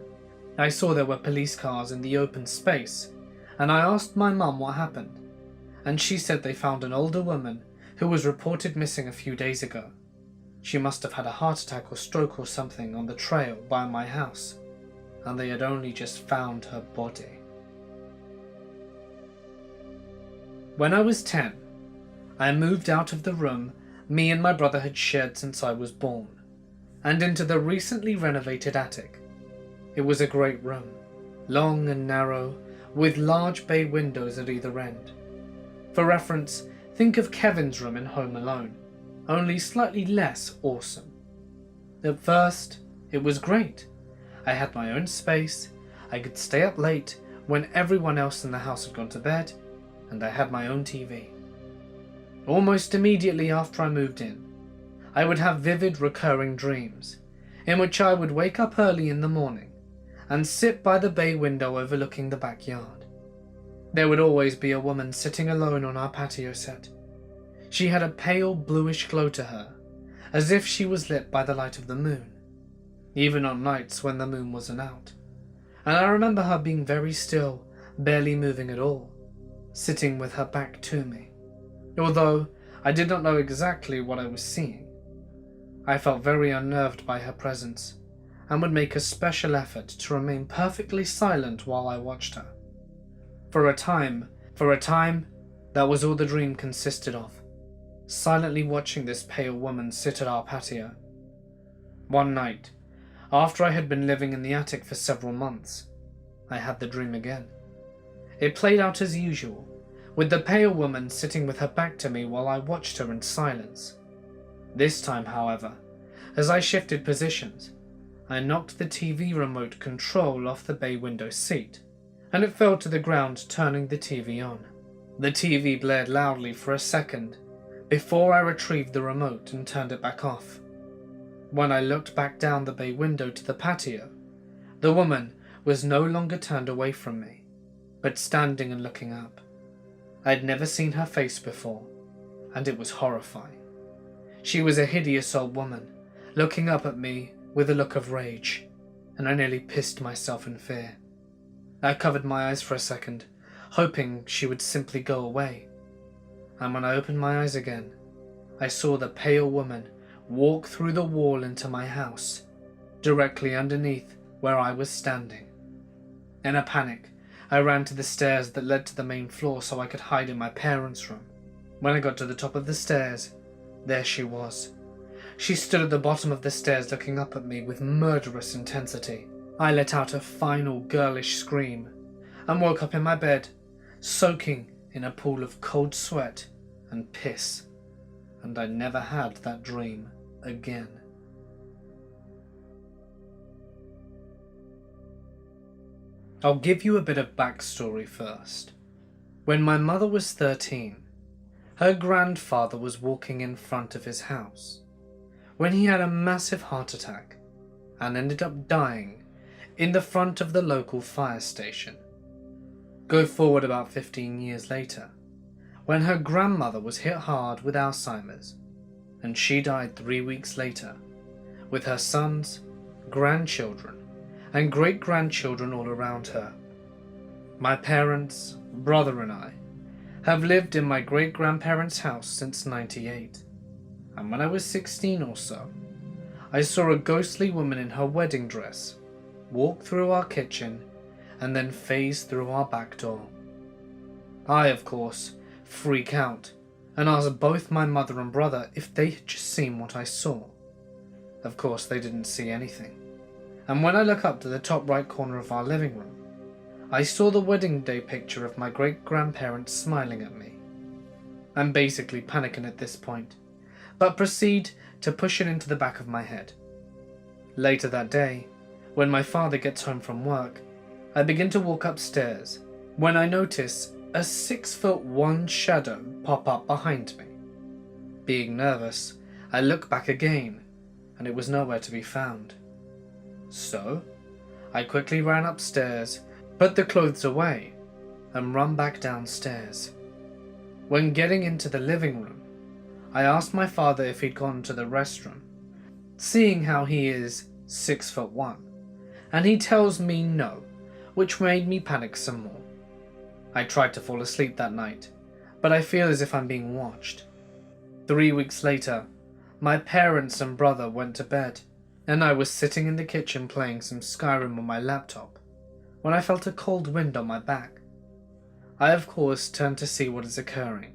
I saw there were police cars in the open space, and I asked my mum what happened, and she said they found an older woman who was reported missing a few days ago. She must have had a heart attack or stroke or something on the trail by my house, and they had only just found her body. When I was 10, I moved out of the room me and my brother had shared since I was born, and into the recently renovated attic. It was a great room, long and narrow, with large bay windows at either end. For reference, think of Kevin's room in Home Alone, only slightly less awesome. At first, it was great. I had my own space, I could stay up late when everyone else in the house had gone to bed, and I had my own TV. Almost immediately after I moved in, I would have vivid recurring dreams, in which I would wake up early in the morning and sit by the bay window overlooking the backyard. There would always be a woman sitting alone on our patio set. She had a pale bluish glow to her, as if she was lit by the light of the moon, even on nights when the moon wasn't out. And I remember her being very still, barely moving at all, sitting with her back to me. Although I did not know exactly what I was seeing, I felt very unnerved by her presence, and would make a special effort to remain perfectly silent while I watched her. For a time, that was all the dream consisted of, silently watching this pale woman sit at our patio. One night, after I had been living in the attic for several months, I had the dream again. It played out as usual, with the pale woman sitting with her back to me while I watched her in silence. This time, however, as I shifted positions, I knocked the TV remote control off the bay window seat, and it fell to the ground, turning the TV on. The TV blared loudly for a second before I retrieved the remote and turned it back off. When I looked back down the bay window to the patio, the woman was no longer turned away from me, but standing and looking up. I'd never seen her face before, and it was horrifying. She was a hideous old woman, looking up at me with a look of rage, and I nearly pissed myself in fear. I covered my eyes for a second, hoping she would simply go away. And when I opened my eyes again, I saw the pale woman walk through the wall into my house, directly underneath where I was standing. In a panic, I ran to the stairs that led to the main floor so I could hide in my parents' room. When I got to the top of the stairs, there she was. She stood at the bottom of the stairs looking up at me with murderous intensity. I let out a final girlish scream and woke up in my bed, soaking in a pool of cold sweat and piss, and I never had that dream again. I'll give you a bit of backstory first. When my mother was 13, her grandfather was walking in front of his house when he had a massive heart attack and ended up dying in the front of the local fire station. Go forward about 15 years later, when her grandmother was hit hard with Alzheimer's, and she died 3 weeks later, with her sons, grandchildren, and great-grandchildren all around her. My parents, brother and I have lived in my great-grandparents' house since '98, and when I was 16 or so, I saw a ghostly woman in her wedding dress walk through our kitchen and then phase through our back door. I, of course, freak out and ask both my mother and brother if they had just seen what I saw. Of course, they didn't see anything. And when I look up to the top right corner of our living room, I saw the wedding day picture of my great-grandparents smiling at me. I'm basically panicking at this point, but proceed to push it into the back of my head. Later that day, when my father gets home from work, I begin to walk upstairs when I notice a 6'1" shadow pop up behind me. Being nervous, I look back again, and it was nowhere to be found. So, I quickly ran upstairs, put the clothes away, and run back downstairs. When getting into the living room, I asked my father if he'd gone to the restroom, seeing how he is 6'1", and he tells me no, which made me panic some more. I tried to fall asleep that night, but I feel as if I'm being watched. 3 weeks later, my parents and brother went to bed, and I was sitting in the kitchen playing some Skyrim on my laptop when I felt a cold wind on my back. I of course turned to see what is occurring,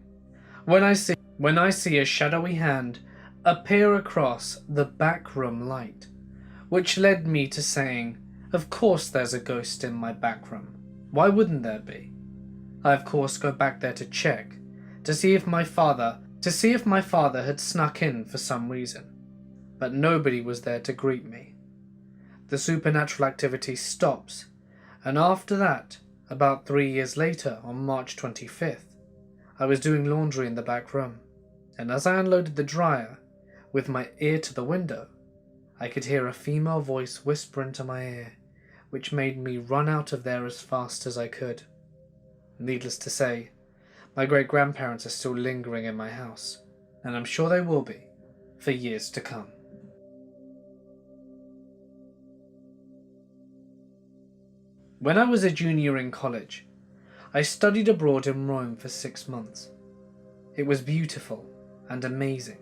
when I see a shadowy hand appear across the back room light, which led me to saying, of course there's a ghost in my back room. Why wouldn't there be? I of course go back there to check, to see if my father had snuck in for some reason, but nobody was there to greet me. The supernatural activity stops, and after that, about 3 years later, on March 25th, I was doing laundry in the back room, and as I unloaded the dryer, with my ear to the window, I could hear a female voice whisper into my ear, which made me run out of there as fast as I could. Needless to say, my great-grandparents are still lingering in my house, and I'm sure they will be for years to come. When I was a junior in college, I studied abroad in Rome for 6 months. It was beautiful and amazing,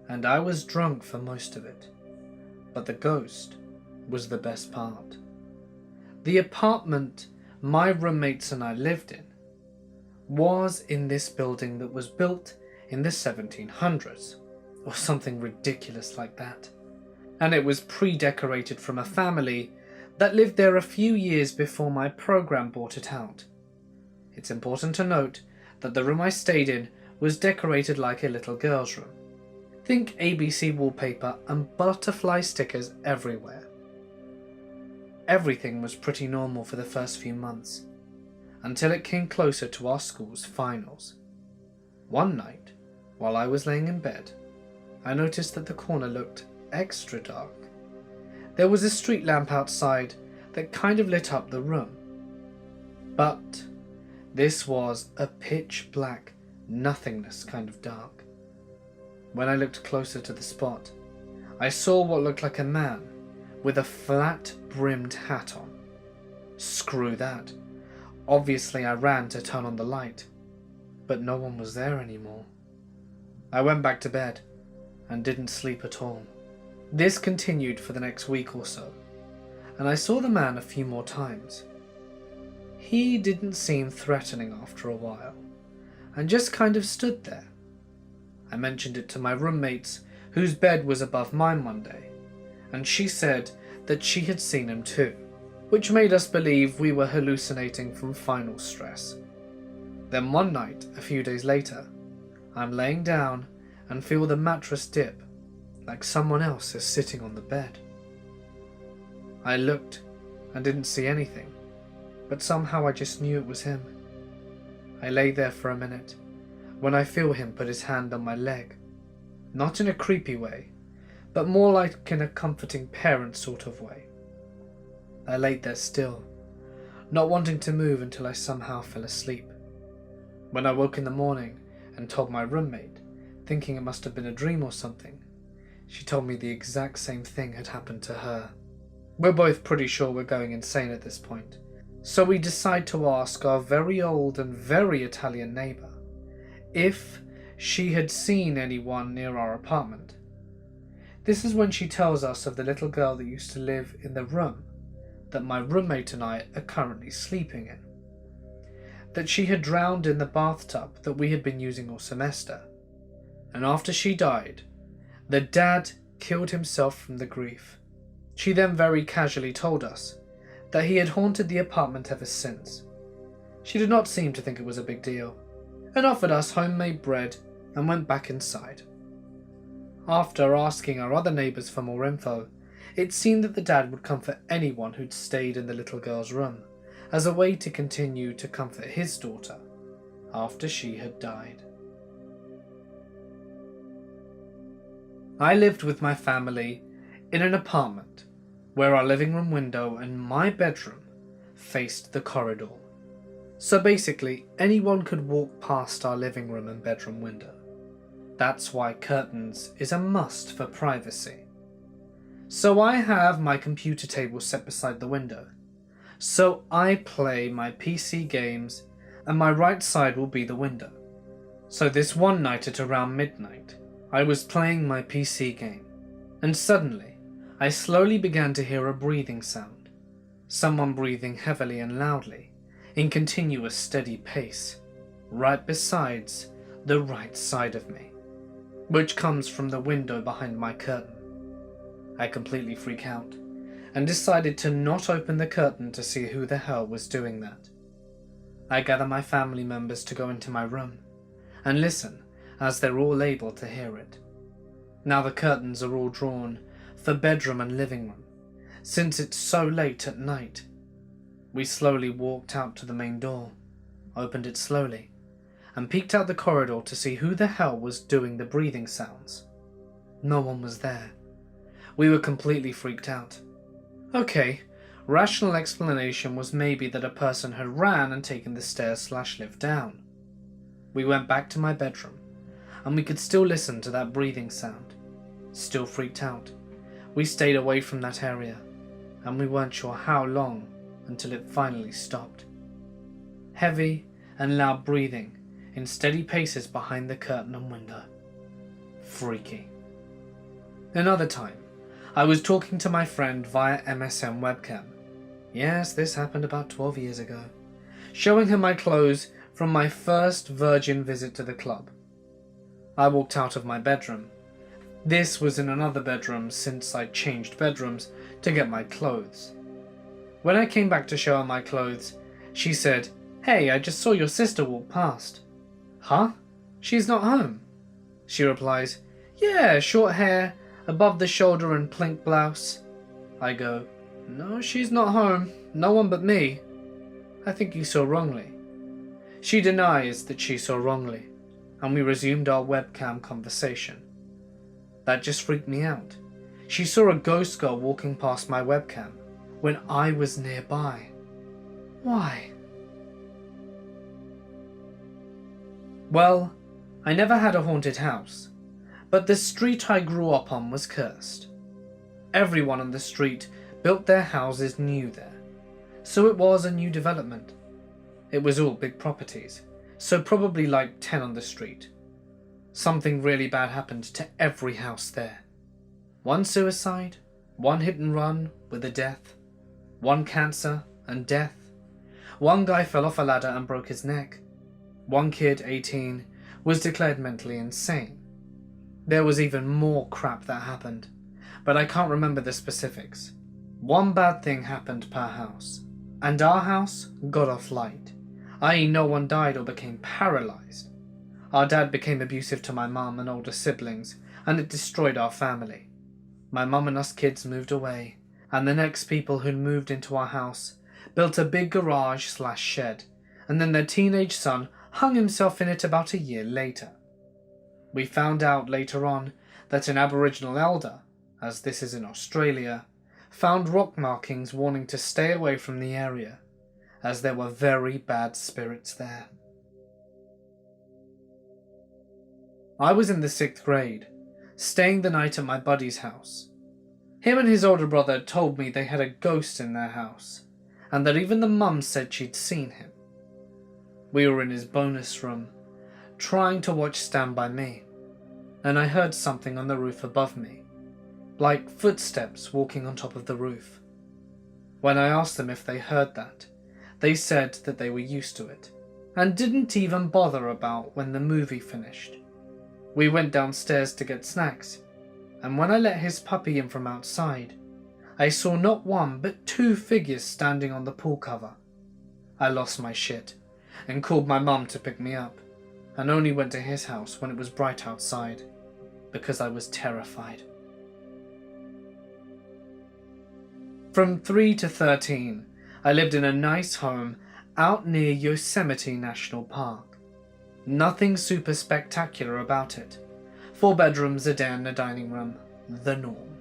and I was drunk for most of it. But the ghost was the best part. The apartment my roommates and I lived in was in this building that was built in the 1700s, or something ridiculous like that, and it was pre-decorated from a family that lived there a few years before my program bought it out. It's important to note that the room I stayed in was decorated like a little girl's room. Think ABC wallpaper and butterfly stickers everywhere. Everything was pretty normal for the first few months, until it came closer to our school's finals. One night, while I was laying in bed, I noticed that the corner looked extra dark. There was a street lamp outside that kind of lit up the room. But this was a pitch black nothingness kind of dark. When I looked closer to the spot, I saw what looked like a man with a flat-brimmed hat on. Screw that. Obviously I ran to turn on the light, but no one was there anymore. I went back to bed and didn't sleep at all. This continued for the next week or so, and I saw the man a few more times. He didn't seem threatening after a while, and just kind of stood there. I mentioned it to my roommates, whose bed was above mine one day, and she said that she had seen him too, which made us believe we were hallucinating from final stress. Then one night, a few days later, I'm laying down and feel the mattress dip, like someone else is sitting on the bed. I looked and didn't see anything, but somehow I just knew it was him. I lay there for a minute, when I feel him put his hand on my leg, not in a creepy way, but more like in a comforting parent sort of way. I laid there still, not wanting to move until I somehow fell asleep. When I woke in the morning and told my roommate, thinking it must have been a dream or something, she told me the exact same thing had happened to her. We're both pretty sure we're going insane at this point, so we decide to ask our very old and very Italian neighbour if she had seen anyone near our apartment. This is when she tells us of the little girl that used to live in the room that my roommate and I are currently sleeping in. That she had drowned in the bathtub that we had been using all semester. And after she died, the dad killed himself from the grief. She then very casually told us that he had haunted the apartment ever since. She did not seem to think it was a big deal, and offered us homemade bread and went back inside. After asking our other neighbours for more info, it seemed that the dad would comfort anyone who'd stayed in the little girl's room, as a way to continue to comfort his daughter after she had died. I lived with my family in an apartment where our living room window and my bedroom faced the corridor. So basically, anyone could walk past our living room and bedroom window. That's why curtains is a must for privacy. So I have my computer table set beside the window. So I play my PC games and my right side will be the window. So this one night at around midnight, I was playing my PC game, and suddenly I slowly began to hear a breathing sound. Someone breathing heavily and loudly, in continuous steady pace, right besides the right side of me, which comes from the window behind my curtain. I completely freak out, and decided to not open the curtain to see who the hell was doing that. I gather my family members to go into my room, and listen as they're all able to hear it. Now the curtains are all drawn for bedroom and living room, since it's so late at night. We slowly walked out to the main door, opened it slowly, and peeked out the corridor to see who the hell was doing the breathing sounds. No one was there. We were completely freaked out. Okay, rational explanation was maybe that a person had ran and taken the stairs/lift down. We went back to my bedroom, and we could still listen to that breathing sound. Still freaked out, we stayed away from that area, and we weren't sure how long until it finally stopped. Heavy and loud breathing in steady paces behind the curtain and window. Freaky. Another time, I was talking to my friend via MSN webcam. Yes, this happened about 12 years ago. Showing her my clothes from my first virgin visit to the club. I walked out of my bedroom. This was in another bedroom since I'd changed bedrooms to get my clothes. When I came back to show her my clothes, she said, "Hey, I just saw your sister walk past." "Huh? She's not home?" She replies, "Yeah, short hair, above the shoulder and plink blouse." I go, "No, she's not home. No one but me." I think you saw wrongly." She denies that she saw wrongly, and we resumed our webcam conversation. That just freaked me out. She saw a ghost girl walking past my webcam when I was nearby. Why? Well, I never had a haunted house, but the street I grew up on was cursed. Everyone on the street built their houses new there, so it was a new development. It was all big properties, so probably like 10 on the street. Something really bad happened to every house there. One suicide, one hit and run with a death, one cancer and death. One guy fell off a ladder and broke his neck. One kid, 18, was declared mentally insane. There was even more crap that happened, but I can't remember the specifics. One bad thing happened per house, and our house got off light, i.e. no one died or became paralyzed. Our dad became abusive to my mum and older siblings, and it destroyed our family. My mum and us kids moved away, and the next people who moved into our house built a big garage/shed, and then their teenage son hung himself in it about a year later. We found out later on that an Aboriginal elder, as this is in Australia, found rock markings warning to stay away from the area, as there were very bad spirits there. I was in the 6th grade, staying the night at my buddy's house. Him and his older brother told me they had a ghost in their house, and that even the mum said she'd seen him. We were in his bonus room, trying to watch Stand By Me, and I heard something on the roof above me, like footsteps walking on top of the roof. When I asked them if they heard that, they said that they were used to it, and didn't even bother about when the movie finished. We went downstairs to get snacks, and when I let his puppy in from outside, I saw not one but 2 figures standing on the pool cover. I lost my shit, and called my mum to pick me up, and only went to his house when it was bright outside, because I was terrified. From 3 to 13, I lived in a nice home out near Yosemite National Park. Nothing super spectacular about it. 4 bedrooms, a den, a dining room, the norm.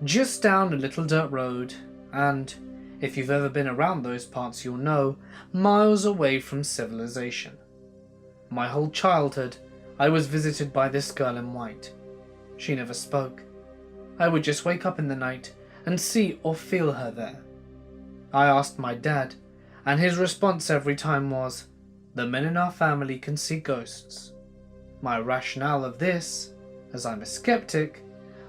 Just down a little dirt road, and, if you've ever been around those parts you'll know, miles away from civilization. My whole childhood, I was visited by this girl in white. She never spoke. I would just wake up in the night and see or feel her there. I asked my dad, and his response every time was, "The men in our family can see ghosts." My rationale of this, as I'm a skeptic,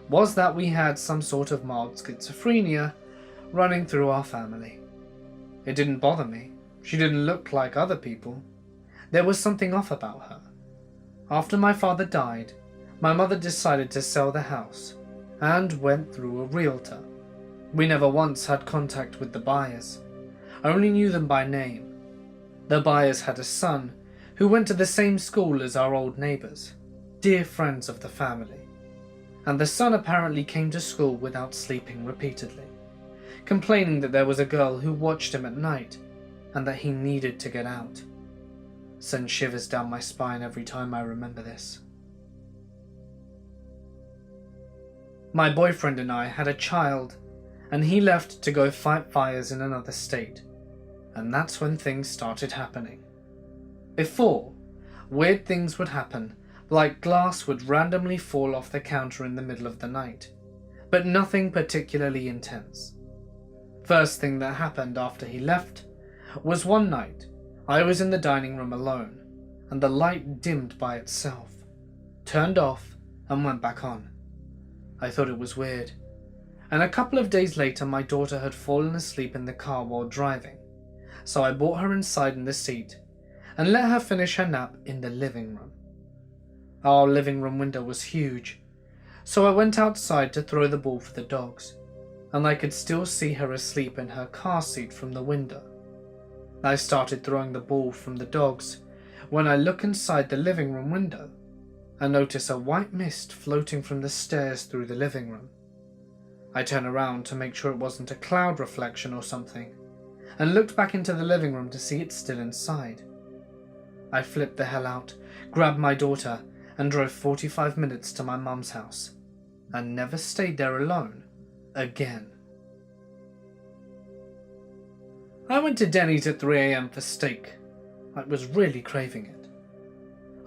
was that we had some sort of mild schizophrenia running through our family. It didn't bother me. She didn't look like other people. There was something off about her. After my father died, my mother decided to sell the house and went through a realtor. We never once had contact with the buyers. I only knew them by name. The buyers had a son who went to the same school as our old neighbours, dear friends of the family. And the son apparently came to school without sleeping repeatedly, complaining that there was a girl who watched him at night and that he needed to get out. Sends shivers down my spine every time I remember this. My boyfriend and I had a child, and he left to go fight fires in another state, and that's when things started happening. Before, weird things would happen, like glass would randomly fall off the counter in the middle of the night, but nothing particularly intense. First thing that happened after he left was one night I was in the dining room alone, and the light dimmed by itself, turned off and went back on. I thought it was weird, and a couple of days later my daughter had fallen asleep in the car while driving, so I brought her inside in the seat and let her finish her nap in the living room. Our living room window was huge, so I went outside to throw the ball for the dogs, and I could still see her asleep in her car seat from the window. I started throwing the ball from the dogs when I look inside the living room window and notice a white mist floating from the stairs through the living room. I turn around to make sure it wasn't a cloud reflection or something, and looked back into the living room to see it still inside. I flipped the hell out, grabbed my daughter, and drove 45 minutes to my mum's house, and never stayed there alone again. I went to Denny's at 3 AM for steak. I was really craving it.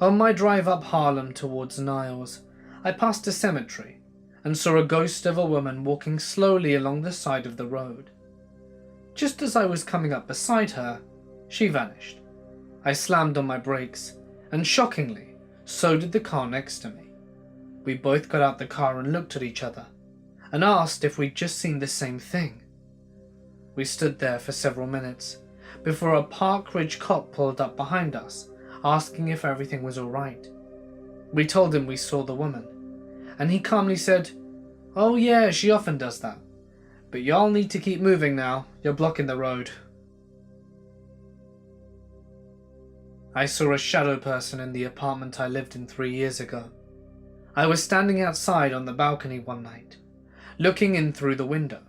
On my drive up Harlem towards Niles, I passed a cemetery and saw a ghost of a woman walking slowly along the side of the road. Just as I was coming up beside her, she vanished. I slammed on my brakes, and shockingly, so did the car next to me. We both got out the car and looked at each other, and asked if we'd just seen the same thing. We stood there for several minutes, before a Park Ridge cop pulled up behind us, asking if everything was alright. We told him we saw the woman, and he calmly said, "Oh yeah, she often does that. But y'all need to keep moving now, you're blocking the road." I saw a shadow person in the apartment I lived in 3 years ago. I was standing outside on the balcony one night, looking in through the window.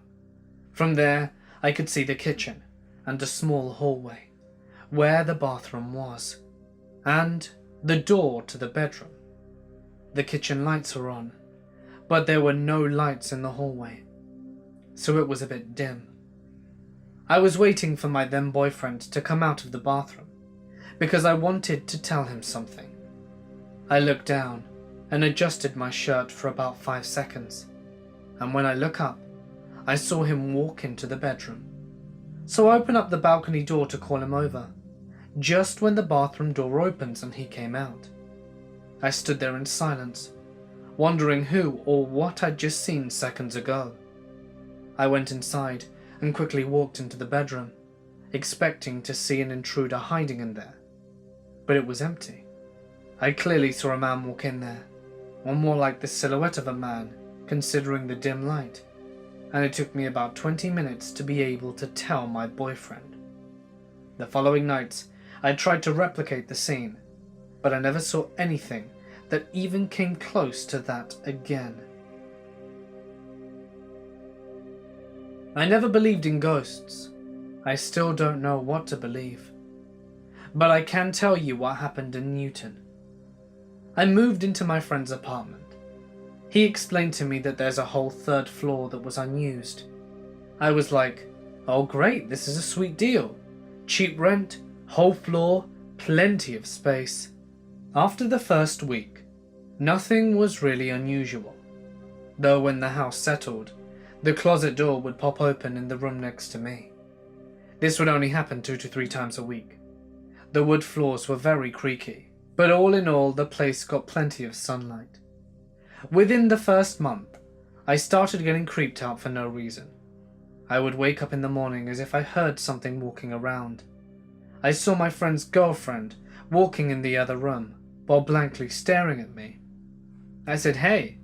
From there, I could see the kitchen and a small hallway, where the bathroom was, and the door to the bedroom. The kitchen lights were on, but there were no lights in the hallway, so it was a bit dim. I was waiting for my then boyfriend to come out of the bathroom, because I wanted to tell him something. I looked down and adjusted my shirt for about 5 seconds, and when I look up, I saw him walk into the bedroom. So I opened up the balcony door to call him over, just when the bathroom door opens and he came out. I stood there in silence, wondering who or what I'd just seen seconds ago. I went inside and quickly walked into the bedroom, expecting to see an intruder hiding in there, but it was empty. I clearly saw a man walk in there, or more like the silhouette of a man, considering the dim light, and it took me about 20 minutes to be able to tell my boyfriend. The following nights, I tried to replicate the scene, but I never saw anything that even came close to that again. I never believed in ghosts. I still don't know what to believe. But I can tell you what happened in Newton. I moved into my friend's apartment. He explained to me that there's a whole 3rd floor that was unused. I was like, oh great, this is a sweet deal. Cheap rent, whole floor, plenty of space. After the first week, nothing was really unusual. Though when the house settled, the closet door would pop open in the room next to me. This would only happen 2 to 3 times a week. The wood floors were very creaky, but all in all, the place got plenty of sunlight. Within the first month, I started getting creeped out for no reason. I would wake up in the morning as if I heard something walking around. I saw my friend's girlfriend walking in the other room while blankly staring at me. I said, "Hey,"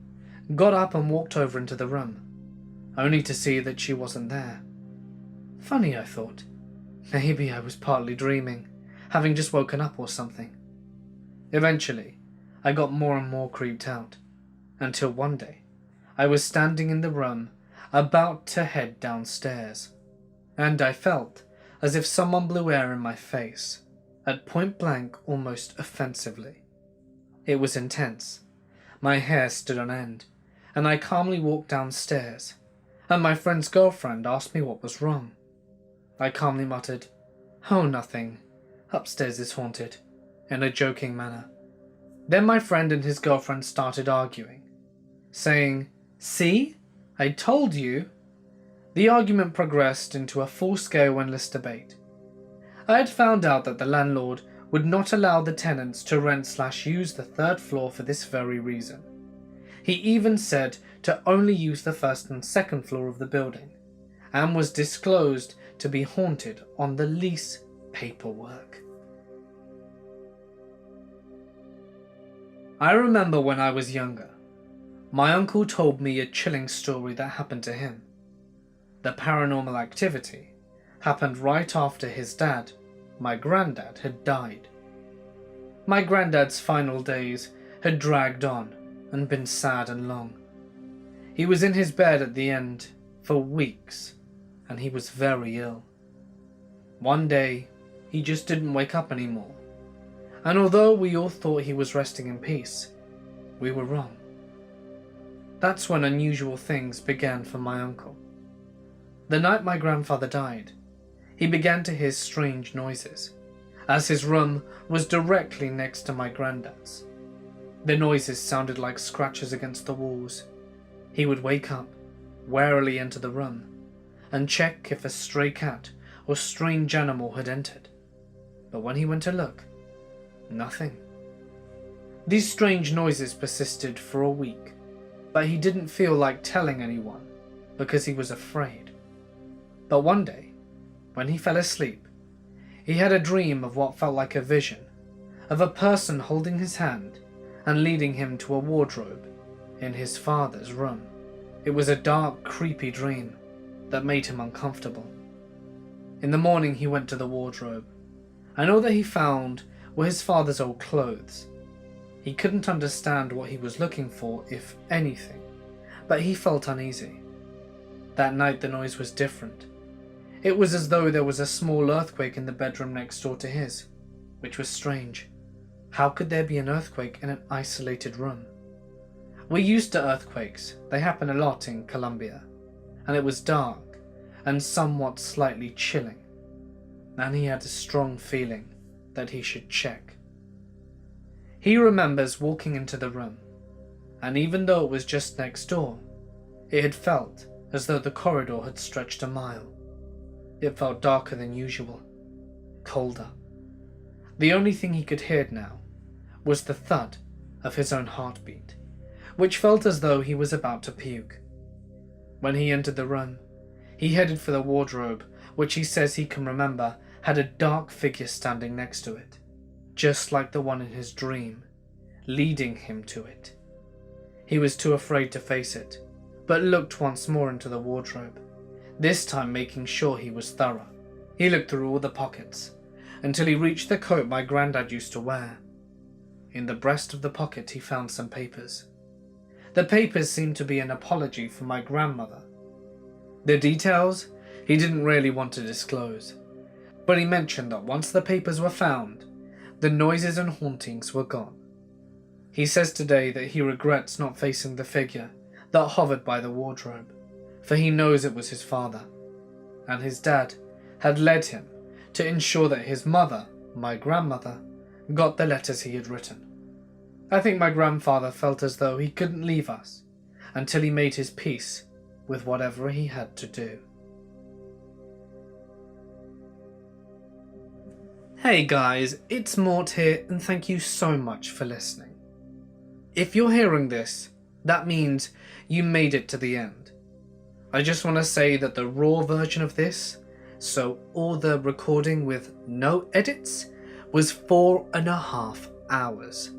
got up and walked over into the room, only to see that she wasn't there. Funny, I thought. Maybe I was partly dreaming, having just woken up or something. Eventually, I got more and more creeped out, until one day, I was standing in the room, about to head downstairs, and I felt as if someone blew air in my face, at point blank, almost offensively. It was intense. My hair stood on end, and I calmly walked downstairs, and my friend's girlfriend asked me what was wrong. I calmly muttered, "Oh, nothing. Upstairs is haunted," in a joking manner. Then my friend and his girlfriend started arguing, saying, "See? I told you." The argument progressed into a full-scale endless debate. I had found out that the landlord would not allow the tenants to rent/use the 3rd floor for this very reason. He even said to only use the 1st and 2nd floor of the building, and was disclosed to be haunted on the lease paperwork. I remember when I was younger, my uncle told me a chilling story that happened to him. The paranormal activity happened right after his dad, my granddad, had died. My granddad's final days had dragged on and been sad and long. He was in his bed at the end for weeks, and he was very ill. One day, he just didn't wake up anymore. And although we all thought he was resting in peace, we were wrong. That's when unusual things began for my uncle. The night my grandfather died, he began to hear strange noises, as his room was directly next to my granddad's. The noises sounded like scratches against the walls. He would wake up, warily enter the room, and check if a stray cat or strange animal had entered. But when he went to look, nothing. These strange noises persisted for a week, but he didn't feel like telling anyone because he was afraid. But one day, when he fell asleep, he had a dream of what felt like a vision of a person holding his hand and leading him to a wardrobe in his father's room. It was a dark, creepy dream that made him uncomfortable. In the morning he went to the wardrobe, and all that he found were his father's old clothes. He couldn't understand what he was looking for, if anything, but he felt uneasy. That night the noise was different. It was as though there was a small earthquake in the bedroom next door to his, which was strange. How could there be an earthquake in an isolated room? We're used to earthquakes, they happen a lot in Colombia, and it was dark and somewhat slightly chilling, and he had a strong feeling that he should check. He remembers walking into the room, and even though it was just next door, it had felt as though the corridor had stretched a mile. It felt darker than usual, colder. The only thing he could hear now was the thud of his own heartbeat, which felt as though he was about to puke. When he entered the room, he headed for the wardrobe, which he says he can remember had a dark figure standing next to it, just like the one in his dream, leading him to it. He was too afraid to face it, but looked once more into the wardrobe, this time making sure he was thorough. He looked through all the pockets, until he reached the coat my granddad used to wear. In the breast of the pocket he found some papers. The papers seemed to be an apology for my grandmother. The details he didn't really want to disclose, but he mentioned that once the papers were found, the noises and hauntings were gone. He says today that he regrets not facing the figure that hovered by the wardrobe, for he knows it was his father, and his dad had led him to ensure that his mother, my grandmother, got the letters he had written. I think my grandfather felt as though he couldn't leave us until he made his peace with whatever he had to do. Hey guys, it's Mort here, and thank you so much for listening. If you're hearing this, that means you made it to the end. I just want to say that the raw version of this, so all the recording with no edits, was 4.5 hours.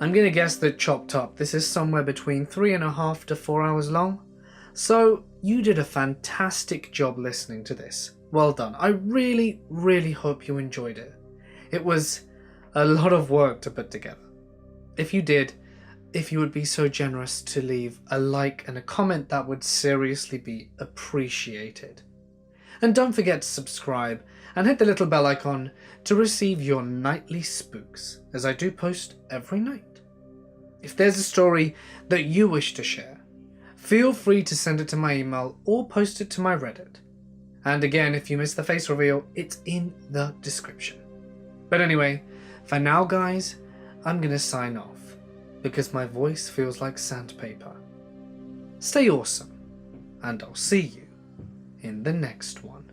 I'm going to guess that chopped up this is somewhere between 3.5 to 4 hours long. So you did a fantastic job listening to this. Well done. I really, really hope you enjoyed it. It was a lot of work to put together. If you did, if you would be so generous to leave a like and a comment, that would seriously be appreciated. And don't forget to subscribe and hit the little bell icon to receive your nightly spooks, as I do post every night. If there's a story that you wish to share, feel free to send it to my email or post it to my Reddit. And again, if you missed the face reveal, it's in the description. But anyway, for now guys, I'm gonna sign off, because my voice feels like sandpaper. Stay awesome, and I'll see you in the next one.